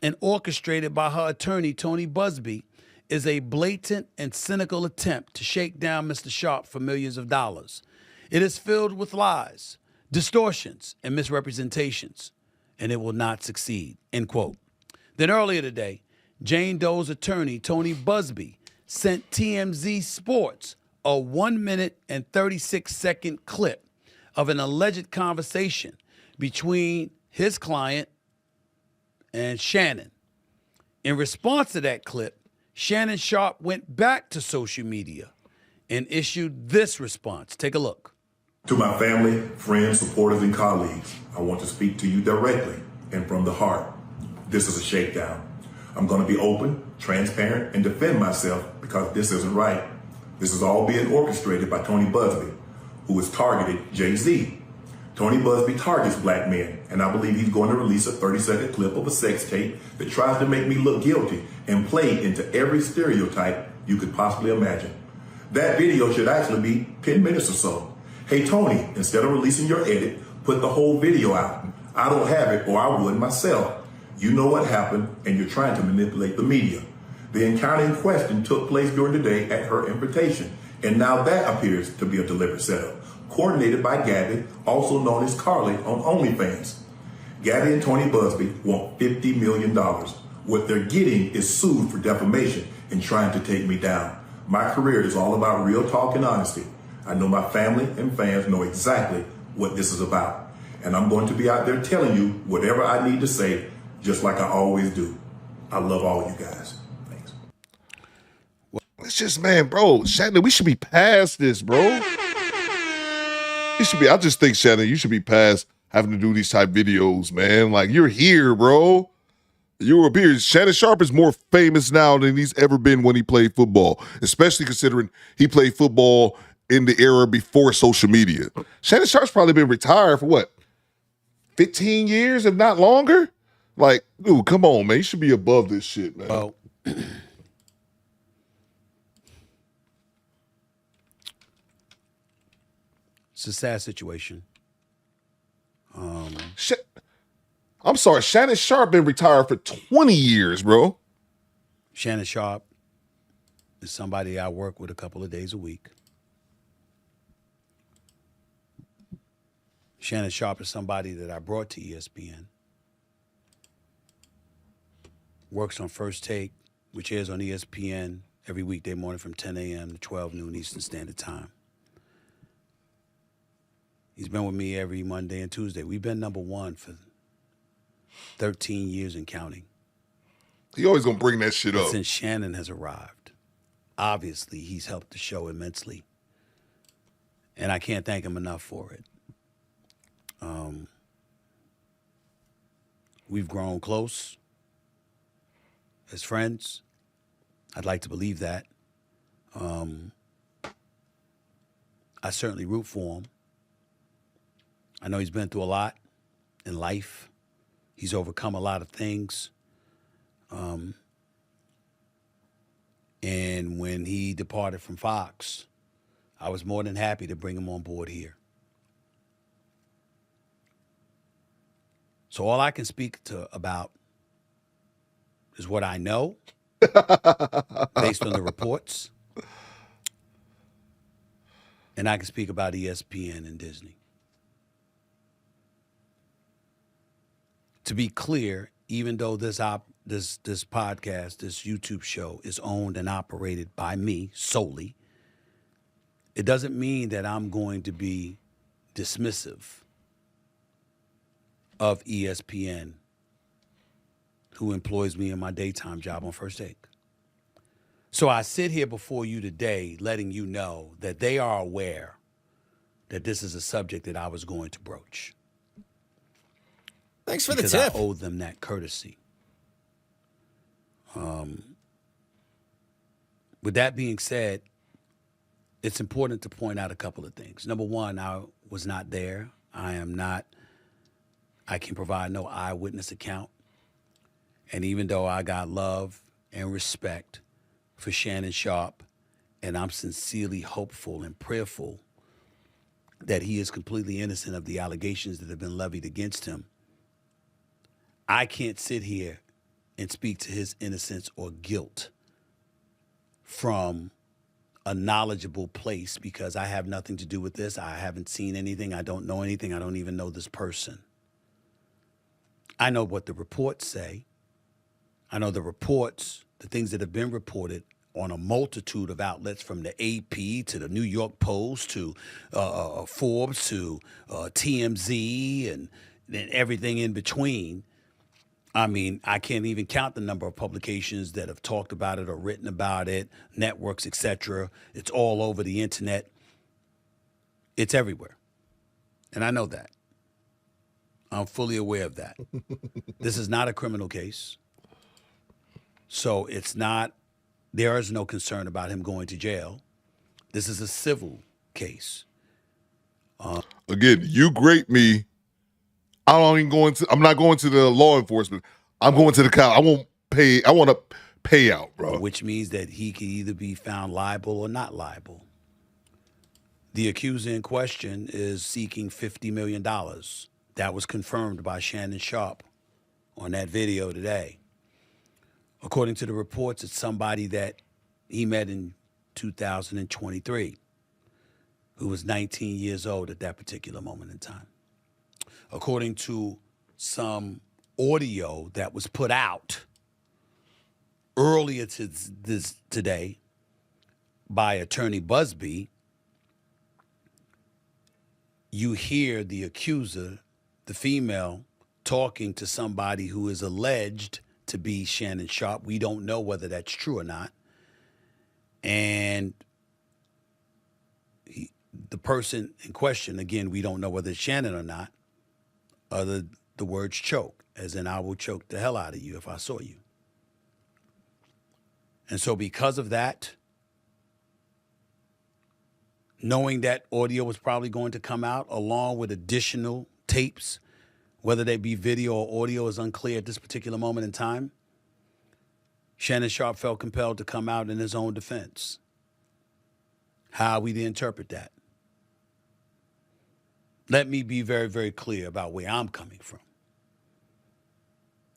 and orchestrated by her attorney, Tony Busby, is a blatant and cynical attempt to shake down Mr. Sharpe for millions of dollars. It is filled with lies, distortions, and misrepresentations, and it will not succeed," end quote. Then earlier today, Jane Doe's attorney, Tony Busby, sent TMZ Sports a 1 minute and 36-second clip of an alleged conversation between his client and Shannon. In response to that clip, Shannon Sharpe went back to social media and issued this response. Take a look. To my family, friends, supporters, and colleagues, I want to speak to you directly and from the heart. This is a shakedown. I'm going to be open, transparent, and defend myself because this isn't right. This is all being orchestrated by Tony Busby, who has targeted Jay-Z. Tony Busby targets black men, and I believe he's going to release a 30-second clip of a sex tape that tries to make me look guilty and play into every stereotype you could possibly imagine. That video should actually be 10 minutes or so. Hey, Tony, instead of releasing your edit, put the whole video out. I don't have it, or I would myself. You know what happened, and you're trying to manipulate the media. The encounter in question took place during the day at her invitation, and now that appears to be a deliberate setup, coordinated by Gabby, also known as Carly, on OnlyFans. Gabby and Tony Busby want $50 million. What they're getting is sued for defamation and trying to take me down. My career is all about real talk and honesty. I know my family and fans know exactly what this is about. And I'm going to be out there telling you whatever I need to say, just like I always do. I love all you guys. Thanks. It's just, man, bro, Shannon, we should be past this, bro. I just think, Shannon, you should be past having to do these type videos, man. Like, you're here, bro. You're up here. Shannon Sharpe is more famous now than he's ever been when he played football, especially considering he played football in the era before social media. Shannon Sharpe's probably been retired for what, 15 years, if not longer? Like, dude, come on, man. You should be above this shit, man. Well, it's a sad situation. I'm sorry, Shannon Sharpe been retired for 20 years, bro. Shannon Sharpe is somebody I work with a couple of days a week. Shannon Sharpe is somebody that I brought to ESPN. Works on First Take, which airs on ESPN every weekday morning from 10 a.m. to 12 noon Eastern Standard Time. He's been with me every Monday and Tuesday. We've been number one for 13 years and counting. He always gonna bring that shit up. Since Shannon has arrived, obviously he's helped the show immensely. And I can't thank him enough for it. We've grown close as friends. I'd like to believe that. I certainly root for him. I know he's been through a lot in life. He's overcome a lot of things. And when he departed from Fox, I was more than happy to bring him on board here. So all I can speak about is what I know based on the reports. And I can speak about ESPN and Disney. To be clear, even though this podcast, this YouTube show is owned and operated by me solely, it doesn't mean that I'm going to be dismissive of ESPN, who employs me in my daytime job on First Take. So I sit here before you today letting you know that they are aware that this is a subject that I was going to broach. Thanks for the because tip. I owe them that courtesy. With that being said, it's important to point out a couple of things. Number one, I was not there. I can provide no eyewitness account. And even though I got love and respect for Shannon Sharpe, and I'm sincerely hopeful and prayerful that he is completely innocent of the allegations that have been levied against him, I can't sit here and speak to his innocence or guilt from a knowledgeable place because I have nothing to do with this. I haven't seen anything. I don't know anything. I don't even know this person. I know what the reports say. I know the reports, the things that have been reported on a multitude of outlets, from the AP to the New York Post to Forbes to TMZ and everything in between. I mean, I can't even count the number of publications that have talked about it or written about it, networks, etc. It's all over the internet. It's everywhere. And I know that. I'm fully aware of that. This is not a criminal case. So it's not, there is no concern about him going to jail. This is a civil case. Again, you grate me. I'm not going to the law enforcement. I'm going to the cop. I want a payout, bro. Which means that he can either be found liable or not liable. The accuser in question is seeking $50 million. That was confirmed by Shannon Sharpe on that video today. According to the reports, it's somebody that he met in 2023, who was 19 years old at that particular moment in time. According to some audio that was put out earlier today by Attorney Busby, you hear the accuser, the female, talking to somebody who is alleged to be Shannon Sharpe. We don't know whether that's true or not. And the person in question, again, we don't know whether it's Shannon or not, the words choke, as in I will choke the hell out of you if I saw you. And so because of that, knowing that audio was probably going to come out along with additional tapes, whether they be video or audio is unclear at this particular moment in time, Shannon Sharpe felt compelled to come out in his own defense. How are we to interpret that? Let me be very, very clear about where I'm coming from.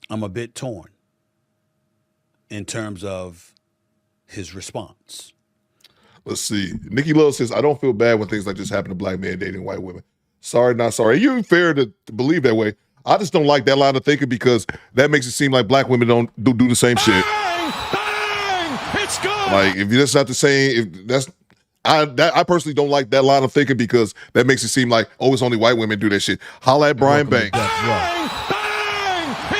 I'm a bit torn in terms of his response. Let's see. Nikki Love says, I don't feel bad when things like this happen to black men dating white women. Sorry, not sorry. You're fair to believe that way. I just don't like that line of thinking because that makes it seem like black women don't do the same shit. Bang! It's good. Like, if that's not the same, I personally don't like that line of thinking because that makes it seem like, oh, it's only white women do that shit. Holla at Brian Banks. Bang!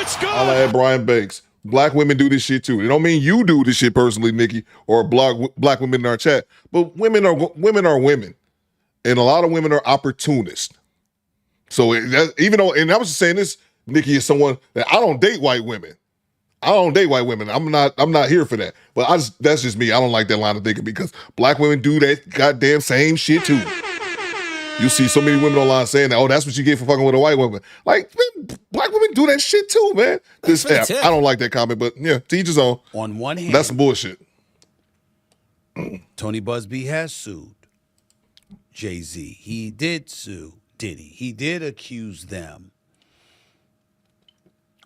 It's good. Holla at Brian Banks. Black women do this shit too. It don't mean you do this shit personally, Nikki, or black women in our chat. But women are women, and a lot of women are opportunists. So even though, and I was just saying this, Nikki is someone that I don't date white women. I don't date white women. I'm not here for that. But that's just me. I don't like that line of thinking because black women do that goddamn same shit too. You see so many women online saying that, oh, that's what you get for fucking with a white woman. Like, man, black women do that shit too, man. I don't like that comment, but yeah, to each his own. On one hand, that's some bullshit. Tony Busby has sued Jay-Z. He did sue Diddy. He did accuse them,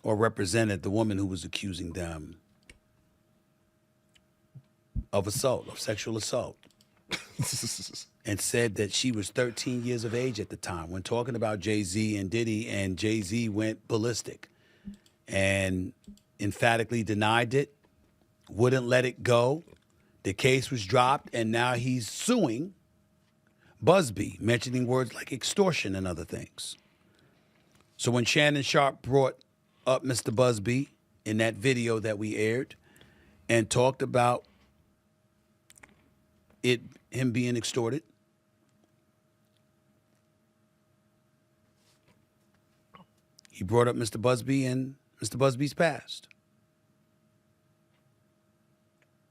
or represented the woman who was accusing them of assault, of sexual assault. And said that she was 13 years of age at the time when talking about Jay-Z and Diddy, and Jay-Z went ballistic and emphatically denied it, wouldn't let it go. The case was dropped, and now he's suing Busby, mentioning words like extortion and other things. So when Shannon Sharpe brought up Mr. Busby in that video that we aired and talked about him being extorted, he brought up Mr. Busby and Mr. Busby's past.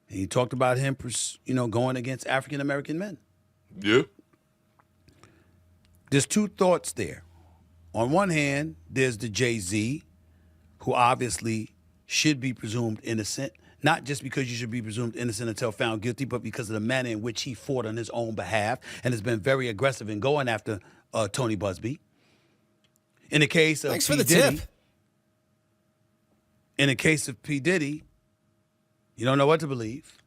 And he talked about him, going against African-American men. Yeah. There's two thoughts there. On one hand, there's the Jay-Z, who obviously should be presumed innocent, not just because you should be presumed innocent until found guilty, but because of the manner in which he fought on his own behalf and has been very aggressive in going after Tony Busby. In the case of P. Diddy, in the case of P. Diddy, you don't know what to believe.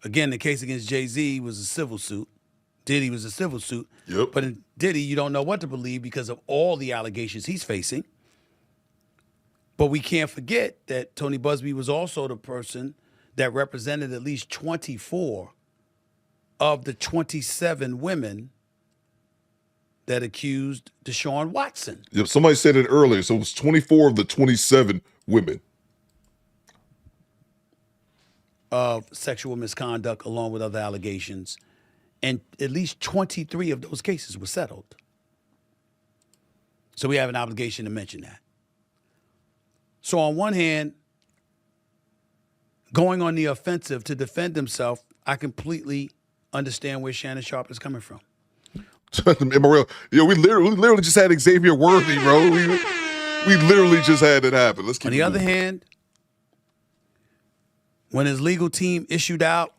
Again, the case against Jay-Z was a civil suit. Diddy was a civil suit. Yep. But in Diddy, you don't know what to believe because of all the allegations he's facing. But we can't forget that Tony Busby was also the person that represented at least 24 of the 27 women that accused Deshaun Watson. Yep, somebody said it earlier. So it was 24 of the 27 women of sexual misconduct along with other allegations. And at least 23 of those cases were settled. So we have an obligation to mention that. So on one hand, going on the offensive to defend himself, I completely understand where Shannon Sharpe is coming from. Yo, we literally just had Xavier Worthy, bro. We literally just had it happen. Let's keep on the other hand, when his legal team issued out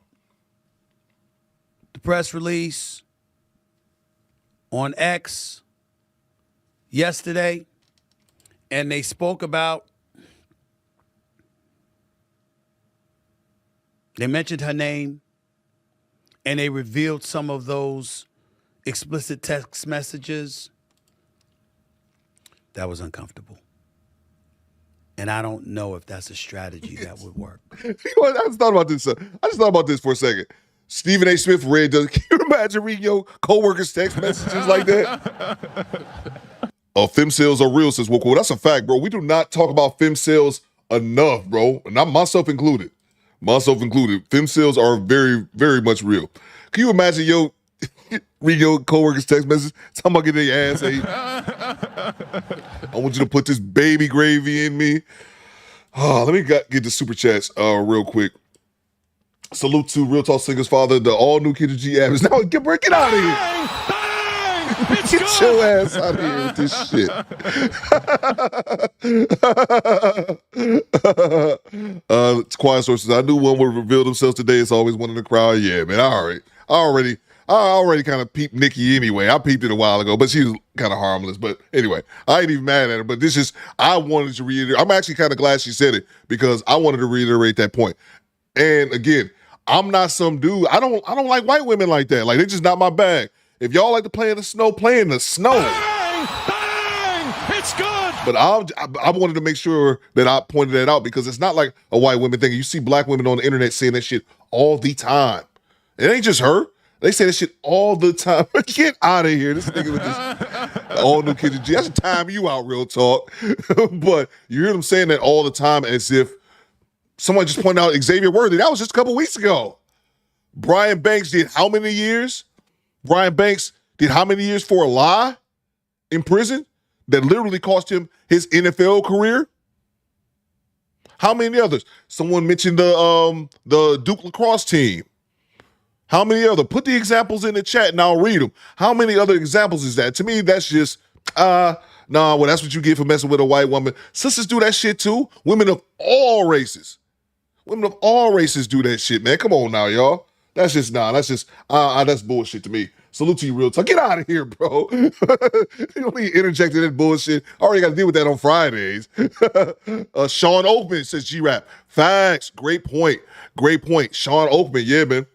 the press release on X yesterday, and they spoke about, they mentioned her name, and they revealed some of those explicit text messages, that was uncomfortable. And I don't know if that's a strategy that would work. You know what? I just thought about this for a second. Stephen A. Smith read, can you imagine reading your coworkers' text messages like that? Fem sales are real, says Well, that's a fact, bro. We do not talk about fem sales enough, bro. Not myself included. Fem sales are very, very much real. Can you imagine read your coworkers' text message, talking about getting their ass ate? I want you to put this baby gravy in me. Let me get the super chats real quick. Salute to Real Talk Singers father. The all-new Kid G app is now. Get out of here. Get your ass out of here with this shit. Quiet sources. I knew one would reveal themselves today. It's always one in the crowd. Yeah, man. I already kind of peeped Nikki anyway. I peeped it a while ago, but she was kind of harmless. But anyway, I ain't even mad at her. But I wanted to reiterate. I'm actually kind of glad she said it because I wanted to reiterate that point. And again, I'm not some dude. I don't like white women like that. Like, they're just not my bag. If y'all like to play in the snow, play in the snow. Bang! Bang! It's good. But I wanted to make sure that I pointed that out because it's not like a white women thing. You see black women on the internet saying that shit all the time. It ain't just her. They say that shit all the time. Get out of here. This nigga with this all new Kid G. I should time you out, real talk. But you hear them saying that all the time as if someone just pointed out Xavier Worthy. That was just a couple weeks ago. Brian Banks did how many years? Brian Banks did how many years for a lie in prison that literally cost him his NFL career? How many others? Someone mentioned the Duke lacrosse team. How many other? Put the examples in the chat and I'll read them. How many other examples is that? To me, that's just, well, that's what you get for messing with a white woman. Sisters do that shit too. Women of all races. Women of all races do that shit, man. Come on now, y'all. That's bullshit to me. Salute to you, Real Talk. Get out of here, bro. You don't need to interject in that bullshit. I already got to deal with that on Fridays. Sean Oakman says G-Rap. Facts. Great point. Sean Oakman, yeah, man.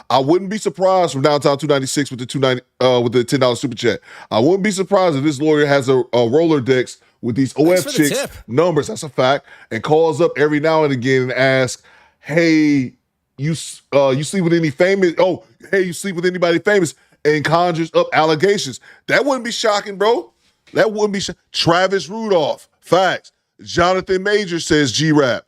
I wouldn't be surprised from Downtown 296 with the $10 super chat. I wouldn't be surprised if this lawyer has a Rolodex with these OF chicks numbers. That's a fact. And calls up every now and again and asks, "Hey, you sleep with any famous? Oh, hey, you sleep with anybody famous?" And conjures up allegations. That wouldn't be shocking, bro. That wouldn't be Travis Rudolph. Facts. Jonathan Major says G-Rap.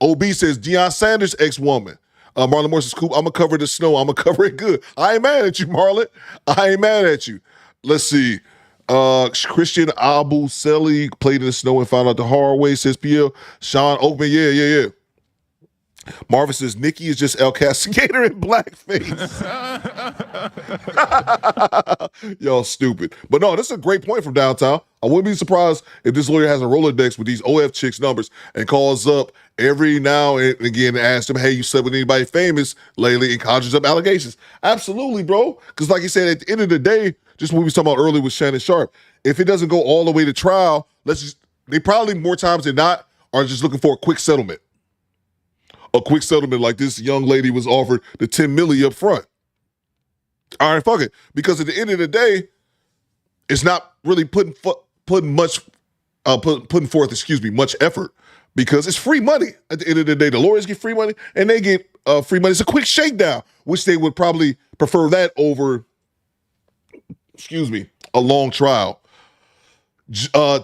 OB says Deion Sanders' ex-woman. Marlon Moore says, Coop, I'm going to cover the snow. I'm going to cover it good. I ain't mad at you, Marlon. I ain't mad at you. Let's see. Christian Abu Seli played in the snow and found out the hard way, says PL. Sean Oakman, yeah. Marvin says, Nikki is just El Castigator in blackface. Y'all stupid. But no, that's a great point from Downtown. I wouldn't be surprised if this lawyer has a Rolodex with these OF chicks numbers and calls up every now and again and asks them, hey, you slept with anybody famous lately, and conjures up allegations. Absolutely, bro. Because like you said, at the end of the day, just what we was talking about earlier with Shannon Sharpe, if it doesn't go all the way to trial, they probably more times than not are just looking for a quick settlement. A quick settlement like this young lady was offered the $10 million up front. All right, fuck it. Because at the end of the day, it's not really putting much putting forth, much effort because it's free money. At the end of the day, the lawyers get free money and they get free money. It's a quick shakedown, which they would probably prefer that over, a long trial.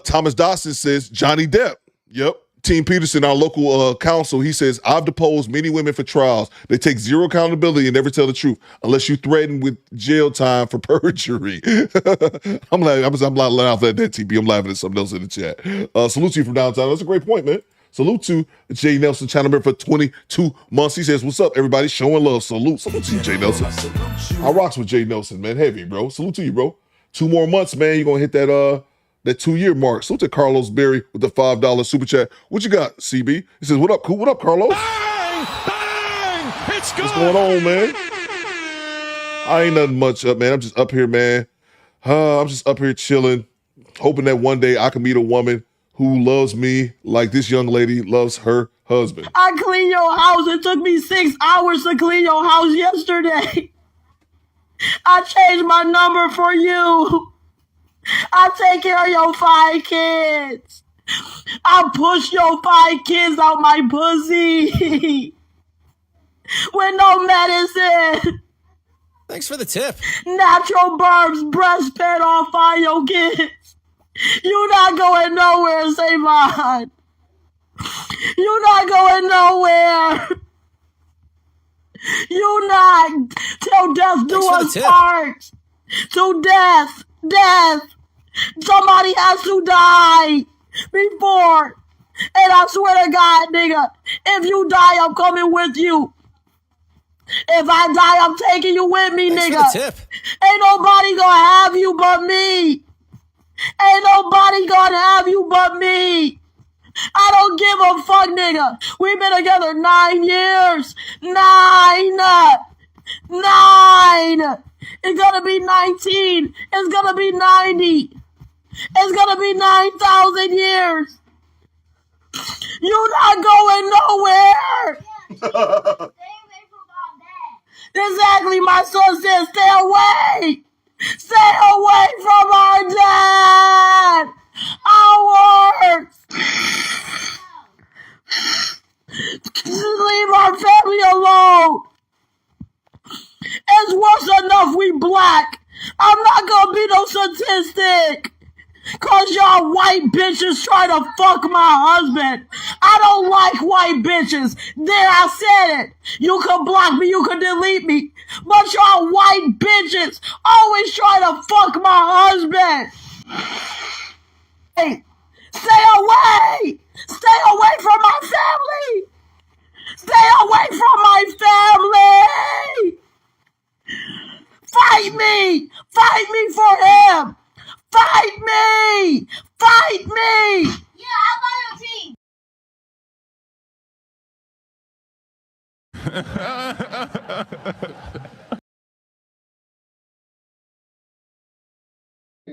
Thomas Dawson says Johnny Depp. Yep. Team Peterson, our local counsel, he says, I've deposed many women for trials. They take zero accountability and never tell the truth unless you threaten with jail time for perjury. I'm not laughing at that, TP. I'm laughing at something else in the chat. Salute to you from downtown. That's a great point, man. Salute to Jay Nelson, channel member for 22 months. He says, what's up, everybody? Showing love. Salute to you, Jay Nelson. I rocks with Jay Nelson, man. Heavy, bro. Salute to you, bro. 2 more months, man. You're going to hit that 2-year mark. Salute to Carlos Berry with the $5 super chat. What you got, CB? He says, what up, cool? What up, Carlos? Bang! Bang! It's good! What's going on, man? I ain't nothing much up, man. I'm just up here, man. I'm just up here chilling, hoping that one day I can meet a woman who loves me like this young lady loves her husband. I clean your house. It took me 6 hours to clean your house yesterday. I changed my number for you. I take care of your 5 kids. I push your 5 kids out my pussy. With no medicine. Thanks for the tip. Natural births, breastfed off all your kids. You not going nowhere, Savon. You not going nowhere. You not. Till death do us part. Till death. Death. Somebody has to die before. And I swear to God, nigga, if you die, I'm coming with you. If I die, I'm taking you with me, Thanks nigga. for the tip. Ain't nobody gonna have you but me. Ain't nobody gonna have you but me. I don't give a fuck, nigga. We've been together 9 years. 9. It's gonna be 19. It's gonna be 90. It's gonna be 9,000 years. You're not going nowhere. Exactly, my son said, stay away. Stay away from our dad. Ours. Leave our family alone. It's worse enough we black. I'm not gonna be no statistic. Cause y'all white bitches try to fuck my husband. I don't like white bitches. There, I said it. You can block me, you can delete me. But y'all white bitches always try to fuck my husband. Hey, stay away. Stay away from my family. Stay away from my family. Fight me. Fight me for him. Fight me! Fight me! Yeah, I'm on your team.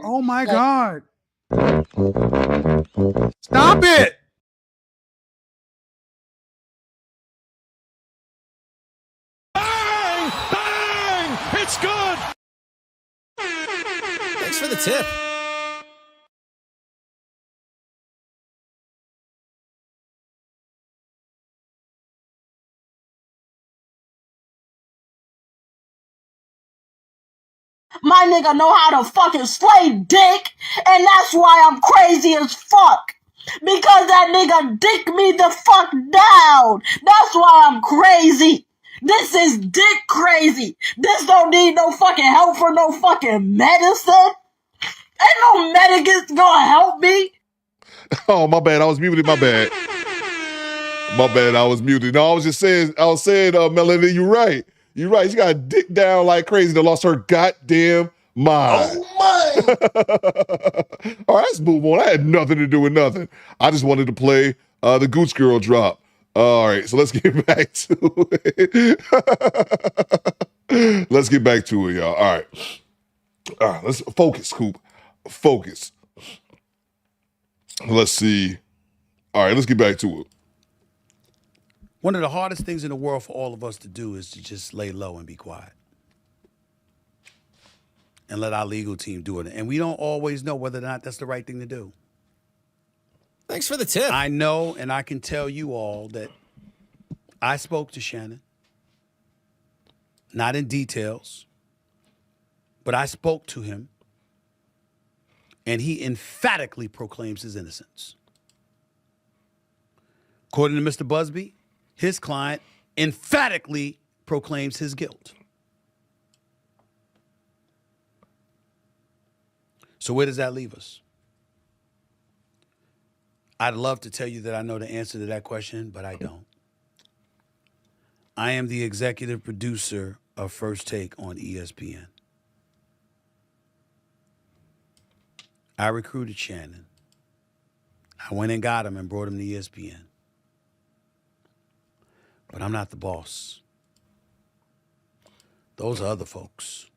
Oh my God. Stop it! Bang! Bang! It's good! Thanks for the tip. My nigga know how to fucking slay dick, and that's why I'm crazy as fuck. Because that nigga dick me the fuck down. That's why I'm crazy. This is dick crazy. This don't need no fucking help for no fucking medicine. Ain't no medicine gonna help me. Oh, my bad. I was muted. My bad. My bad. I was muted. No, I was saying, Melanie, you're right. You're right. She got a dick down like crazy. They lost her goddamn mind. Oh, my. All right, let's move on. I had nothing to do with nothing. I just wanted to play the Gooch Girl drop. All right, so let's get back to it. Let's get back to it, y'all. All right, let's focus, Coop. Focus. Let's see. All right, let's get back to it. One of the hardest things in the world for all of us to do is to just lay low and be quiet. And let our legal team do it. And we don't always know whether or not that's the right thing to do. Thanks for the tip. I know, and I can tell you all that I spoke to Shannon. Not in details, but I spoke to him, and he emphatically proclaims his innocence. According to Mr. Busby, his client emphatically proclaims his guilt. So where does that leave us? I'd love to tell you that I know the answer to that question, but I don't. I am the executive producer of First Take on ESPN. I recruited Shannon. I went and got him and brought him to ESPN. But I'm not the boss. Those are other folks.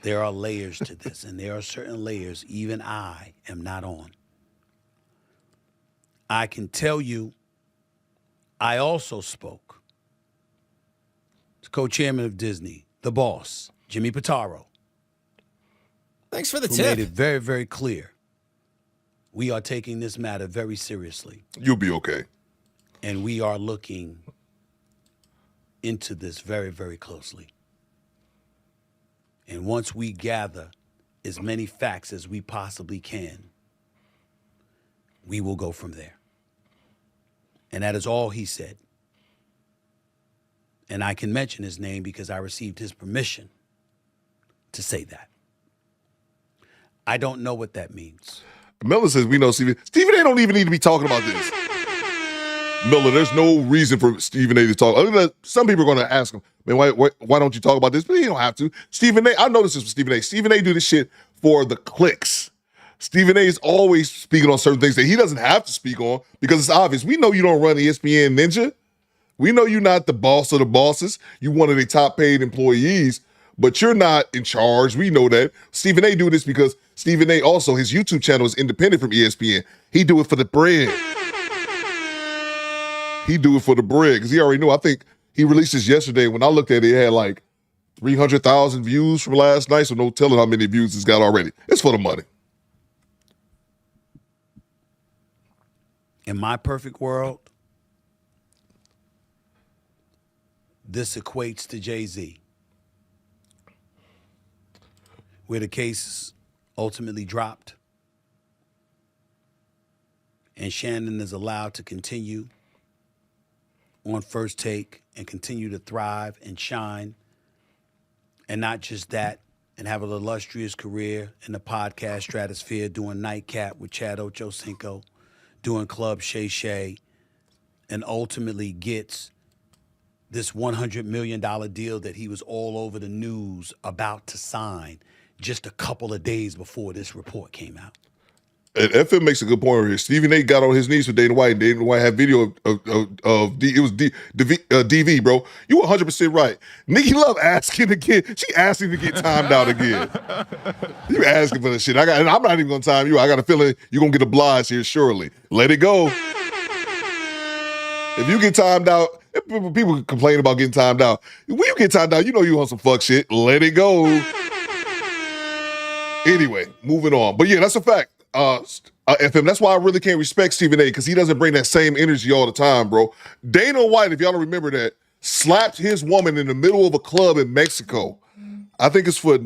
There are layers to this, and there are certain layers even I am not on. I can tell you, I also spoke to co-chairman of Disney, the boss, Jimmy Pitaro. Thanks for the who tip. made it very, very clear. We are taking this matter very seriously. You'll be okay. And we are looking into this very, very closely. And once we gather as many facts as we possibly can, we will go from there. And that is all he said. And I can mention his name because I received his permission to say that. I don't know what that means. Miller says we know Stephen. Stephen A. don't even need to be talking about this. Miller, there's no reason for Stephen A. to talk. Other than some people are going to ask him, man, why don't you talk about this? But he don't have to. Stephen A. I know this is for Stephen A. Stephen A. do this shit for the clicks. Stephen A. is always speaking on certain things that he doesn't have to speak on because it's obvious. We know you don't run ESPN Ninja. We know you're not the boss of the bosses. You're one of the top paid employees, but you're not in charge. We know that. Stephen A. do this because Stephen A. also, his YouTube channel is independent from ESPN. He do it for the bread. He do it for the bread because he already knew. I think he released this yesterday. When I looked at it, it had like 300,000 views from last night, so no telling how many views it's got already. It's for the money. In my perfect world, this equates to Jay-Z, where the case ultimately dropped and Shannon is allowed to continue on First Take and continue to thrive and shine. And not just that, and have an illustrious career in the podcast stratosphere, doing Nightcap with Chad Ochocinco, doing Club Shay Shay, and ultimately gets this $100 million deal that he was all over the news about to sign just a couple of days before this report came out. And FM makes a good point here. Stephen A. got on his knees with Dana White, and Dana White had video of DV, bro. You 100% right. Nikki Love asking again. She asking to get timed out again. You asking for the shit. And I'm not even going to time you. I got a feeling you're going to get obliged here shortly. Let it go. If you get timed out, people complain about getting timed out. When you get timed out, you know you on some fuck shit. Let it go. Anyway, moving on. But yeah, that's a fact. FM, that's why I really can't respect Stephen A. because he doesn't bring that same energy all the time, bro. Dana White, if y'all don't remember that, slapped his woman in the middle of a club in Mexico. I think it's for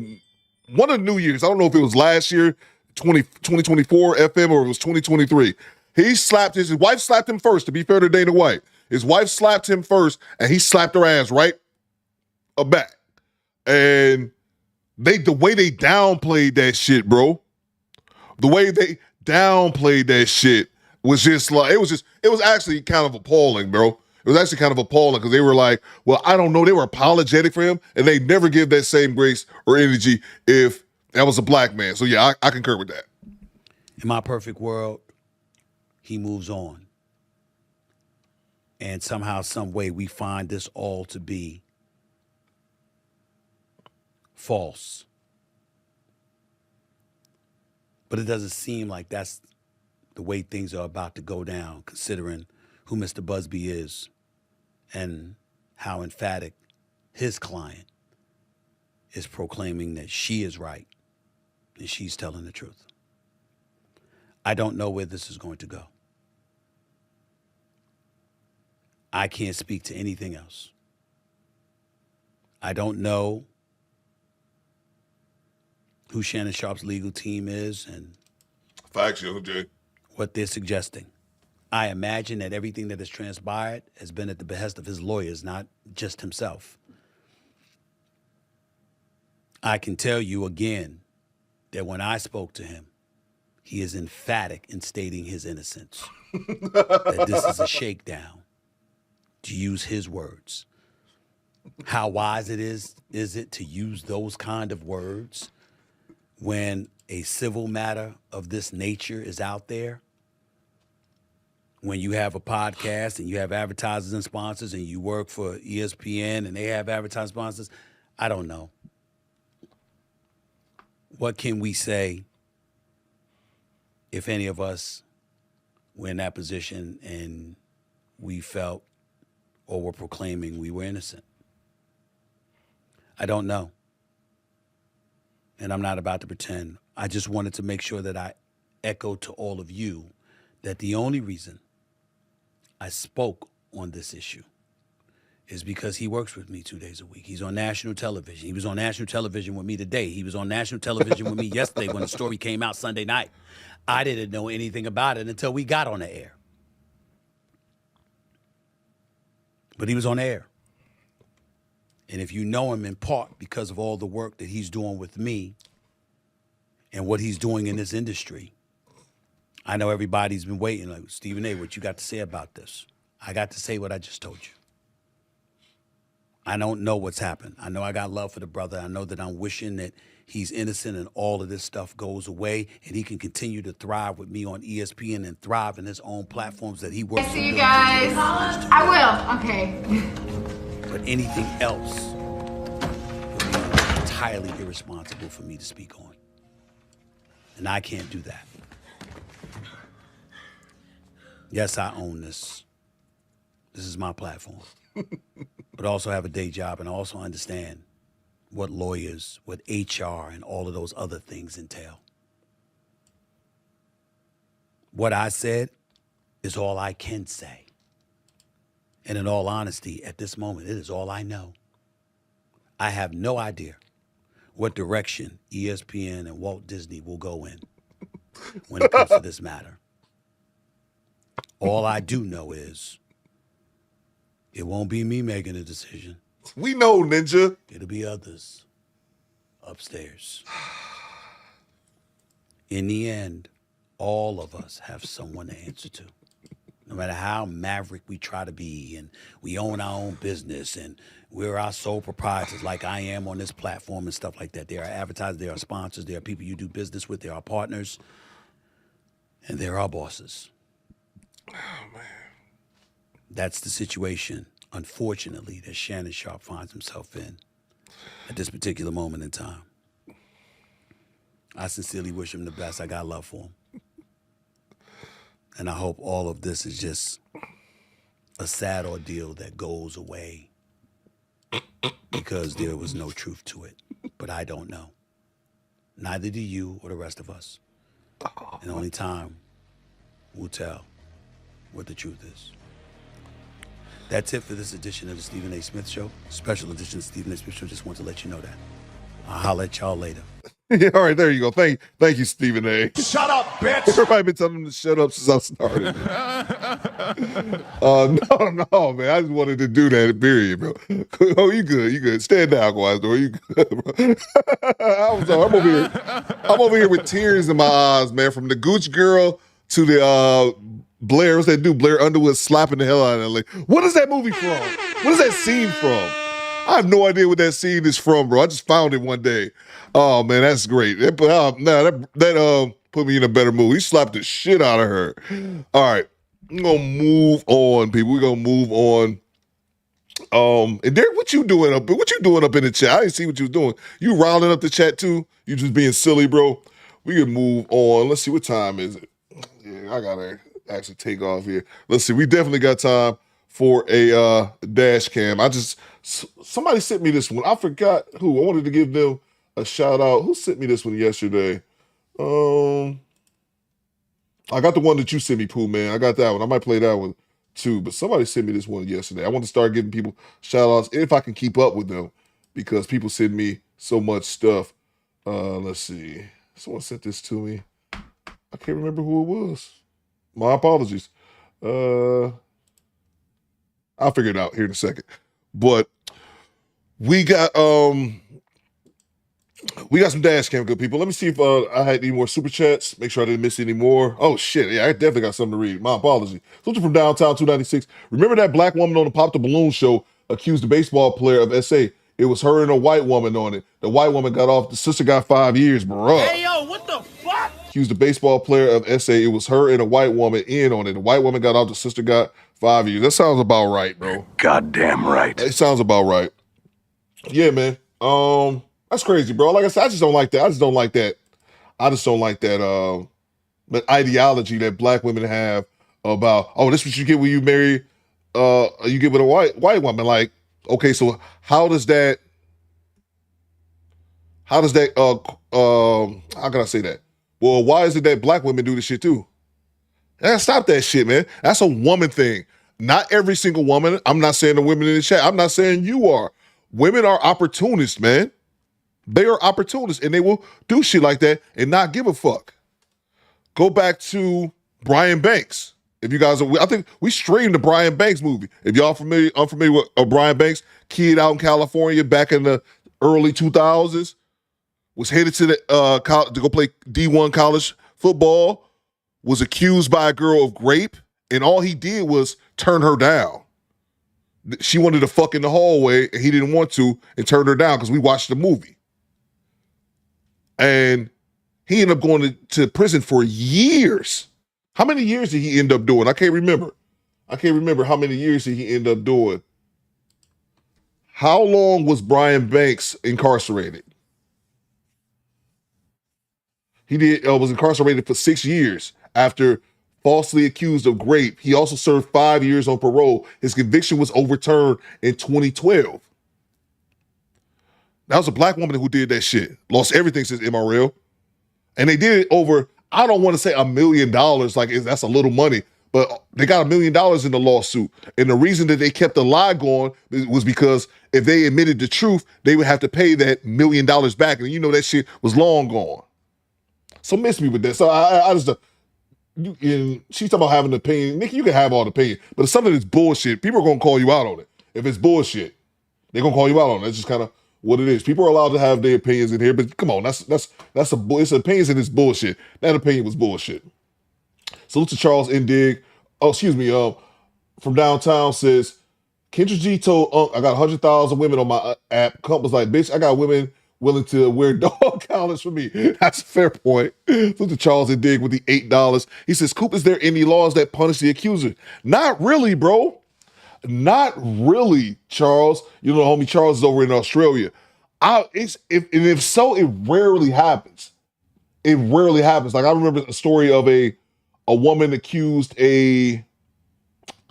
one of the New Year's. I don't know if it was last year, 2024 FM, or it was 2023. His wife slapped him first, to be fair to Dana White. His wife slapped him first, and he slapped her ass right back. And the way they downplayed that shit, bro. The way they downplayed that shit was just like, it was actually kind of appalling, bro. It was actually kind of appalling because they were like, well, I don't know. They were apologetic for him, and they never give that same grace or energy if that was a black man. So yeah, I concur with that. In my perfect world, he moves on. And somehow, some way, we find this all to be false. But it doesn't seem like that's the way things are about to go down, considering who Mr. Busby is and how emphatic his client is proclaiming that she is right and she's telling the truth. I don't know where this is going to go. I can't speak to anything else. I don't know who Shannon Sharpe's legal team is and Facts, Jay. what they're suggesting. I imagine that everything that has transpired has been at the behest of his lawyers, not just himself. I can tell you again that when I spoke to him, he is emphatic in stating his innocence. That this is a shakedown, to use his words. How wise is it to use those kind of words when a civil matter of this nature is out there? When you have a podcast and you have advertisers and sponsors and you work for ESPN and they have advertising sponsors, I don't know. What can we say if any of us were in that position and we felt or were proclaiming we were innocent? I don't know. And I'm not about to pretend. I just wanted to make sure that I echo to all of you that the only reason I spoke on this issue is because he works with me 2 days a week. He's on national television. He was on national television with me today. He was on national television with me yesterday when the story came out Sunday night. I didn't know anything about it until we got on the air. But he was on air. And if you know him in part because of all the work that he's doing with me and what he's doing in this industry, I know everybody's been waiting, like, Stephen A., what you got to say about this? I got to say what I just told you. I don't know what's happened. I know I got love for the brother. I know that I'm wishing that he's innocent and all of this stuff goes away and he can continue to thrive with me on ESPN and thrive in his own platforms that he works. See you guys. I will. Okay. But anything else would be entirely irresponsible for me to speak on. And I can't do that. Yes, I own this. This is my platform. But I also have a day job and I also understand what lawyers, what HR, and all of those other things entail. What I said is all I can say. And in all honesty, at this moment, it is all I know. I have no idea what direction ESPN and Walt Disney will go in when it comes to this matter. All I do know is it won't be me making a decision. We know, Ninja. It'll be others upstairs. In the end, all of us have someone to answer to. No matter how maverick we try to be, and we own our own business, and we're our sole proprietors like I am on this platform and stuff like that. There are advertisers, there are sponsors, there are people you do business with, there are partners, and there are bosses. Oh, man. That's the situation, unfortunately, that Shannon Sharpe finds himself in at this particular moment in time. I sincerely wish him the best. I got love for him. And I hope all of this is just a sad ordeal that goes away because there was no truth to it. But I don't know. Neither do you or the rest of us. And only time will tell what the truth is. That's it for this edition of the Stephen A. Smith Show. Special edition of the Stephen A. Smith Show. Just want to let you know that. I'll holler at y'all later. Yeah, all right, there you go. Thank you, Stephen A. Shut up, bitch. Everybody been telling him to shut up since I started. No, man. I just wanted to do that, period, bro. Oh, you good. You good. Stand down, Guazdor. You good, bro. I'm over here with tears in my eyes, man, from the Gooch girl to the Blair. What's that dude? Blair Underwood slapping the hell out of that lady. What is that movie from? What is that scene from? I have no idea what that scene is from, bro. I just found it one day. Oh, man, that's great. That put me in a better mood. He slapped the shit out of her. All right. We're going to move on, people. We're going to move on. And Derek, what you doing up in the chat? I didn't see what you was doing. You rounding up the chat, too? You just being silly, bro? We can move on. Let's see, what time is it? Yeah, I got to actually take off here. Let's see. We definitely got time for a dash cam. Somebody sent me this one. I forgot who. I wanted to give them a shout out. Who sent me this one yesterday? I got the one that you sent me, Pooh, man. I got that one. I might play that one too. But somebody sent me this one yesterday. I want to start giving people shout outs if I can keep up with them because people send me so much stuff. Let's see. Someone sent this to me. I can't remember who it was. My apologies. I'll figure it out here in a second. But we got some dash cam, good people. Let me see if I had any more super chats. Make sure I didn't miss any more. Oh shit, yeah, I definitely got something to read. My apologies. Something from Downtown 296. Remember that black woman on the Pop the Balloon show accused the baseball player of SA? It was her and a white woman on it. The white woman got off. The sister got 5 years, bruh. Hey, yo, what the fuck? Accused the baseball player of SA. It was her and a white woman in on it. The white woman got off. The sister got 5 years. That sounds about right, bro. Goddamn right. It sounds about right. Yeah, man. That's crazy, bro. Like I said, I just don't like that. I just don't like that that ideology that black women have about, oh, this is what you get when you marry you get with a white woman. Like, okay, so how can I say that? Well, why is it that black women do this shit too? Stop that shit, man. That's a woman thing. Not every single woman. I'm not saying the women in the chat. I'm not saying you are. Women are opportunists, man. They are opportunists, and they will do shit like that and not give a fuck. Go back to Brian Banks. If you guys are, I think we streamed the Brian Banks movie. If y'all unfamiliar with Brian Banks, kid out in California back in the early 2000s, was headed to the to go play D1 college football, was accused by a girl of rape, and all he did was turn her down. She wanted to fuck in the hallway, and he didn't want to, and turned her down because we watched the movie. And he ended up going to prison for years. How many years did he end up doing? I can't remember. How many years did he end up doing. How long was Brian Banks incarcerated? He was incarcerated for 6 years after falsely accused of rape. He also served 5 years on parole. His conviction was overturned in 2012. That was a black woman who did that shit. Lost everything since MRL. And they did it over, I don't want to say $1 million, like that's a little money, but they got $1 million in the lawsuit. And the reason that they kept the lie going was because if they admitted the truth, they would have to pay that $1 million back. And you know that shit was long gone. So miss me with that. So I just, she's talking about having an opinion. Nikki, you can have all the opinion, but if something that's bullshit, people are going to call you out on it. If it's bullshit, they're going to call you out on it. That's just kind of what it is. People are allowed to have their opinions in here, but come on, it's opinions and it's bullshit. That opinion was bullshit. Salute to Charles Indig. From downtown says, Kendra G told I got 100,000 women on my app. Kump was like, bitch, I got women willing to wear dog collars for me. That's a fair point. Salute to Charles Indig with the $8. He says, Coop, is there any laws that punish the accuser? Not really, bro. Not really, Charles. You know, homie Charles is over in Australia. If so, it rarely happens. It rarely happens. Like I remember a story of a woman accused a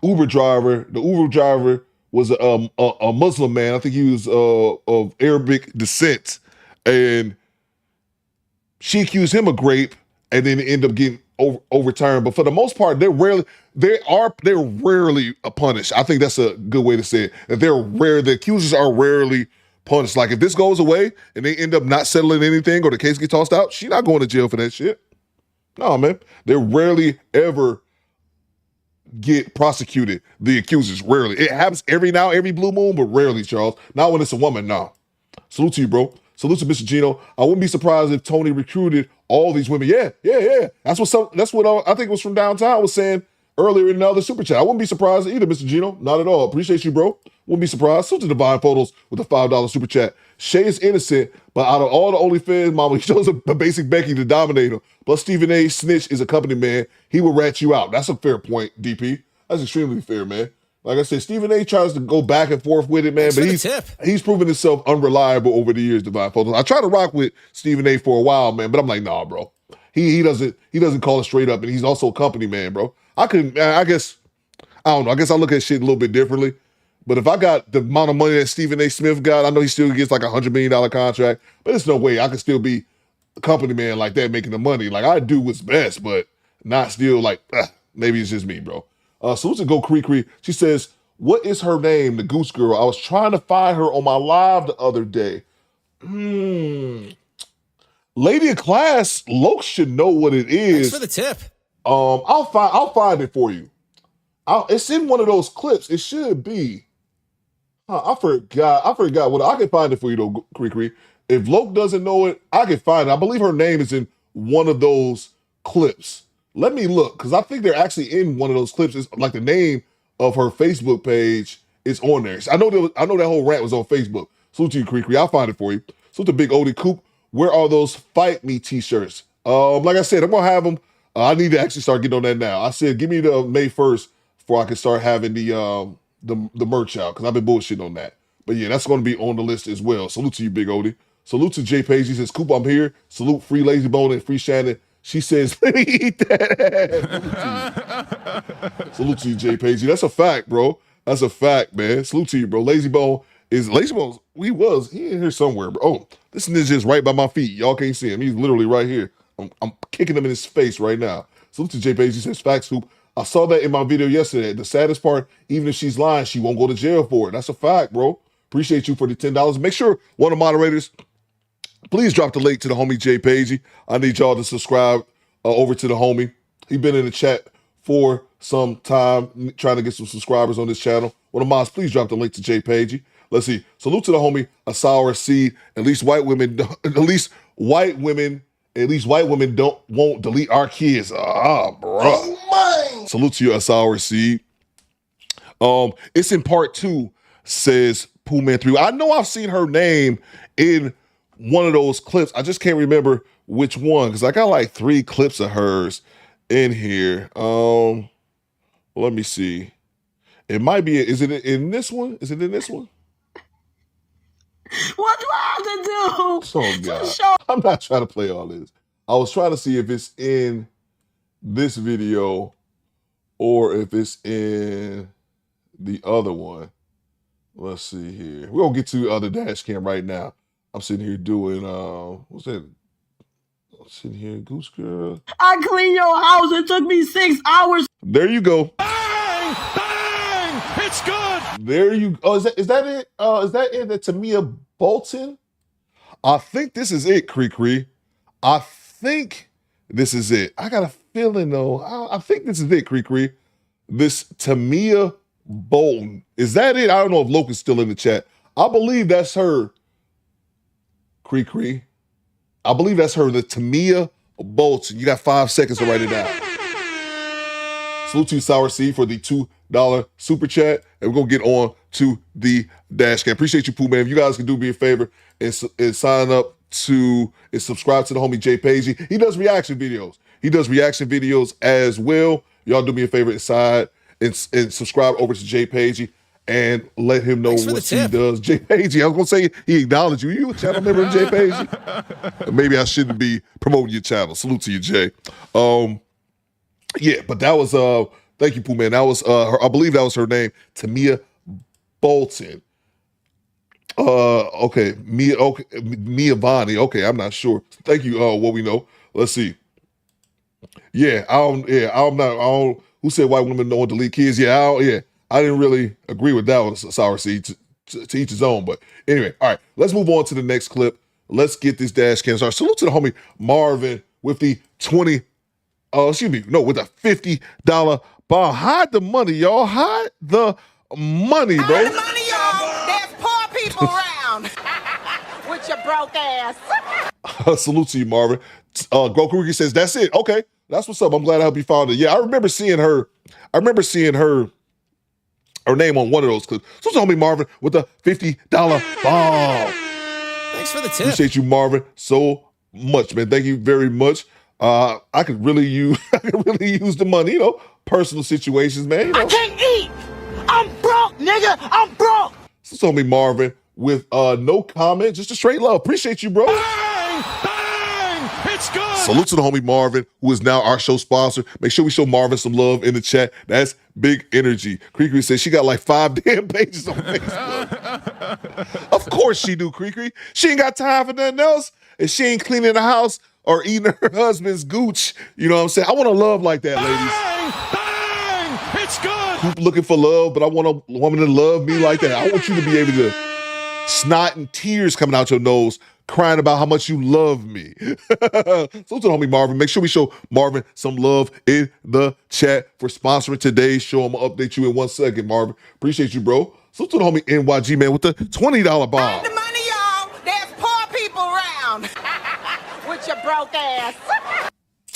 Uber driver. The Uber driver was a Muslim man. I think he was of Arabic descent, and she accused him of rape, and then ended up getting overturned. But for the most part, they're rarely punished. I think that's a good way to say it. That they're rare. The accusers are rarely punished. Like if this goes away and they end up not settling anything or the case gets tossed out, she's not going to jail for that shit. No, man. They rarely ever get prosecuted. The accusers rarely. It happens every blue moon, but rarely, Charles. Not when it's a woman. No. Salute to you, bro. Salute to Mr. Gino. I wouldn't be surprised if Tony recruited all these women. Yeah. That's what I think it was from downtown was saying earlier in another super chat. I wouldn't be surprised either, Mr. Gino. Not at all. Appreciate you, bro. Wouldn't be surprised. Salute to Divine Photos with a $5 super chat. Shay is innocent, but out of all the OnlyFans mama, he chose a basic Becky to dominate her. Plus Stephen A. Snitch is a company man. He will rat you out. That's a fair point, DP. That's extremely fair, man. Like I said, Stephen A. tries to go back and forth with it, man, but he's proven himself unreliable over the years, Divine Photos. I try to rock with Stephen A. for a while, man, but I'm like, nah, bro. He doesn't call it straight up, and he's also a company man, bro. I guess I look at shit a little bit differently. But if I got the amount of money that Stephen A. Smith got, I know he still gets like $100 million contract, but there's no way I could still be a company man like that making the money. Like I do what's best, but not still like, maybe it's just me, bro. Salute to Go Cree. She says, what is her name, the Goose Girl? I was trying to find her on my live the other day. Lady of Class, Loke should know what it is. Thanks for the tip. I'll find it for you. It's in one of those clips. It should be. I forgot what I can find it for you though, Cree. If Loke doesn't know it, I can find it. I believe her name is in one of those clips. Let me look, because I think they're actually in one of those clips. It's like the name of her Facebook page is on there. I know that whole rant was on Facebook. Salute to you, Cree. I'll find it for you. Salute to Big Odie Coop. Where are those Fight Me t-shirts? Like I said, I'm gonna have them. I need to actually start getting on that now. I said, give me the May 1st before I can start having the merch out, because I've been bullshitting on that. But yeah, that's going to be on the list as well. Salute to you, Big Odie. Salute to Jay Page. He says, Coop, I'm here. Salute Free Lazy Bone and Free Shannon. She says, let me eat that ass. Salute to you, Jay Page. That's a fact, bro. That's a fact, man. Salute to you, bro. Lazy Bone, he in here somewhere, bro. Oh, this is just right by my feet. Y'all can't see him. He's literally right here. I'm kicking him in his face right now. Salute to Jay Page. He says, facts, Coop. I saw that in my video yesterday. The saddest part, even if she's lying, she won't go to jail for it. That's a fact, bro. Appreciate you for the $10. Make sure one of the moderators, please drop the link to the homie Jay Pagey. I need y'all to subscribe over to the homie. He been in the chat for some time, trying to get some subscribers on this channel. One of the mods, please drop the link to Jay Pagey. Let's see. Salute to the homie, A Sour Seed. At least white women won't delete our kids. Bruh. Oh, man. Salute to you, A Sour Seed. It's in part 2, says Pooh Man 3. I know I've seen her name in one of those clips. I just can't remember which one, because I got like 3 clips of hers in here. Let me see. It might be. Is it in this one? Is it in this one? What do I have to do? Oh, God. I'm not trying to play all this. I was trying to see if it's in this video or if it's in the other one. Let's see here. We're going to get to the other dash cam right now. I'm sitting here doing, what's that? I'm sitting here, Goose Girl. I cleaned your house. It took me 6 hours. There you go. Bang! Bang! It's good! There you go. Oh, is that it? Is that it? That Tamia Bolton? I think this is it, Cree. I think this is it. I got a feeling, though. I think this is it, Cree. This Tamia Bolton. Is that it? I don't know if Loke is still in the chat. I believe that's her, Cree. I believe that's her, the Tamia Bolton. You got 5 seconds to write it down. Salute to Sour Seed for the $2 super chat. And we're going to get on to the dash cam. Appreciate you, Pooh Man. If you guys can do me a favor and sign up to and subscribe to the homie Jay Pagey. He does reaction videos. As well. Y'all do me a favor inside and subscribe over to Jay Pagey and let him know what he does. Jay Pagey, I was going to say he acknowledged you. You a channel member of Jay Pagey? Maybe I shouldn't be promoting your channel. Salute to you, Jay. Yeah, but that was thank you, Pooh Man. That was her, I believe that was her name, Tamia Bolton. Okay, Mia Vani. Okay, I'm not sure. Thank you. What we know. Let's see. Yeah, who said white women don't delete kids? I didn't really agree with that one, Sour Seed, to each his own. But anyway, all right, let's move on to the next clip. Let's get this dash cam started. Salute to the homie Marvin with the with the $50 bond. Hide the money, y'all. Hide the money, bro. Hide the money, y'all. There's poor people around. With your broke ass. Salute to you, Marvin. Goku says, that's it. Okay, that's what's up. I'm glad I hope you found it. Yeah, I remember seeing her name on one of those clips. So tell me, Marvin, with the $50 bomb. Thanks for the tip. Appreciate you, Marvin, so much, man. Thank you very much. I could really use the money, personal situations, man. I can't eat. I'm broke, nigga. I'm broke. So tell me, Marvin, with no comment, just a straight love. Appreciate you, bro. Bang! Bang! It's good! Salute to the homie Marvin, who is now our show sponsor. Make sure we show Marvin some love in the chat. That's big energy. Cree says she got like 5 damn pages on Facebook. Of course she do, Cree. She ain't got time for nothing else. And she ain't cleaning the house or eating her husband's gooch. You know what I'm saying? I want to love like that, ladies. Bang! It's good. Coop looking for love, but I want a woman to love me like that. I want you to be able to snot and tears coming out your nose, crying about how much you love me. So to the homie Marvin, make sure we show Marvin some love in the chat for sponsoring today's show. I'm gonna update you in 1 second, Marvin. Appreciate you, bro. So to the homie NYG man with the $20 bomb. The money, y'all. There's poor people around. With your broke ass.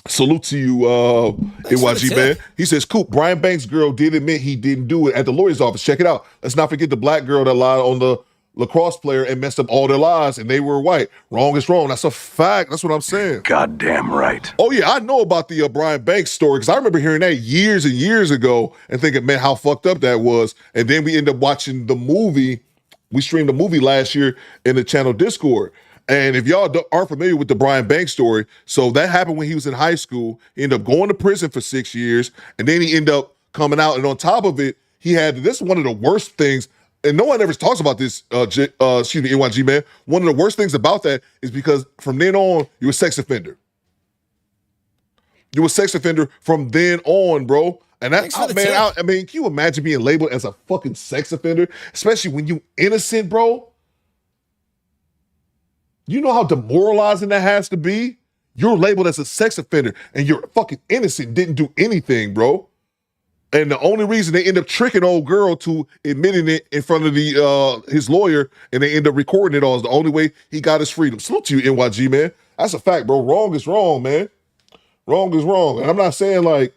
Salute to you, NYG man. He says, Coop, Brian Banks' girl did admit he didn't do it at the lawyer's office. Check it out. Let's not forget the black girl that lied on the lacrosse player and messed up all their lives, and they were white. Wrong is wrong. That's a fact. That's what I'm saying. Goddamn right. Oh, yeah, I know about the Brian Banks story because I remember hearing that years and years ago and thinking, man, how fucked up that was. And then we ended up watching the movie. We streamed the movie last year in the channel Discord. And if y'all are familiar with the Brian Banks story, so that happened when he was in high school. He ended up going to prison for 6 years, and then he ended up coming out. And on top of it, he had, this is one of the worst things, and no one ever talks about this, NYG man. One of the worst things about that is because from then on, you're a sex offender. You're a sex offender from then on, bro. And that's, I mean, can you imagine being labeled as a fucking sex offender? Especially when you innocent, bro? You know how demoralizing that has to be? You're labeled as a sex offender and you're fucking innocent, didn't do anything, bro. And the only reason they end up tricking old girl to admitting it in front of the his lawyer and they end up recording it all is the only way he got his freedom. Salute to you, NYG, man. That's a fact, bro. Wrong is wrong, man. Wrong is wrong. And I'm not saying like,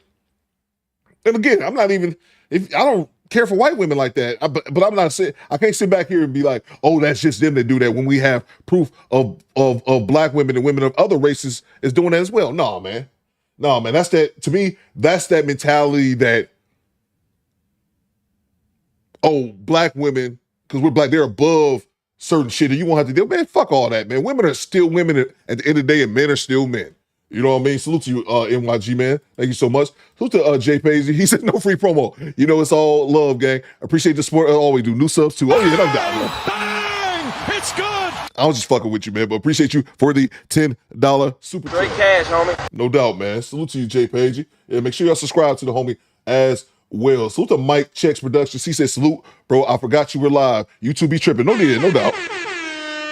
and again, I'm not even, I don't care for white women like that. But I'm not saying, I can't sit back here and be like, oh, that's just them that do that when we have proof of black women and women of other races is doing that as well. No, man. No, man. That's that, to me, that's that mentality that, oh, black women, because we're black, they're above certain shit and you won't have to deal. Man, fuck all that, man. Women are still women at the end of the day and men are still men. You know what I mean? Salute to you, NYG, man. Thank you so much. Salute to Jay Paisley. He said no free promo. You know, it's all love, gang. Appreciate the support. Always do. New subs, too. Oh, yeah, no doubt, man. Bang! It's good. I was just fucking with you, man, but appreciate you for the $10 super Straight cash, homie. No doubt, man. Salute to you, Jay Paisley. Yeah, make sure y'all subscribe to the homie as well. Salute to Mike Checks Productions. He said, salute, bro. I forgot you were live. You two be tripping. No doubt.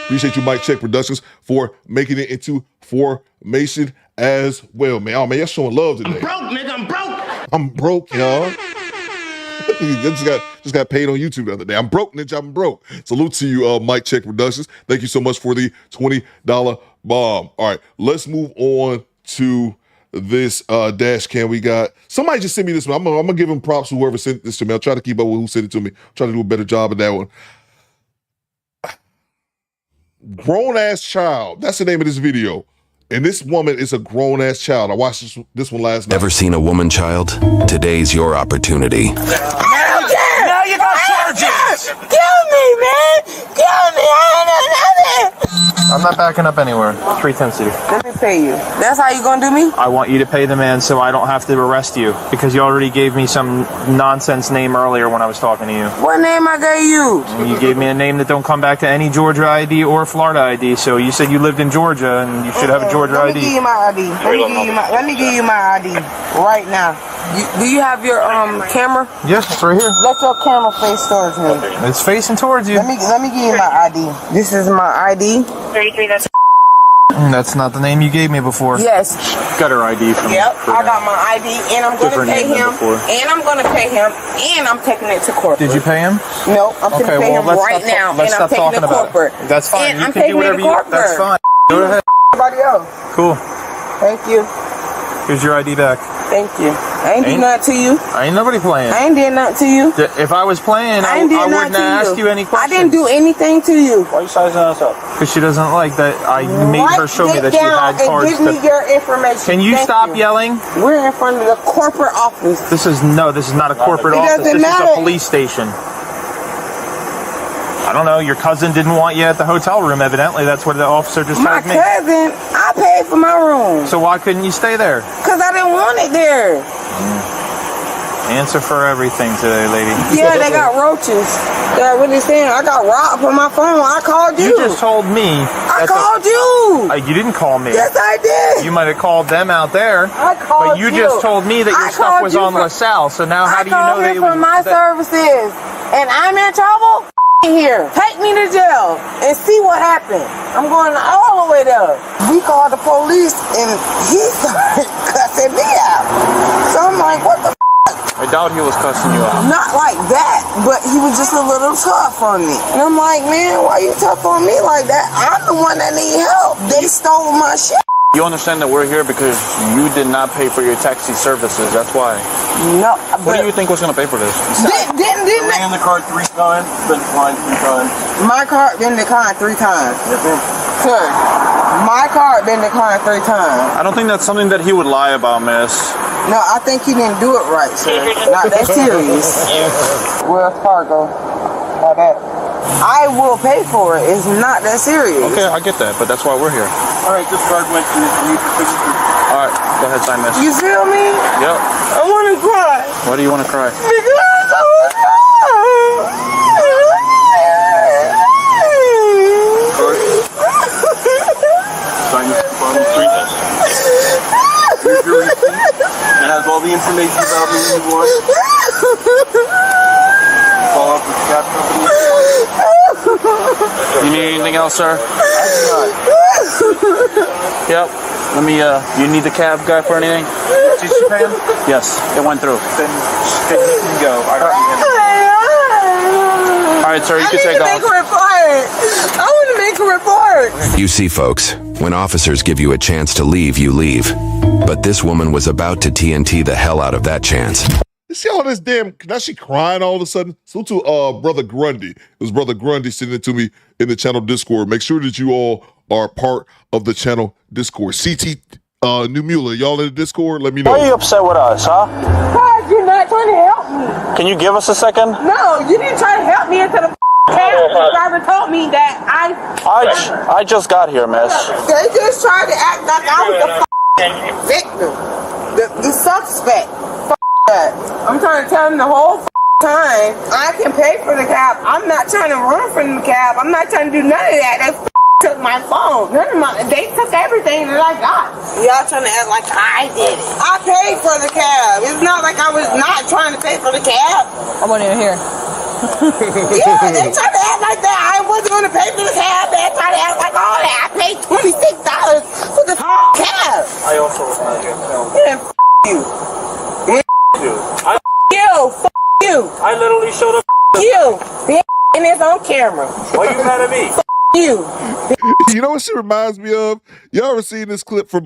Appreciate you, Mike Check Productions, for making it into formation as well, man. Oh, man, y'all showing love today. I'm broke, nigga. I'm broke. I'm broke, y'all. just got paid on YouTube the other day. I'm broke, ninja. I'm broke. Salute to you, Mike Check Productions. Thank you so much for the $20 bomb. All right, let's move on to this dash cam we got. Somebody just sent me this one. I'm gonna give him props to whoever sent this to me. I'll try to keep up with who sent it to me. Try to do a better job of that one. Grown-ass child. That's the name of this video. And this woman is a grown-ass child. I watched this one last night. Ever seen a woman child? Today's your opportunity. Now you got charges. Kill me, man. Kill me. I ain't know nothing. I'm not backing up anywhere. 310 city. Let me pay you. That's how you gonna do me? I want you to pay the man so I don't have to arrest you because you already gave me some nonsense name earlier when I was talking to you. What name I gave you? You gave me a name that don't come back to any Georgia ID or Florida ID. So you said you lived in Georgia and you should have a Georgia ID. Let me give you my ID. Let me give you my ID right now. Do you have your camera? Yes, it's right here. Let your camera face towards me. It's facing towards you. Let me give you my ID. This is my ID. 33. That's not the name you gave me before. Yes. Got her ID from. Yep, I got my ID, and I'm gonna pay him. And I'm gonna pay him, and I'm taking it to corporate. Did you pay him? No, I'm gonna pay him right now, and I'm taking it to corporate. That's fine. And you I'm can do whatever you. That's fine. Go ahead. Everybody else. Cool. Thank you. Here's your ID back. Thank you. I ain't did nothing to you. I ain't nobody playing. I ain't did nothing to you. If I was playing, I wouldn't ask you any questions. I didn't do anything to you. Why are you sizing us up? Because she doesn't like that. I made her show me that she had cards. Give me your information. Can you stop yelling? We're in front of the corporate office. This is not a corporate office. This is a police station. I don't know. Your cousin didn't want you at the hotel room, evidently. That's what the officer just told me. My cousin, I paid for my room. So why couldn't you stay there? Because I didn't want it there. Answer for everything today, lady. Yeah, they got roaches. They're really saying I got robbed from my phone. I called you. You just told me. I called you. You didn't call me. Yes, I did. You might have called them out there. I called but you just told me that your stuff was on LaSalle. So now how do you know that it was for my services? And I'm in trouble? Here. Take me to jail and see what happened. I'm going all the way there. We called the police and he started cussing me out. So I'm like, what the I doubt he was cussing you out. Not like that, but he was just a little tough on me. And I'm like, man, why you tough on me like that? I'm the one that need help. They stole my shit. You understand that we're here because you did not pay for your taxi services. That's why. No. What do you think was going to pay for this? Didn't ran the card 3 times, been declined 3 times. My card been declined 3 times. Yes, ma'am. Sir, my card been declined 3 times. I don't think that's something that he would lie about, miss. No, I think he didn't do it right, sir. Not that serious. Wells Fargo. How that? I will pay for it. It's not that serious. Okay, I get that, but that's why we're here. All right, this card went through for you for signature. All right, go ahead, sign this. You feel me? Yep. I want to cry. Why do you want to cry? Because I was Sign this bottom 3 times. Here's your receipt. It has all the information about me you want. Follow up with the cab company. You need anything else, sir? Yep. Let me, you need the cab guy for anything? Did you pay him? Yes, it went through. Then you can go. All right, sir, you can take off. I want to make a report. You see, folks, when officers give you a chance to leave, you leave. But this woman was about to TNT the hell out of that chance. You see all this damn, now she crying all of a sudden? So to Brother Grundy. It was Brother Grundy sending it to me in the channel Discord. Make sure that you all are part of the channel Discord. CT New Mueller, y'all in the Discord? Let me know. Why are you upset with us, huh? God, you're not trying to help me. Can you give us a second? No, you didn't try to help me into the cab. The driver told me that I just got here, miss. They just tried to act like I was the victim. The suspect. That. I'm trying to tell them the whole time I can pay for the cab. I'm not trying to run from the cab. I'm not trying to do none of that. They took my phone. They took everything that I got. Y'all trying to act like I did it. I paid for the cab. It's not like I was not trying to pay for the cab. I wasn't even here. Yeah, they tried to act like that. I wasn't going to pay for the cab. They tried to act like all that. I paid $26 for the cab. I also was not here. Yeah, you. You. I literally showed up. You. And it's on camera. Why you mad at me? You. You know what she reminds me of? Y'all ever seen this clip from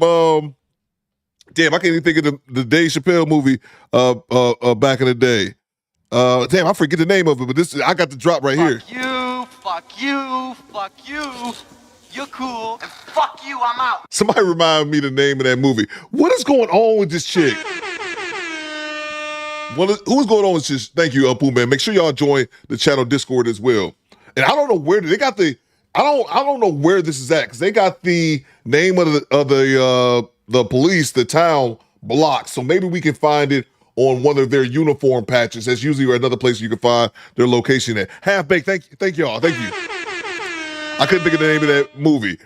damn, I can't even think of the Dave Chappelle movie back in the day. Damn, I forget the name of it, but this I got the drop right here. Fuck you. You're cool. And fuck you, I'm out. Somebody remind me the name of that movie. What is going on with this chick? Who's going on with this? Thank you, Pooh Man. Make sure y'all join the channel Discord as well. And I don't know where they got the. I don't know where this is at because they got the name of the police, the town block. So maybe we can find it on one of their uniform patches. That's usually another place you can find their location at. Half Baked. Thank y'all. Thank you. I couldn't think of the name of that movie.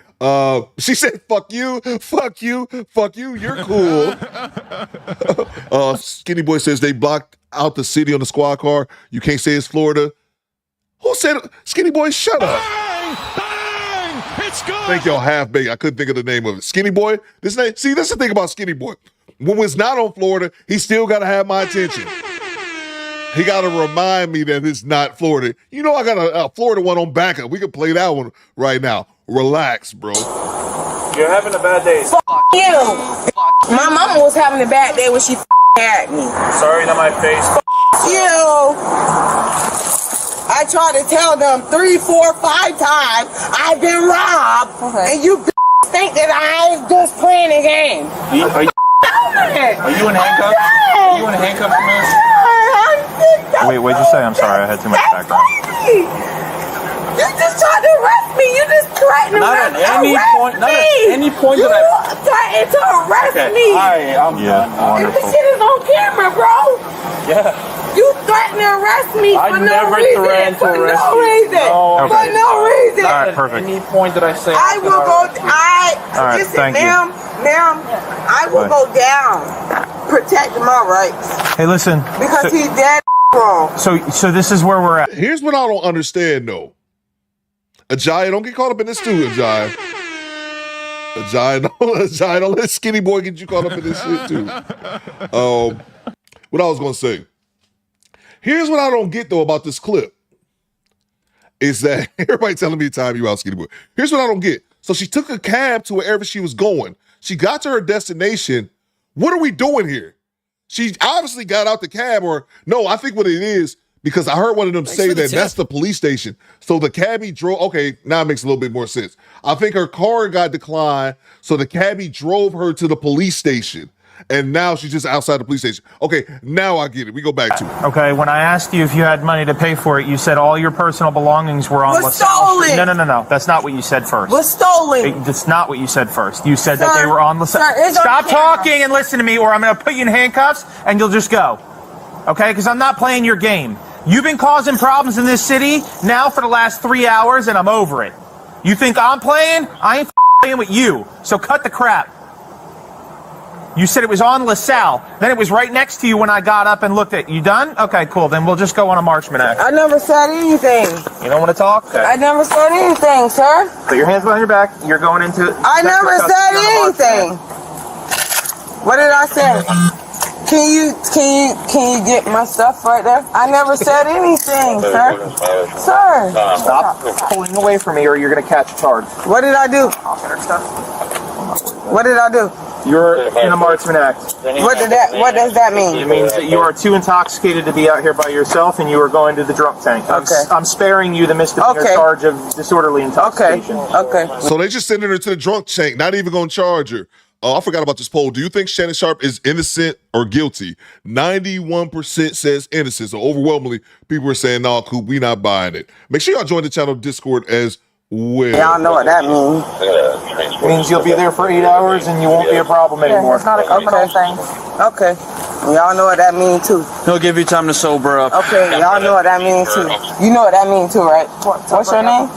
She said, fuck you, you're cool. Skinny Boy says they blocked out the city on the squad car. You can't say it's Florida. Who said, Skinny Boy, shut up. Bang! It's good! Thank y'all, Half Baked. I couldn't think of the name of it. Skinny Boy, this name, see, that's the thing about Skinny Boy. When it's not on Florida, he still got to have my attention. He got to remind me that it's not Florida. You know I got a Florida one on backup. We can play that one right now. Relax, bro. You're having a bad day. Fuck you. My mama was having a bad day when she had me. Sorry to my face. You. I tried to tell them 3, 4, 5 times I've been robbed, and you think that I'm just playing a game. Are you in handcuffs? Are you in handcuffs, miss? Wait, what'd you say? I'm sorry, I had too much background. You just tried to arrest me. You just threatened to arrest me. Not at any point that I... You threatened to arrest me. I'm wonderful. If the shit is on on camera, bro. Yeah. You threatened to arrest me I for no never reason. threatened to For arrest no you. reason. No. For Okay. no reason. All right, perfect. Any point that I say? I will go. All right, Listen, thank you. ma'am, I will go down, protecting my rights Hey, listen. because he's dead wrong. So this is where we're at. Here's what I don't understand, though. Ajay, don't get caught up in this too, Ajay. Ajay, don't let Skinny Boy get you caught up in this shit too. What I was gonna say. Here's what I don't get though about this clip. Is that everybody telling me to time you out, Skinny Boy. Here's what I don't get. So she took a cab to wherever she was going. She got to her destination. What are we doing here? She obviously got out the cab, or no, I think what it is, because I heard one of them say that that's the police station. So the cabbie drove, okay, now it makes a little bit more sense. I think her car got declined, so the cabbie drove her to the police station. And now she's just outside the police station. Okay, now I get it. We go back to it. Okay, when I asked you if you had money to pay for it, you said all your personal belongings were on Was LaSalle Street. stolen. No. That's not what you said first. Was stolen. That's not what you said first. You said Sir, that they were on LaSalle. sir, it's on Stop camera. talking and listen to me, or I'm going to put you in handcuffs and you'll just go. Okay? Because I'm not playing your game. You've been causing problems in this city now for the last 3 hours, and I'm over it. You think I'm playing? I ain't playing with you. So cut the crap. You said it was on LaSalle. Then it was right next to you when I got up and looked at it. You done? Okay, cool. Then we'll just go on a Marchman Act. I never said anything. You don't want to talk? Okay. I never said anything, sir. Put your hands behind your back. You're going into... I never said anything. What did I say? Can you get my stuff right there? I never said anything, sir. Sir. Stop pulling away from me or you're going to catch a charge. What did I do? What did I do? You're in a Marksman Act. What does that mean? It means that you are too intoxicated to be out here by yourself and you are going to the drunk tank. I'm sparing you the misdemeanor charge of disorderly intoxication. Okay. So they just sending her to the drunk tank, not even gonna charge her. I forgot about this poll. Do you think Shannon Sharpe is innocent or guilty? 91% says innocent. So overwhelmingly, people are saying, no, Coop, we not buying it. Make sure y'all join the channel Discord as well. Y'all know what that means. It means you'll be there for 8 hours and you won't be a problem anymore. It's not a criminal thing. Okay. Y'all know what that means too. He'll give you time to sober up. Okay, y'all know what that means too. You know what that means too, right? What's your name?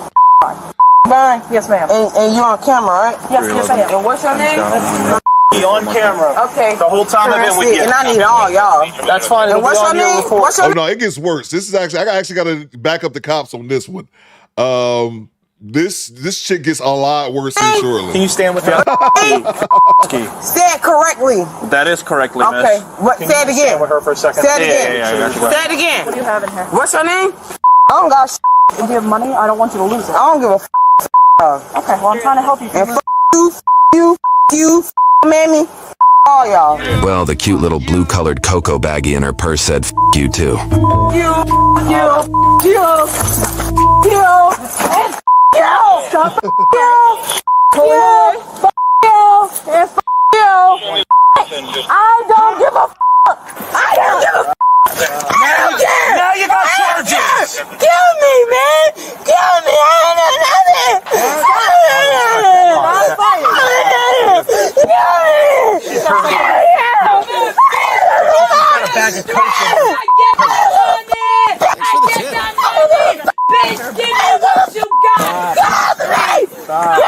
Bye. Yes, ma'am. And you on camera, right? Yes, I am. And what's your name? On camera. Okay. The whole time I've been with you. And I need all y'all. That's fine. And what's your name? Oh no, it gets worse. This is actually, I actually got to back up the cops on this one. This chick gets a lot worse than Shirley. Can you stand with her? Say it correctly. That is correctly, miss. Okay. What? Can Say you it again. stand with her for a second? Say it again. Yeah. Say it again. What do you have in here? What's your name? I don't got shit. Do you have money? I don't want you to lose it. I don't give a f. Okay, well, I'm trying to help you. And you, mammy, all y'all. Well, the cute little blue-colored cocoa baggie in her purse said, "F you too." You, and stop and I don't give a f. I don't give a f. I don't care. Now you got charges. Kill me, man. Kill me. I ain't done nothing. Bag of cocaine. Bitch, give me what you got. Stop.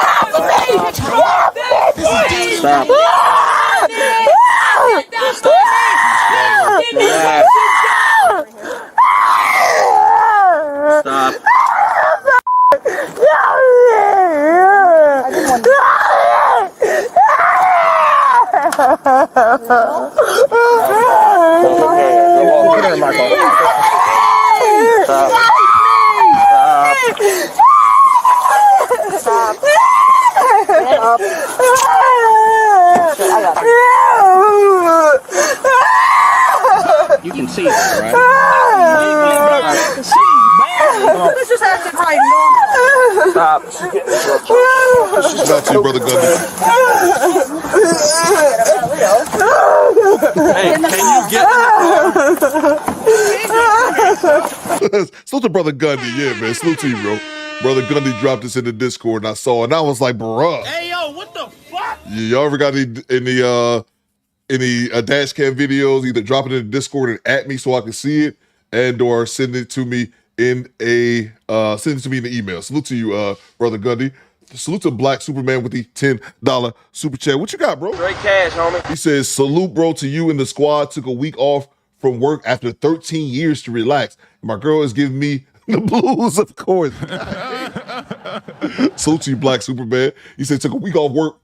You can see that, right? This just acted right, Stop. Not you, Brother Gundy. Hey, can you get Salute to Brother Gundy, yeah, man. Salute to you, bro. Brother Gundy dropped this in the Discord, and I saw it, and I was like, bruh. Hey, yo, what the fuck? Y'all ever got any any dash cam videos, either drop it in the Discord and at me so I can see it, and or send it to me in the email. Salute to you, Brother Gundy. Salute to Black Superman with the $10 super chat. What you got, bro? Straight cash, homie. He says, salute, bro, to you and the squad. Took a week off from work after 13 years to relax. My girl is giving me the blues, of course. Salute to you, Black Superman. He said, took a week off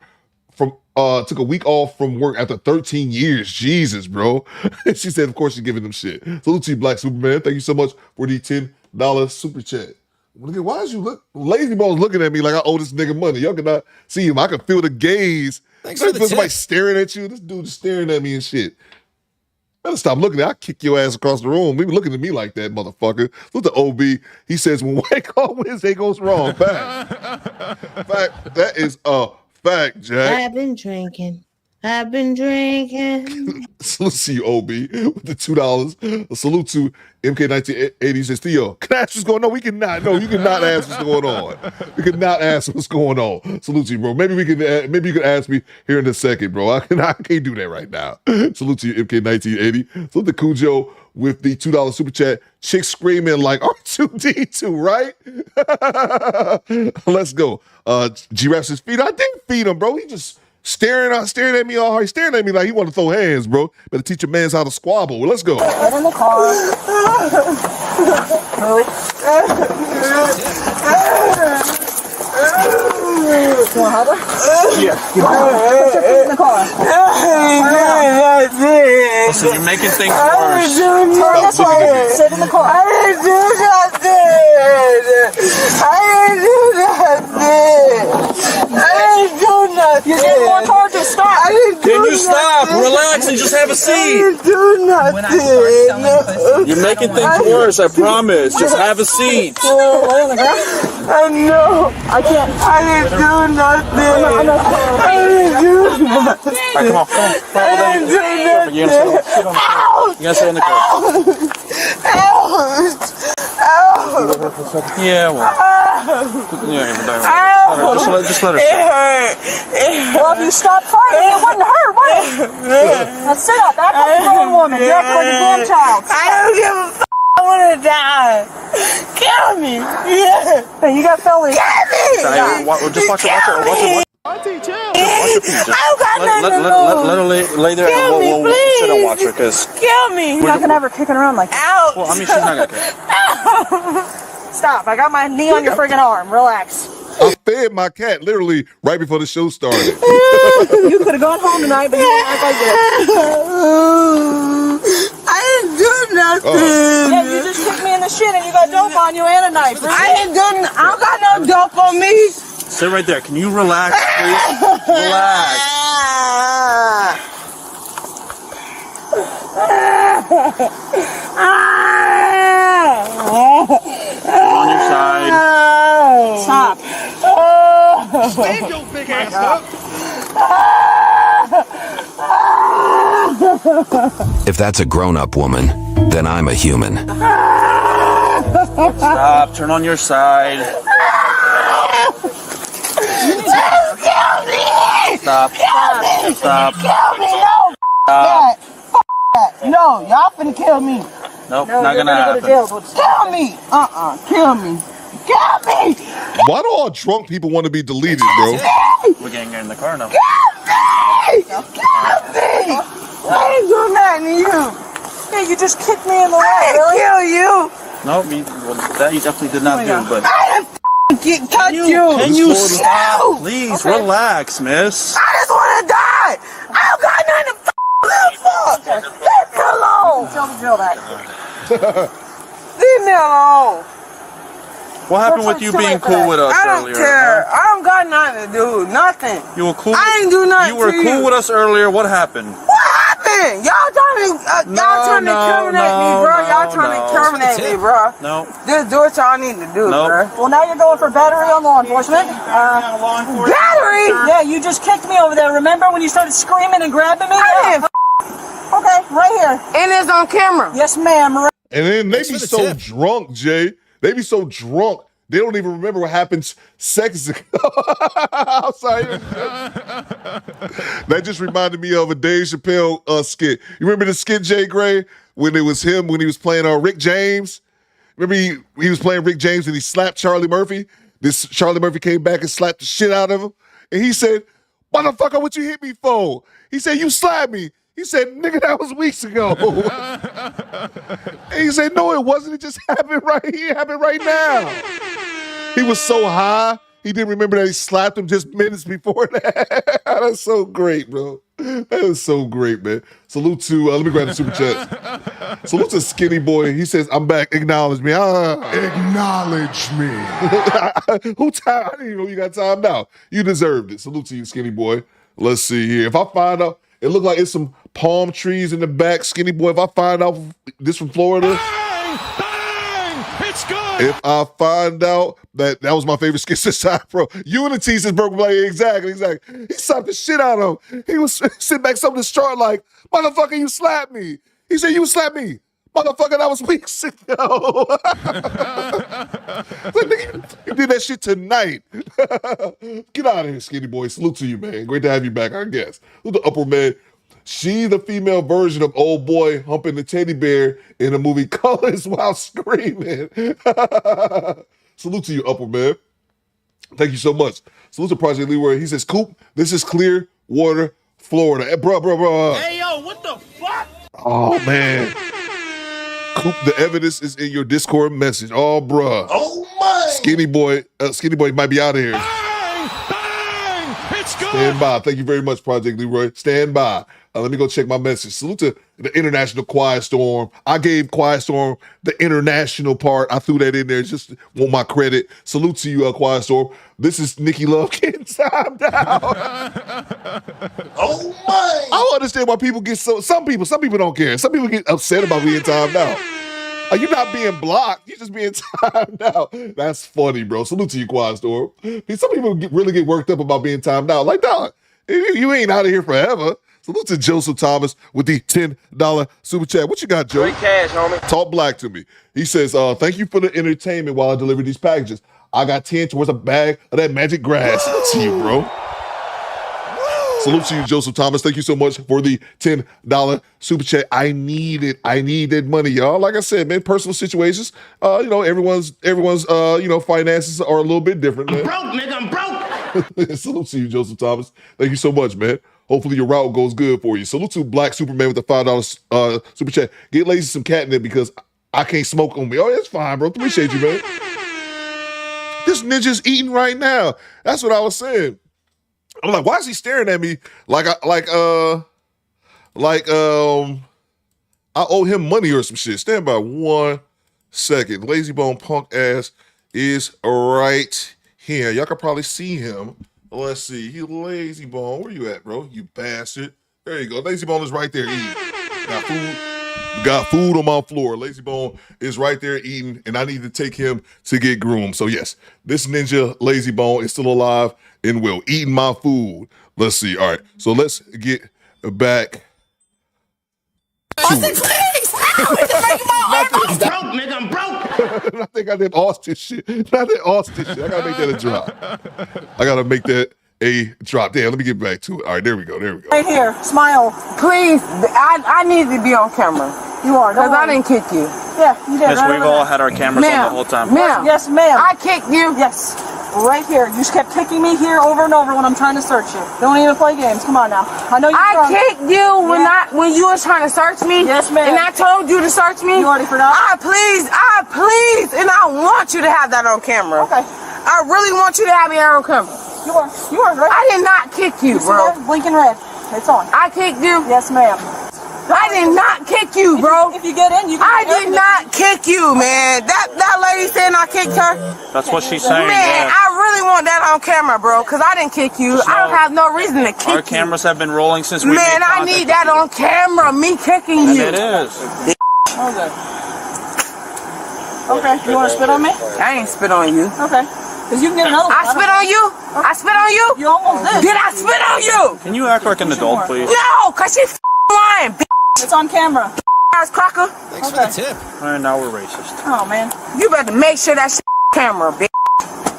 from work after 13 years. Jesus, bro. She said, of course, she's giving them shit. Salute to you, Black Superman. Thank you so much for the $10 super chat. Why is Lazy Bones looking at me like I owe this nigga money? Y'all cannot see him. I can feel the gaze. Thanks for the feel somebody tip. staring at you. This dude is staring at me and shit. Better stop looking at me. I'll kick your ass across the room. Leave looking at me like that, motherfucker. Look at the OB. He says, when White Claw wins, they goes wrong. Fact. Fact. That is a fact, Jack. I've been drinking. Salute to you, OB, with the $2. A salute to MK1980. He says, Theo, can I ask what's going on? We cannot. No, you cannot ask what's going on. We cannot ask what's going on. Salute to you, bro. Maybe you can ask me here in a second, bro. I can't do that right now. Salute to you, MK1980. Salute to Cujo with the $2 super chat. Chick screaming like R2D2, right? Let's go. G-Rap says, feed. I didn't feed him, bro. He just staring at me all hard. He's staring at me like he want to throw hands, bro. Better teach your mans how to squabble. Let's go. Get in the car. You want help her? Yeah. Put your feet in the car. Listen, you're making things worse. Turn this way. Sit in the car. I didn't do nothing. You're getting more charges. Stop. Can you stop? Relax and just have a seat. You're making things worse, I promise. Just have a seat. Lay on the ground. I know. I can't. I didn't do nothing. I didn't do nothing. All right, come on. I didn't do nothing. You gotta sit on the car. Yeah, well. Just let her sit. Well, if you stop fighting, it wouldn't hurt, would it? Now sit up. Act like a grown woman. You're acting like a damn child. I don't give a f***. I want to die. Kill me. Yeah. Hey, you got felony. Kill me. Just watch her. Auntie, chill. I don't got nothing to lose. Let her lay there and we'll sit and watch her, because... Kill me. You're not going to have her kicking around like that. Ouch. Well, I mean, she's not going to kick. Stop. I got my knee on your friggin' arm. Relax. I fed my cat literally right before the show started. You could have gone home tonight, but you didn't act like this. I didn't do nothing. Yeah, you just kicked me in the shit and you got dope on you and a knife. I don't got no dope on me. Sit right there. Can you relax, please? Relax. On your side. Stop. Stand your big ass up. If that's a grown-up woman, then I'm a human. Stop. Turn on your side. Stop. Stop. Kill me. No. Stop. No, y'all finna kill me. Nope, No, not you're gonna happen. go to jail. Kill me. Kill me. Kill me. Why do all drunk people want to be deleted, bro? We're getting in the car now. Kill me. I ain't doing nothing to you. Hey, you just kicked me in the leg. Really? Kill you. No, that you definitely did not do, but... I didn't touch you. Can you stop? Please, relax, miss. I just want to die. I don't got nothing to live for. Leave me alone. Tell the drill that. Leave me alone. What happened with you being cool with us earlier? I don't care. I don't got nothing to do. Nothing. You were cool? I ain't do nothing. You were cool with us earlier. What happened? What happened? Y'all trying to terminate me, bro. Y'all trying to terminate me, bro. No. Just do what y'all need to do, bro. Well, now you're going for battery on law enforcement. Battery? Yeah, you just kicked me over there. Remember when you started screaming and grabbing me? Okay, right here. And it's on camera. Yes, ma'am. And then they be so drunk, Jay. They be so drunk They don't even remember what happened seconds ago. I'm sorry. That just reminded me of a Dave Chappelle skit. You remember the skit, Jay Gray, when it was him, when he was playing Rick James? Remember he was playing Rick James and he slapped Charlie Murphy? This Charlie Murphy came back and slapped the shit out of him. And he said, motherfucker, what you hit me for? He said, you slapped me. He said, nigga, that was weeks ago. And he said, no, it wasn't. It just happened right here. It happened right now. He was so high, he didn't remember that he slapped him just minutes before that. That's so great, bro. That is so great, man. Salute to, let me grab the super chat. Salute to Skinny Boy. He says, I'm back. Acknowledge me. Acknowledge me. Who time? I didn't even know you got timed out. You deserved it. Salute to you, Skinny Boy. Let's see here. If I find out, it looked like it's some palm trees in the back, Skinny Boy. If I find out this from Florida. Bang! Bang! It's good! If I find out that was my favorite skit this time, bro. Unity says Burger Blade. Exactly. He slapped the shit out of him. He was sitting back something distraught like, motherfucker, you slapped me. He said, you slapped me. Motherfucker, that was weeks ago. You did that shit tonight. Get out of here, Skinny Boy. Salute to you, man. Great to have you back, I guess. Who's the upper man? She the female version of old boy humping the teddy bear in the movie Colors while screaming. Salute to you, upper man. Thank you so much. Salute to Project Leroy. He says, Coop, this is Clearwater, Florida. Hey, bro. Hey, yo, what the fuck? Oh, man. Coop, the evidence is in your Discord message. Oh, bruh. Oh, my. Skinny boy might be out of here. Bang! Bang! It's good! Stand by. Thank you very much, Project Leroy. Stand by. Let me go check my message. Salute to the International Quiet Storm. I gave Quiet Storm the international part. I threw that in there. Just want my credit. Salute to you, Quiet Storm. This is Nikki Love getting timed out. Oh, my. I don't understand why people get some people don't care. Some people get upset about being timed out. Are you not being blocked? You're just being timed out. That's funny, bro. Salute to you, Quiet Storm. Some people really get worked up about being timed out. Like, dog, you ain't out of here forever. Salute to Joseph Thomas with the $10 super chat. What you got, Joe? Great cash, homie. Talk black to me. He says, thank you for the entertainment while I deliver these packages. I got 10 towards a bag of that magic grass. Salute to you, bro. Salute to you, Joseph Thomas. Thank you so much for the $10 super chat. I need it. I need that money, y'all. Like I said, man, personal situations, everyone's finances are a little bit different, man. I'm broke. Salute to you, Joseph Thomas. Thank you so much, man. Hopefully your route goes good for you. Salute to Black Superman with the $5 super chat. Get Lazy some catnip because I can't smoke on me. Oh, that's fine, bro. Appreciate you, man. This ninja's eating right now. That's what I was saying. I'm like, why is he staring at me like I owe him money or some shit? Stand by 1 second. Lazy Bone punk ass is right here. Y'all can probably see him. Let's see. He Lazy Bone. Where you at, bro? You bastard. There you go. Lazy Bone is right there eating. Got food on my floor. Lazy Bone is right there eating, and I need to take him to get groomed. So yes, this ninja Lazy Bone is still alive and will eating my food. Let's see. All right. So let's get back to it. I'm broke. I think I did Austin shit. I gotta make that a drop. Damn, let me get back to it. All right, there we go. Right here, smile. Please, I need to be on camera. You are, because I didn't kick you. Yeah, you did. Yes, we've all had our cameras on the whole time. Ma'am. Yes, ma'am. I kicked you. Yes. Right here. You just kept kicking me here over and over when I'm trying to search you. Don't even play games. Come on now. I know you're drunk. Kicked you when you was trying to search me. Yes, ma'am. And I told you to search me. You already forgot? I please, and I want you to have that on camera. Okay. I really want you to have me on camera. You are right. I did not kick you, bro. Blinking red. It's on. I kicked you. Yes, ma'am. I did not kick you, bro. If you get in, you can. I did not kick you, man. That lady saying I kicked her. That's what she's saying. Man, I really want that on camera, bro, because I didn't kick you. I don't have no reason to kick you. Our cameras have been rolling since we made contact. I need that on camera, me kicking you. And it is. Okay. You want to spit on me? I ain't spit on you. Okay. Because you can get another one. I spit on you? I spit on you? You almost did. Did I spit on you? Can you act like an adult, please? No, because she lying, bitch. It's on camera. Ass cracker. Thanks for the tip. All right, now we're racist. Oh, man. You better make sure that shit camera, bitch.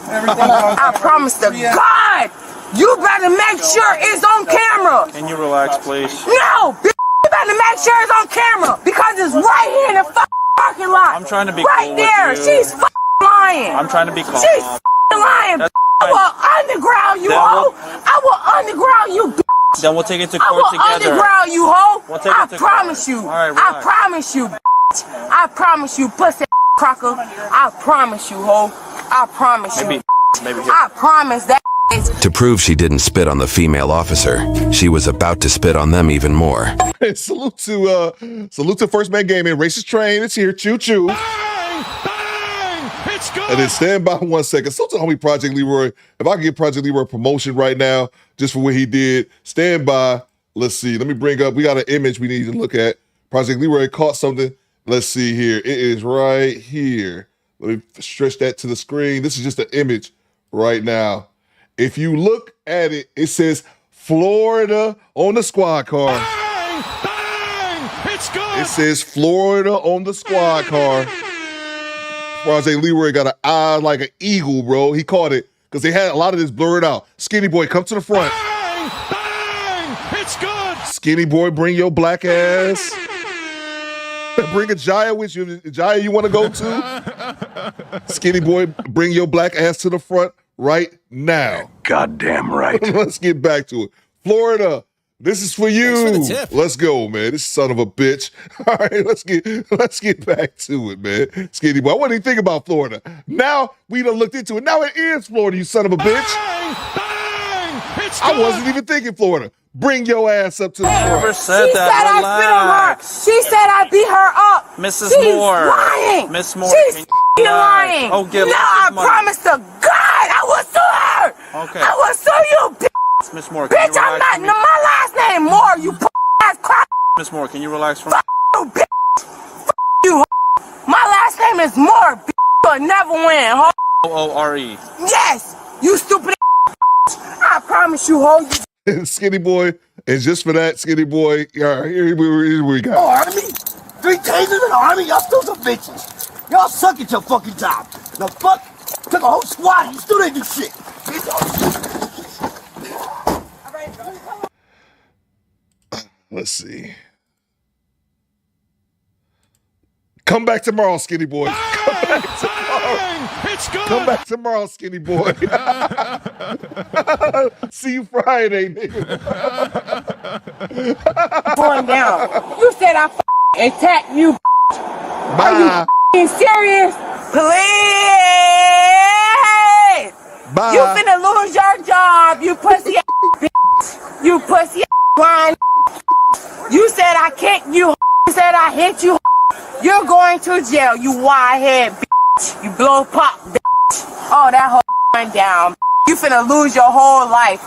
I promise to God, you better make sure it's on camera. Can you relax, please? No, bitch, you better make sure it's on camera because it's right here in the parking lot. I'm trying to be right cool there. with you. She's lying. I'm trying to be calm. She's lying. That's I will underground you, hoe. I will underground you, bitch. Then we'll take it to I court will together. underground you, hoe. We'll take I it to promise court. you. All right, I relax. promise you, bitch. I promise you, pussy cracker. I promise you, hoe. I promise you. Maybe I promise that. To prove she didn't spit on the female officer, she was about to spit on them even more. salute to First Man Gaming. Racist train is here. Choo choo. It's good. And then stand by 1 second. So to homie Project Leroy, if I can give Project Leroy a promotion right now, just for what he did, stand by. Let's see. Let me bring up. We got an image we need to look at. Project Leroy caught something. Let's see here. It is right here. Let me stretch that to the screen. This is just an image right now. If you look at it, it says Florida on the squad car. Bang! Bang! It's good. It says Florida on the squad car. Project Leroy got an eye like an eagle, bro. He caught it because they had a lot of this blurred out. Skinny boy, come to the front. Bang! Bang! It's good. Skinny boy, bring your black ass. Bring a Jaya with you. Jaya, you want to go too? Skinny boy, bring your black ass to the front right now. Goddamn right. Let's get back to it. Florida, this is for you. Thanks for the tip. Let's go, man. This son of a bitch. All right, let's get back to it, man. Skinny boy, I wasn't even thinking about Florida. Now we done looked into it. Now it is Florida, you son of a bitch. Bang! Bang! It's I good. wasn't even thinking Florida. Bring your ass up to the Never front. said She that. said I spit on her. Relax. She said I beat her up. Mrs. She's Moore. lying. Miss Moore, She's can you relax? lying. Oh, give no, us I this money. promise to God, I will sue her. Okay. I will sue you, bitch. Miss Moore, can Bitch, you I'm relax not. for me? No, my last name Moore. You ass crap. Miss Moore, can you relax for me? You bitch. You. My last name is Moore. Bitch. You'll never win. Ho. O-O-R-E. Yes. You stupid. I promise you, ho. Skinny boy, and just for that, Skinny boy, here we go. Oh, Army? 3 tasers in the Army? Y'all still some bitches. Y'all suck at your fucking job. The fuck? Took a whole squad. You still didn't do shit. Let's see. Come back tomorrow, Skinny boy. Come back tomorrow. It's good. Come back tomorrow, Skinny boy. See you Friday, nigga. Going down. You said I attacked you. Bye. Are you serious? Please. Bye. You finna lose your job, you pussy ass bitch. You pussy ass blind. You said I kicked you. You said I hit you. You're going to jail, you wide head bitch. You blow pop bitch. Oh, that whole went down. You finna lose your whole life.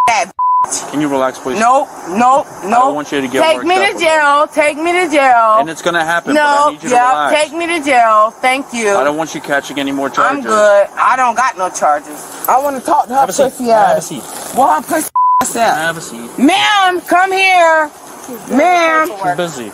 That bitch. Can you relax, please? Nope. I don't want you to get Take worked me up. to jail. Take me to jail. And it's gonna happen, but I No, need you to relax. take me to jail. Thank you. I don't want you catching any more charges. I'm good. I don't got no charges. I want to talk to her Have a seat. pussy ass. Have a seat. Well, her pussy ass out. Have a seat. Ma'am, come here. Ma'am. She's busy.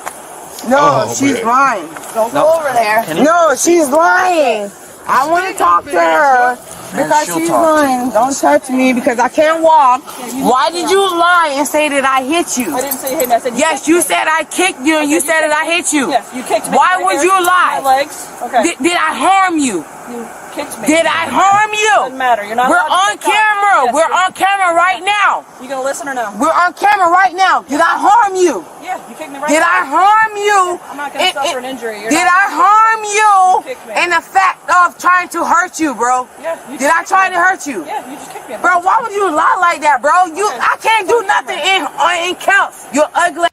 No, Oh, she's man. lying. Don't No. go over there. Can you- No, she's lying. I want to talk to her because she'll she's talk to you. lying. Don't touch me because I can't walk. Why did you lie and say that I hit you? I didn't say hit me. I said Yes, you said I kicked you and you said that I hit you. Yes, you kicked me. Why Right would here. you lie? My legs. Okay. Did I harm you? You kicked me. Did I harm you? Doesn't matter. You're not. We're allowed to on kick camera. Yes, We're you're- on camera right now. You gonna listen or no? We're on camera right now. Did I harm you? Yeah, you kicked me right. Did I harm you? I'm not gonna suffer an injury. You're Did not- I harm you kicked me. in the fact of trying to hurt you, bro? Yeah. You Did I just try kicked to me. hurt you? Yeah, you just kicked me. Bro, why would you lie like that, bro? I can't do nothing in counts. You're ugly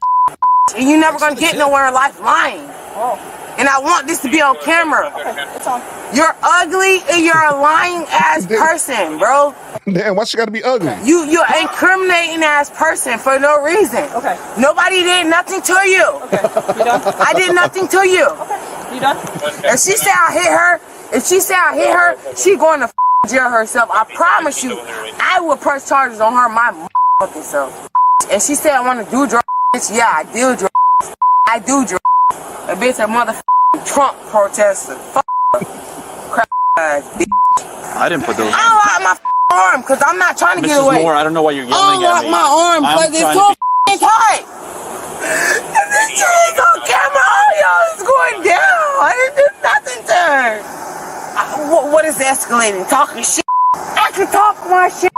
and you're never gonna get nowhere in life lying. Oh. And I want this to be on camera. Okay, it's on. You're ugly and you're a lying ass person, bro. Damn, why she gotta be ugly? You're incriminating ass person for no reason. Okay. Nobody did nothing to you. Okay. You done? I did nothing to you. Okay. You done? If she said I hit her, she going to jail herself. I promise you, I will press charges on her my motherfucking self. And she said I want to do drugs. Yeah, I do drugs. I do drugs. A bitch a motherfucking Trump protester. Fuck her. Crap I didn't put those. Unlock my arm, because I'm not trying to get away. Mrs. Moore, I don't know why you're yelling at me. Unlock my arm, because it's so tight. And this shit on camera, all y'all is going down. I didn't do nothing to her. What is escalating? Talking shit? I can talk my shit.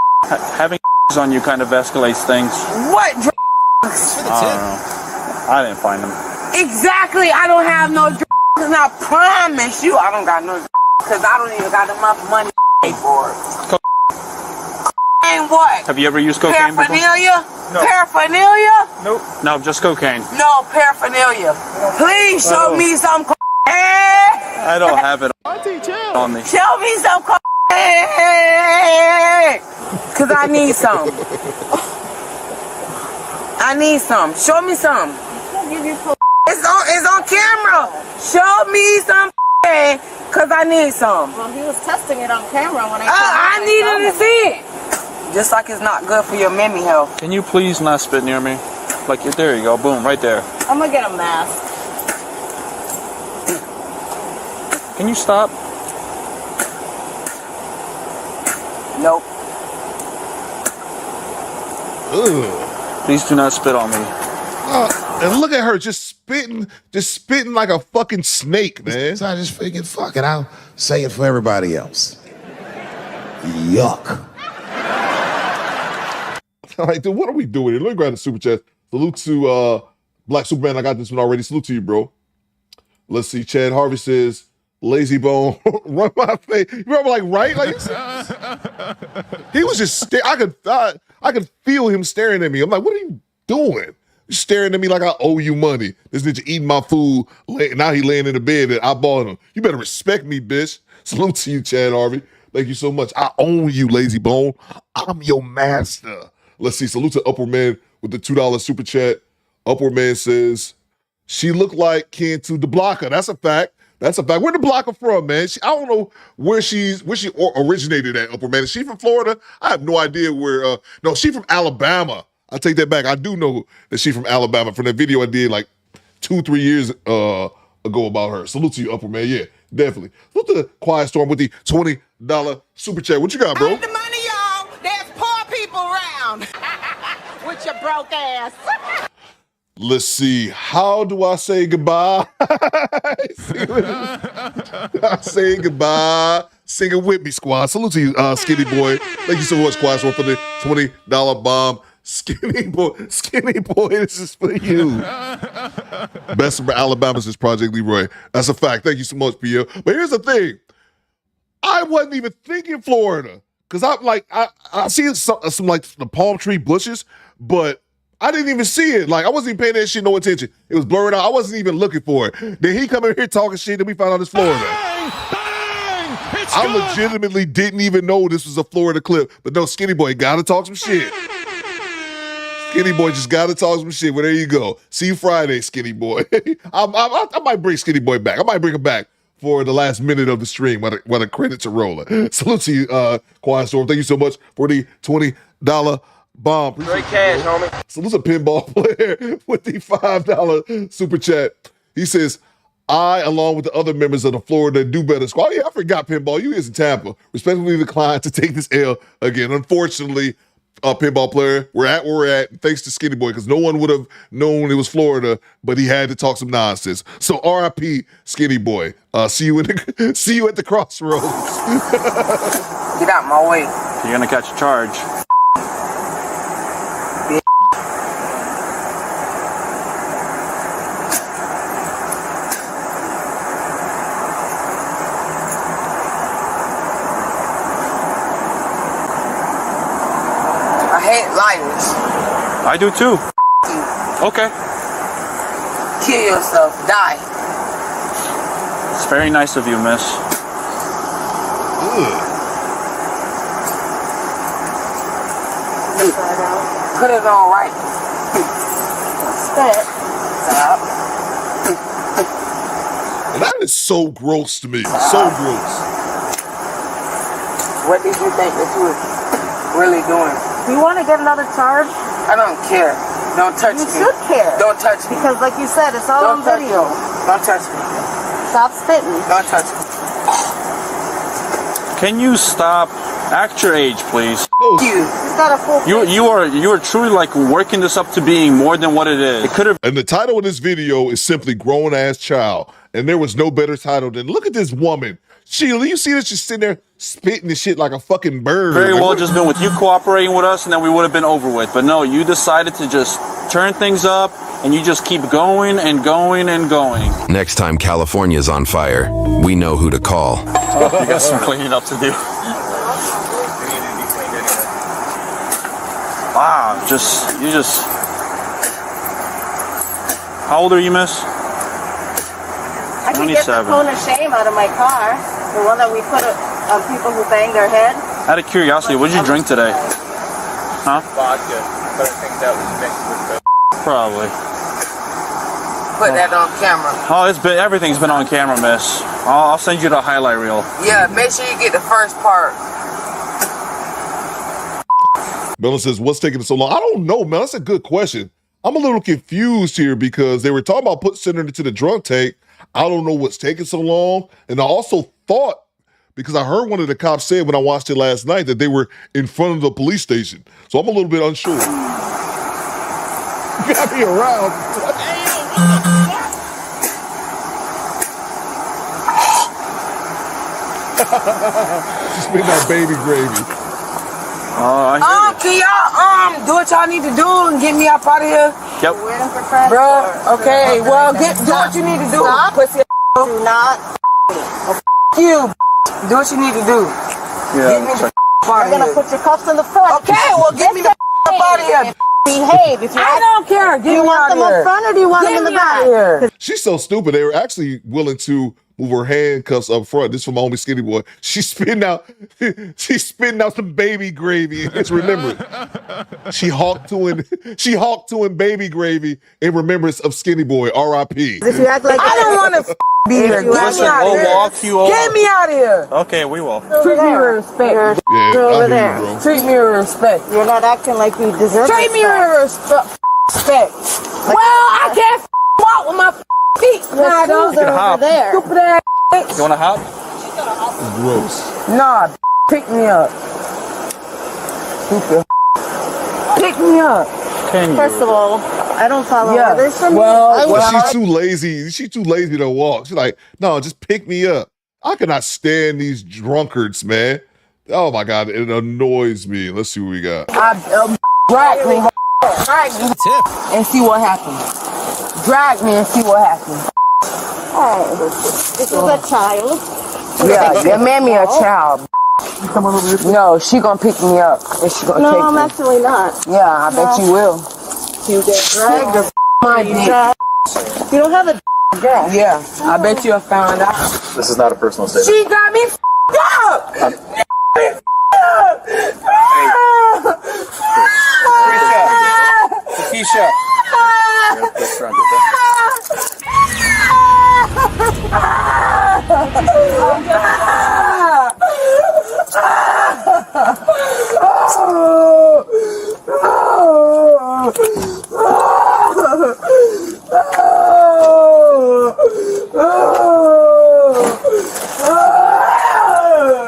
Having on you kind of escalates things. What drugs? I don't know. I didn't find them. Exactly, I don't have no drugs, and I promise you I don't got no drugs, because I don't even got enough money to pay for it. And what? Have you ever used cocaine before? Paraphernalia? No. Paraphernalia? Nope. No, just cocaine. No, paraphernalia. Please show me some cocaine. I don't have it on me. Show me some cocaine. Because I need some. I need some. Show me some. It's on camera. Show me some because I need some. Well, he was testing it on camera when I needed to see it. Just like it's not good for your memory health. Can you please not spit near me? Like, there you go. Boom, right there. I'm going to get a mask. Can you stop? Nope. Ugh. Please do not spit on me. And look at her just spitting like a fucking snake, man. So I just figured, fuck it, I'll say it for everybody else. Yuck. All right, dude, what are we doing here? Let me grab the super chat. Salute to Black Superman. I got this one already. Salute to you, bro. Let's see. Chad Harvey says, lazy bone, run my face. You remember, like, right? Like, he was just I could feel him staring at me. I'm like, what are you doing? You're staring at me like I owe you money. This bitch eating my food. Now he laying in the bed that I bought him. You better respect me, bitch. Salute to you, Chad Harvey. Thank you so much. I own you, lazy bone. I'm your master. Let's see. Salute to Upward Man with the $2 super chat. Upward Man says, she looked like Ken to the Blocker. That's a fact. That's a fact. Where the Blocker from, man? I don't know where she originated at, Upward Man. Is she from Florida? I have no idea where. No, she from Alabama. I take that back. I do know that she's from Alabama from that video I did like 2-3 years ago about her. Salute to you, Upward Man. Yeah, definitely. Salute to Quiet Storm with the $20 super chat. What you got, bro? I need the money, y'all. There's poor people around. With your broke ass. Let's see. How do I say goodbye? I say goodbye. Sing it with me, squad. Salute to you, Skinny Boy. Thank you so much, Quiet Storm, for the $20 bomb. Skinny boy, this is for you. Best of Alabama is Project Leroy. That's a fact. Thank you so much, Pierre. But here's the thing. I wasn't even thinking Florida. Because I see some like the palm tree bushes, but I didn't even see it. Like, I wasn't even paying that shit no attention. It was blurred out. I wasn't even looking for it. Then he come in here talking shit, and we found out it's Florida. Bang! Bang! It's I good! legitimately didn't even know this was a Florida clip. But no, Skinny Boy, gotta talk some shit. Skinny Boy just gotta talk some shit. Well, there you go. See you Friday, Skinny Boy. I might bring Skinny Boy back. I might bring him back for the last minute of the stream while the credits are rolling. Salute to you, Quiet Storm. Thank you so much for the $20 bomb. Great cash, homie. Salute to Pinball Player with the $5 super chat. He says, I, along with the other members of the Florida Do Better Squad. Yeah, I forgot, Pinball. You is in Tampa. Respectfully declined to take this L again. Unfortunately, Pinball Player, we're at where we're at, thanks to Skinny Boy, because no one would have known it was Florida, but he had to talk some nonsense. So R.I.P. Skinny Boy. See you at the crossroads. Get out my way. You're gonna catch a charge. I hate liars. I do too. Okay. Kill yourself. Die. It's very nice of you, miss. Put it on right. Stop. And that is so gross to me. So gross. What did you think that you were really doing? Do you want to get another charge? I don't care. Don't touch me. You should care. Don't touch me. Because like you said, it's all on video. Don't touch me. Stop spitting. Don't touch me. Can you stop? Act your age, please. You are truly like working this up to being more than what it is. It could have. And the title of this video is simply "Grown Ass Child," and there was no better title than "Look at this woman." Sheila, you see that she's sitting there spitting the shit like a fucking bird. Very well just been with you cooperating with us, and then we would have been over with. But no, you decided to just turn things up, and you just keep going and going and going. Next time California's on fire, we know who to call. Oh, you got some cleaning up to do. Wow, you just. How old are you, miss? I can get the cone of shame out of my car. The one that we put on people who bang their head. Out of curiosity, what did you drink today? Huh? Vodka, but I think that was mixed with the... Probably. Put that on camera. Oh, everything's been on camera, miss. I'll send you the highlight reel. Yeah, make sure you get the first part. Mela says, what's taking so long? I don't know, man. That's a good question. I'm a little confused here because they were talking about sending it to the drunk tank. I don't know what's taking so long. And I also thought, because I heard one of the cops say when I watched it last night, that they were in front of the police station. So I'm a little bit unsure. You got me around. She's been that baby gravy. Can y'all do what y'all need to do and get me up out of here? Yep. Bro, okay, well, do what you need to do. Pussy. Do not. You. Do what you need to do. Yeah. Get me the You're gonna put your cuffs in the front. Okay, well, get me the up out of here. Behave. If I don't care. Do you want them up front or do you want them in the back? She's so stupid. They were actually willing to move her handcuffs up front. This is from my homie Skinny Boy. She's spitting out some baby gravy. Just remember, she hawked to him baby gravy in remembrance of Skinny Boy. R.I.P. If you act like I don't want to be here. Get me out of We'll here. walk you over. Get me out of here. Okay, we will. Treat me with respect. Yeah, over I hear there. you, bro. Treat me with respect. you're not acting like you deserve Treat me respect. with respect. Well, I can't walk with my feet. Nah, Shoes are over there. Stupid ass. You want to hop? Gross. Nah, pick me up. Stupid. Pick me up. Can you? First of all, I don't follow orders from well, you. But she's too lazy. She's too lazy to walk. She's like, no, just pick me up. I cannot stand these drunkards, man. Oh my God, it annoys me. Let's see what we got. Drag me. Drag me. And see what happens. Drag me and see what happens. Oh, this is a child. Yeah, that made me a child. No, she gonna pick me up and she gonna No, take I'm me. actually not. Yeah, I bet you will. You get dragged or My dick. you don't have a girl. Yeah, I bet you have found out. This is not a personal statement. She got me up. Keisha.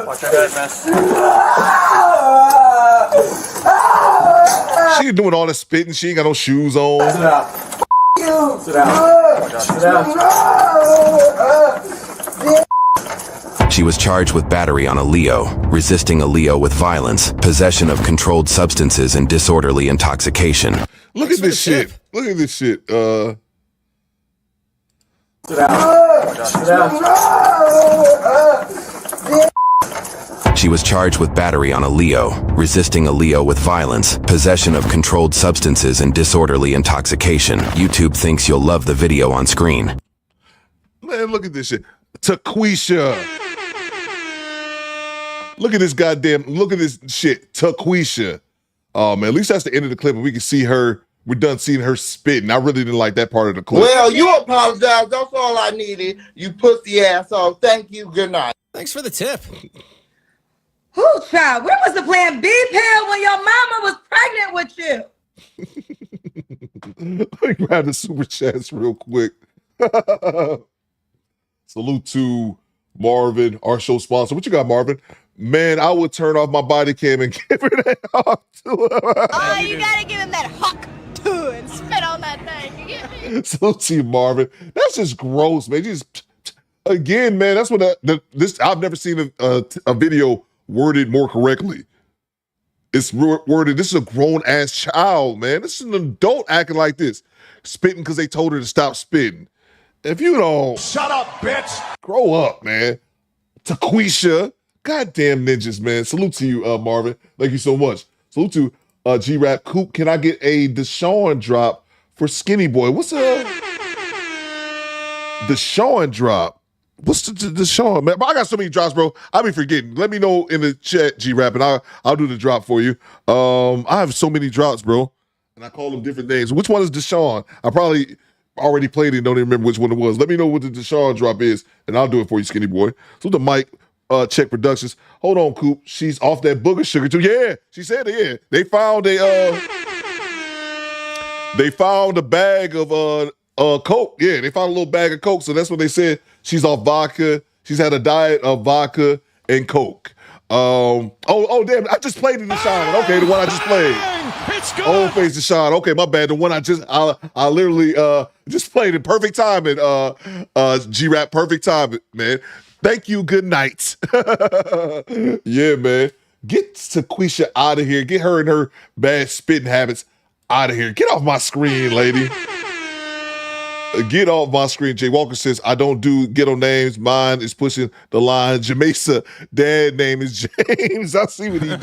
Watch your head, miss. She doing all this spitting. She ain't got no shoes on. Sit down. Sit down. Sit down. She was charged with battery on a Leo, resisting a Leo with violence, possession of controlled substances, and disorderly intoxication. Look at this shit. Look at this shit. Sit down. Sit down. She was charged with battery on a Leo, resisting a Leo with violence, possession of controlled substances, and disorderly intoxication. YouTube thinks you'll love the video on screen. Man, look at this shit. Taquisha. Look at this goddamn, look at this shit. Taquisha. Oh man, at least that's the end of the clip and we can see her. We're done seeing her spitting. I really didn't like that part of the clip. Well, you apologize. That's all I needed. You pussy asshole. Thank you. Good night. Thanks for the tip. Who, child? Where was the plan B pill when your mama was pregnant with you? Let me grab the super chats real quick. Salute to Marvin, our show sponsor. What you got, Marvin? Man, I would turn off my body cam and give her that hawk to her. Oh, you gotta give him that hawk too and spit on that thing. You get me? Salute to you, Marvin. That's just gross, man. Just again, man. That's what this. I've never seen a video worded more correctly. It's worded. This is a grown ass child, man. This is an adult acting like this, spitting because they told her to stop spitting. If you don't Shut up, bitch. grow up, man. Taquisha, goddamn ninjas, man. Salute to you, Marvin. Thank you so much. Salute to G-Rap. Coop, can I get a Deshaun drop for Skinny Boy? What's a Deshaun drop? What's the Deshaun, man? I got so many drops, bro. I'll be forgetting. Let me know in the chat, G-Rap, and I'll do the drop for you. I have so many drops, bro, and I call them different names. Which one is Deshaun? I probably already played it and don't even remember which one it was. Let me know what the Deshaun drop is, and I'll do it for you, Skinny Boy. So the Mike Check Productions. Hold on, Coop. She's off that booger sugar too. Yeah, she said it. Yeah, they found a bag of Coke. Yeah, they found a little bag of Coke. So that's what they said. She's off vodka. She's had a diet of vodka and Coke. Damn! I just played in the Deshaun. Okay, the one I just played. It's good. Old face Deshaun. Okay, my bad. The one I literally just played in perfect timing. G-Rap, perfect timing, man. Thank you. Good night. Yeah, man. Get Taquisha out of here. Get her and her bad spitting habits out of here. Get off my screen, lady. Get off my screen. Jay Walker says, I don't do ghetto names. Mine is pushing the line. Jamesa, dad name is James. I see what he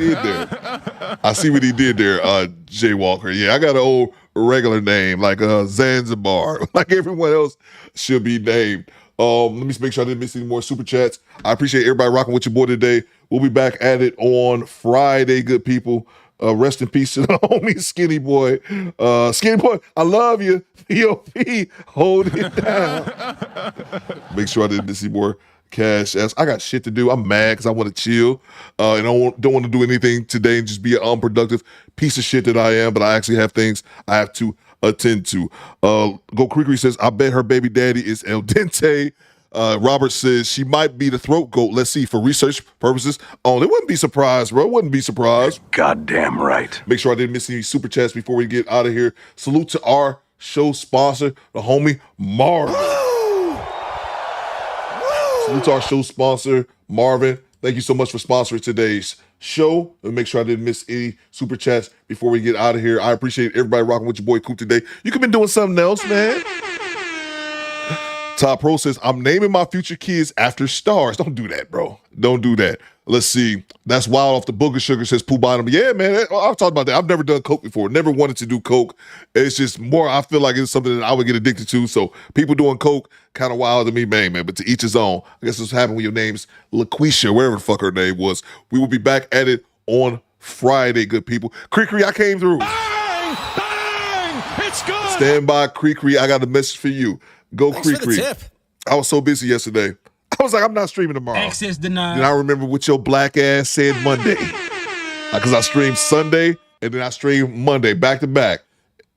did there. Jay Walker. Yeah, I got an old regular name like Zanzibar. Like everyone else should be named. Let me make sure I didn't miss any more super chats. I appreciate everybody rocking with your boy today. We'll be back at it on Friday, good people. Rest in peace to the homie Skinny Boy. Skinny Boy, I love you. POP, hold it down. Make sure I didn't miss any more cash ass. I got shit to do. I'm mad because I want to chill. And I don't want to do anything today and just be an unproductive piece of shit that I am, but I actually have things I have to attend to. Go Creakery says, I bet her baby daddy is El Dente. Robert says she might be the throat goat. Let's see, for research purposes. Oh, they wouldn't be surprised, bro. Wouldn't be surprised. Goddamn right. Make sure I didn't miss any super chats before we get out of here. Salute to our show sponsor, the homie Marvin. Salute to our show sponsor, Marvin. Thank you so much for sponsoring today's show. And make sure I didn't miss any super chats before we get out of here. I appreciate everybody rocking with your boy Coop today. You could have been doing something else, man. Todd Pro says, I'm naming my future kids after stars. Don't do that, bro. Don't do that. Let's see. That's wild off the booger sugar, says Pooh Bottom. Yeah, man, I've talked about that. I've never done coke before. Never wanted to do coke. It's just more, I feel like it's something that I would get addicted to. So people doing coke, kind of wild to me, man. But to each his own. I guess what's happening when your name's LaQuisha, wherever the fuck her name was. We will be back at it on Friday, good people. Creakery, I came through. Bang! Bang! It's good. Stand by, Creakery. I got a message for you. Go Creakery. I was so busy yesterday. I was like, I'm not streaming tomorrow. Access denied. Then I remember what your black ass said Monday. Because I streamed Sunday and then I streamed Monday back to back.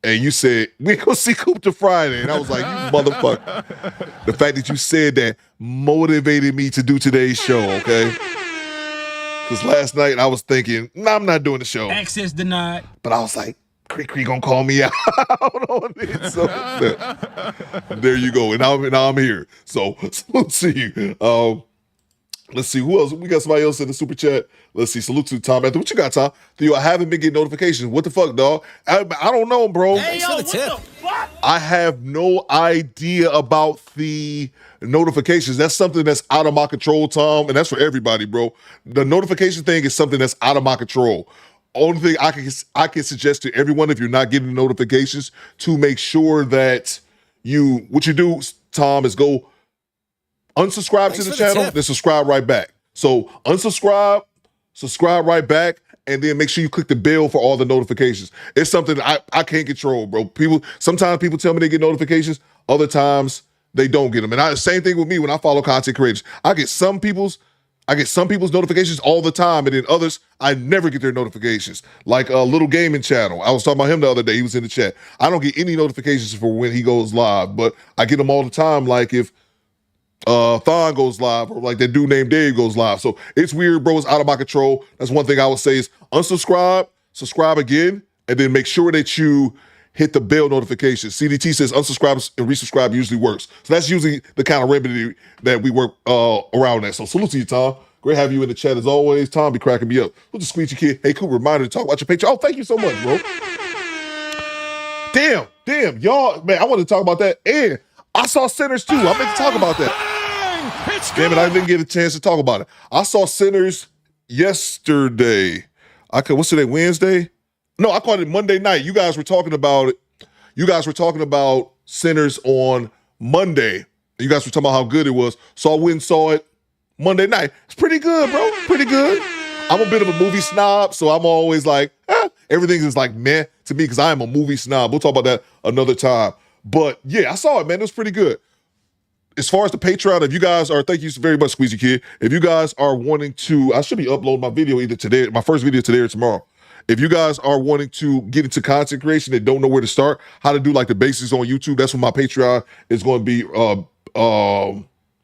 And you said, we go see Coop to Friday. And I was like, you motherfucker. The fact that you said that motivated me to do today's show, okay? Because last night I was thinking, nah, I'm not doing the show. Access denied. But I was like, Creek gonna call me out on it. So there you go. And now I'm here. So let's see. Let's see who else. We got somebody else in the super chat. Let's see. Salute to Tom Anthony. What you got, Tom? Theo, I haven't been getting notifications. What the fuck, dog? I don't know, bro. Hey, yo, what the fuck? I have no idea about the notifications. That's something that's out of my control, Tom, and that's for everybody, bro. The notification thing is something that's out of my control. Only thing I can suggest to everyone, if you're not getting the notifications, to make sure that what you do, Tom, is go unsubscribe to the channel, then subscribe right back. So unsubscribe, subscribe right back, and then make sure you click the bell for all the notifications. It's something that I can't control, bro. Sometimes people tell me they get notifications, other times they don't get them. And same thing with me when I follow content creators. I get some people's notifications all the time, and then others, I never get their notifications. Like a Little Gaming Channel. I was talking about him the other day. He was in the chat. I don't get any notifications for when he goes live, but I get them all the time. Like if Thon goes live, or like that dude named Dave goes live. So it's weird, bro. It's out of my control. That's one thing I would say is unsubscribe, subscribe again, and then make sure that you hit the bell notification. CDT says unsubscribe and resubscribe usually works. So that's usually the kind of remedy that we work around that. So salute to you, Tom. Great having you in the chat as always. Tom be cracking me up. Who's the squeegee kid? Hey, cool. Reminder to talk about your Patreon. Oh, thank you so much, bro. Damn, y'all, man, I want to talk about that. And I saw Sinners too. I meant to talk about that. Damn it, I didn't get a chance to talk about it. I saw Sinners yesterday. What's today, Wednesday? No, I caught it Monday night. You guys were talking about it. You guys were talking about Sinners on Monday. You guys were talking about how good it was. So I went and saw it Monday night. It's pretty good, bro. Pretty good. I'm a bit of a movie snob, so I'm always like, everything is like meh to me because I am a movie snob. We'll talk about that another time. But yeah, I saw it, man. It was pretty good. As far as the Patreon, if you guys are, thank you very much, Squeezy Kid. If you guys are wanting to, I should be uploading my video either today, my first video today or tomorrow. If you guys are wanting to get into content creation and don't know where to start, how to do like the basics on YouTube, that's what my Patreon is going to be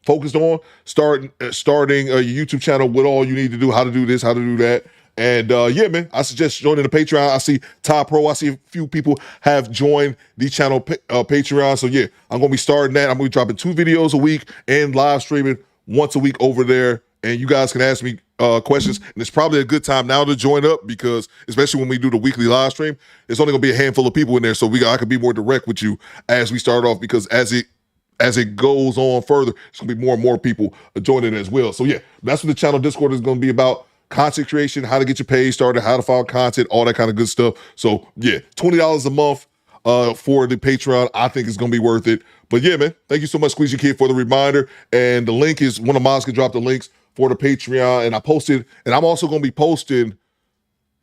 focused on. Starting a YouTube channel with all you need to do, how to do this, how to do that. And yeah, man, I suggest joining the Patreon. I see Ty Pro. I see a few people have joined the channel Patreon. So yeah, I'm going to be starting that. I'm going to be dropping 2 videos a week and live streaming once a week over there. And you guys can ask me questions. And it's probably a good time now to join up because especially when we do the weekly live stream, there's only going to be a handful of people in there. So I can be more direct with you as we start off because as it goes on further, it's going to be more and more people joining as well. So yeah, that's what the channel Discord is going to be about. Content creation, how to get your page started, how to file content, all that kind of good stuff. So yeah, $20 a month for the Patreon. I think it's going to be worth it. But yeah, man, thank you so much, Squeezy Kid, for the reminder. And the link is, one of mine can drop the links for the Patreon. And I posted, and I'm also going to be posting,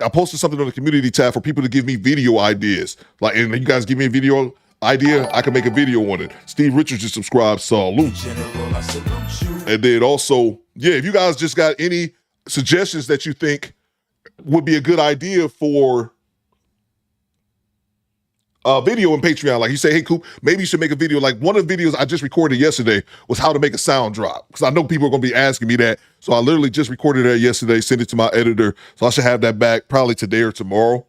I posted something on the community tab for people to give me video ideas. Like, and you guys give me a video idea, I can make a video on it. Steve Richards just subscribed, salute. And then also, yeah, if you guys just got any suggestions that you think would be a good idea for a video in Patreon, like you say, hey Coop, maybe you should make a video. Like one of the videos I just recorded yesterday was how to make a sound drop, because I know people are going to be asking me that. So I literally just recorded that yesterday, sent it to my editor, so I should have that back probably today or tomorrow.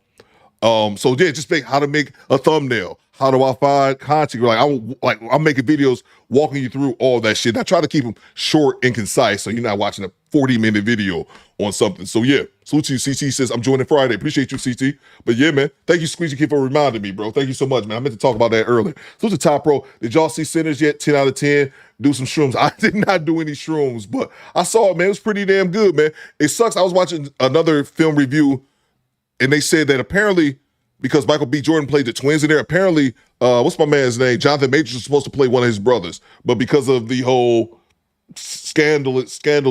So yeah, just how to make a thumbnail. How do I find content? I'm making videos walking you through all that shit. I try to keep them short and concise, so you're not watching a 40-minute video on something. So yeah, salute to you. CT says I'm joining Friday. Appreciate you, CT. But yeah, man, thank you, Squeezy Kid, for reminding me, bro. Thank you so much, man. I meant to talk about that earlier. Salute to Top Pro. Did y'all see Sinners yet? 10 out of 10. Do some shrooms. I did not do any shrooms, but I saw it, man. It was pretty damn good, man. It sucks. I was watching another film review, and they said that apparently, because Michael B. Jordan played the twins in there, apparently, what's my man's name? Jonathan Majors was supposed to play one of his brothers, but because of the whole scandal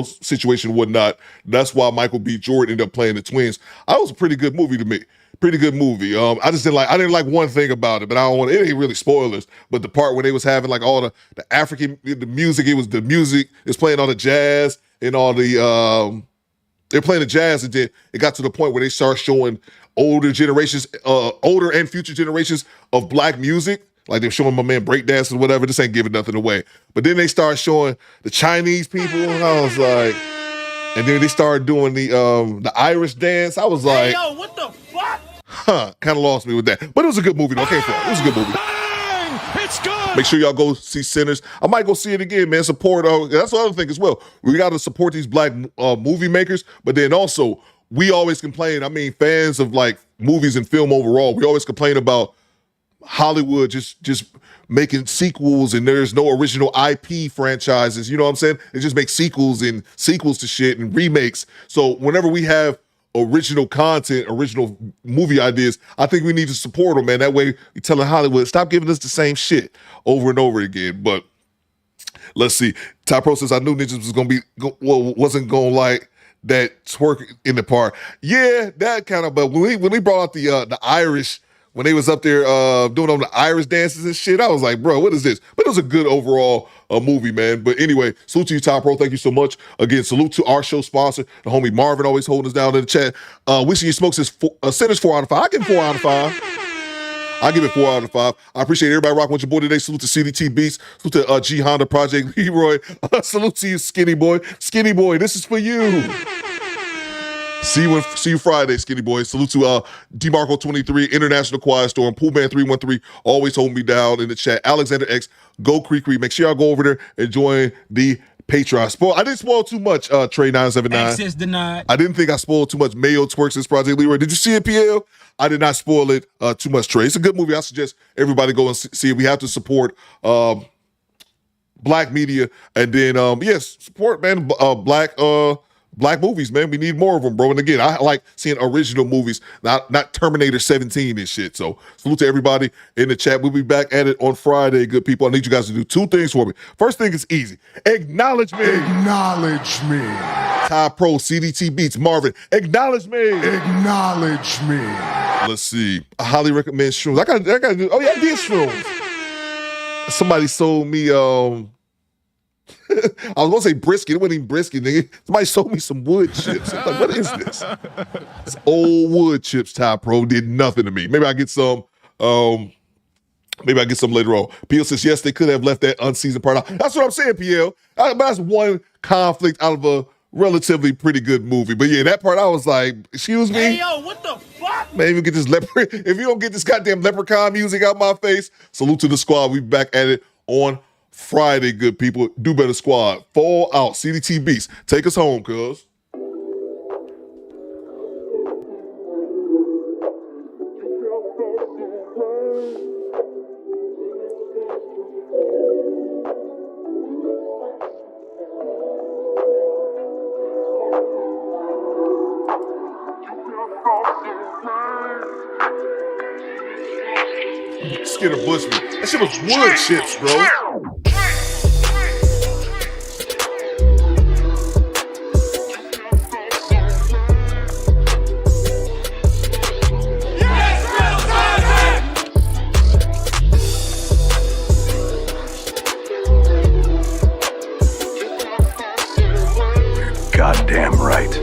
situation and whatnot, that's why Michael B. Jordan ended up playing the twins. That was a pretty good movie to me. Pretty good movie. I didn't like one thing about it, but it ain't really spoilers, but the part where they was having like all the African, the music, it's playing all the jazz and all the, they're playing the jazz, and then it got to the point where they start showing older and future generations of black music. Like they're showing my man breakdance or whatever. This ain't giving nothing away. But then they start showing the Chinese people, and I was like, and then they started doing the Irish dance. I was like, hey, yo, what the fuck? Kind of lost me with that. But it was a good movie though. I can't front. It was a good movie. It's good. Make sure y'all go see Sinners. I might go see it again, man. Support. That's the other thing as well. We got to support these black movie makers. But then also, we always complain. I mean, fans of like movies and film overall, we always complain about Hollywood just making sequels and there's no original IP franchises. You know what I'm saying? They just make sequels to shit and remakes. So whenever we have original content, original movie ideas, I think we need to support them, man. That way you're telling Hollywood, stop giving us the same shit over and over again. But let's see. Ty Pro says, I knew Ninjas wasn't going to like that twerk in the part. Yeah, that kind of, but when we brought out the Irish, when they was up there doing all the Irish dances and shit, I was like, bro, what is this? But it was a good overall movie, man. But anyway, salute to you, Top Pro. Thank you so much. Again, salute to our show sponsor, the homie Marvin, always holding us down in the chat. Wishing You Smoke says Sinners 4 out of 5. I give him 4 out of 5. I give it 4 out of 5. I appreciate everybody rocking with your boy today. Salute to CDT Beats. Salute to G Honda Project Leroy. Salute to you, Skinny Boy. Skinny Boy, this is for you. See you Friday, Skinny Boy. Salute to DeMarco23, International Quiet Storm, Poolman313, always holding me down in the chat. Alexander X, Go Creek. Make sure y'all go over there and join the Patreon. I didn't spoil too much, Trey979. Access denied. I didn't think I spoiled too much. Mayo twerks this Project Leroy. Did you see it, PL? I did not spoil it too much, Trey. It's a good movie. I suggest everybody go and see it. We have to support black media. And then, yes, support, man, black movies, man. We need more of them, bro. And again, I like seeing original movies, not Terminator 17 and shit. So salute to everybody in the chat. We'll be back at it on Friday, good people. I need you guys to do 2 things for me. First thing is easy. Acknowledge me. Acknowledge me. Ty Pro, CDT Beats, Marvin. Acknowledge me. Acknowledge me. Let's see. I highly recommend shrooms. I gotta do. Oh yeah, I did shrooms. Somebody sold me I was gonna say brisket. It wasn't even brisket, nigga. Somebody sold me some wood chips. I'm like, what is this? It's old wood chips, Ty Pro. Did nothing to me. Maybe I get some. Maybe I get some later on. PL says, yes, they could have left that unseasoned part out. That's what I'm saying, PL. But that's one conflict out of a relatively pretty good movie. But yeah, that part I was like, excuse me? Hey, yo, what the fuck? Man, if you don't get this goddamn leprechaun music out my face, salute to the squad. We back at it on Friday, good people. Do better, squad. Fall out. CDT Beats. Take us home, cuz. Skinner Bushman. That shit was wood chips, bro. Goddamn right.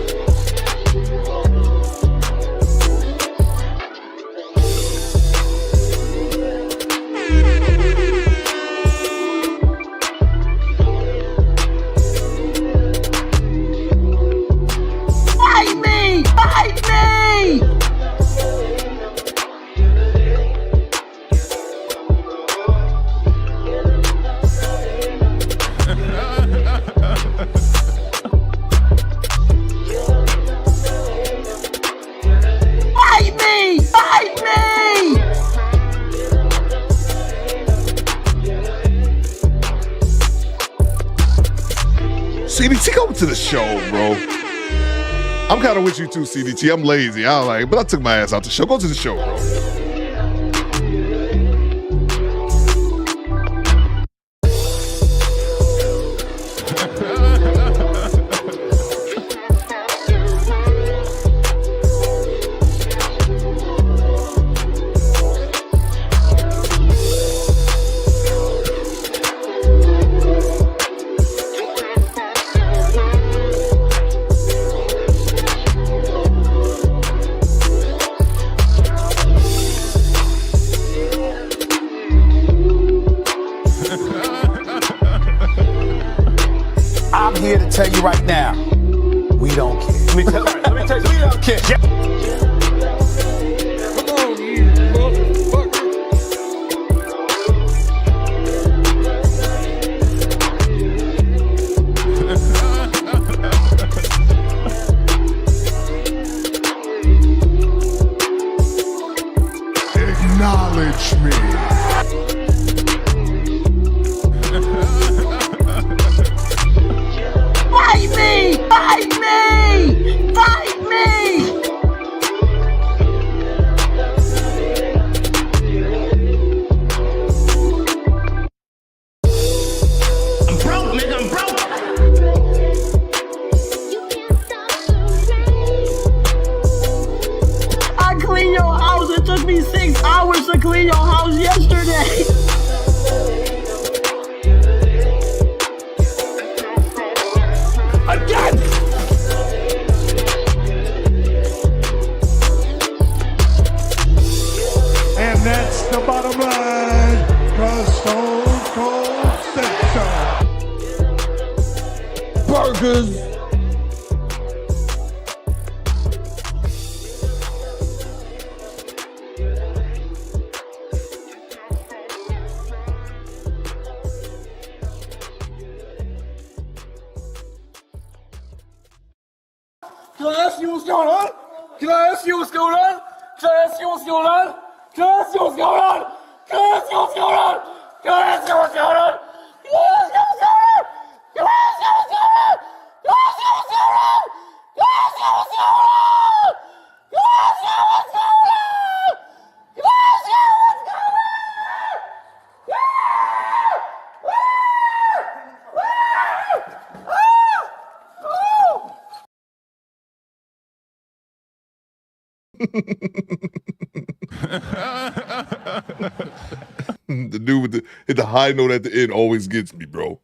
Fight me! Fight me! Fight me! Fight me! CDT, come to the show, bro. I'm kind of with you too, CDT. I'm lazy. But I took my ass out the show. Go to the show, bro. I'm here to tell you right now, we don't care. Let me tell you, we don't care. Come on, you motherfucker. Acknowledge me. Fight me! Fight me! Fight me! burgers. Can I ask you what's going on? Can I ask you what's going on? Can I ask you what's going on? Can I ask you what's going on? Can I ask you what's going on? Can I ask you what's going on? Can I ask you what's going on? Can I ask you what's going on? Can I ask you what's going on? Can I ask you what's going on? Can I ask you what's going on? Can I ask you what's going on? The dude with the high note at the end always gets me, bro.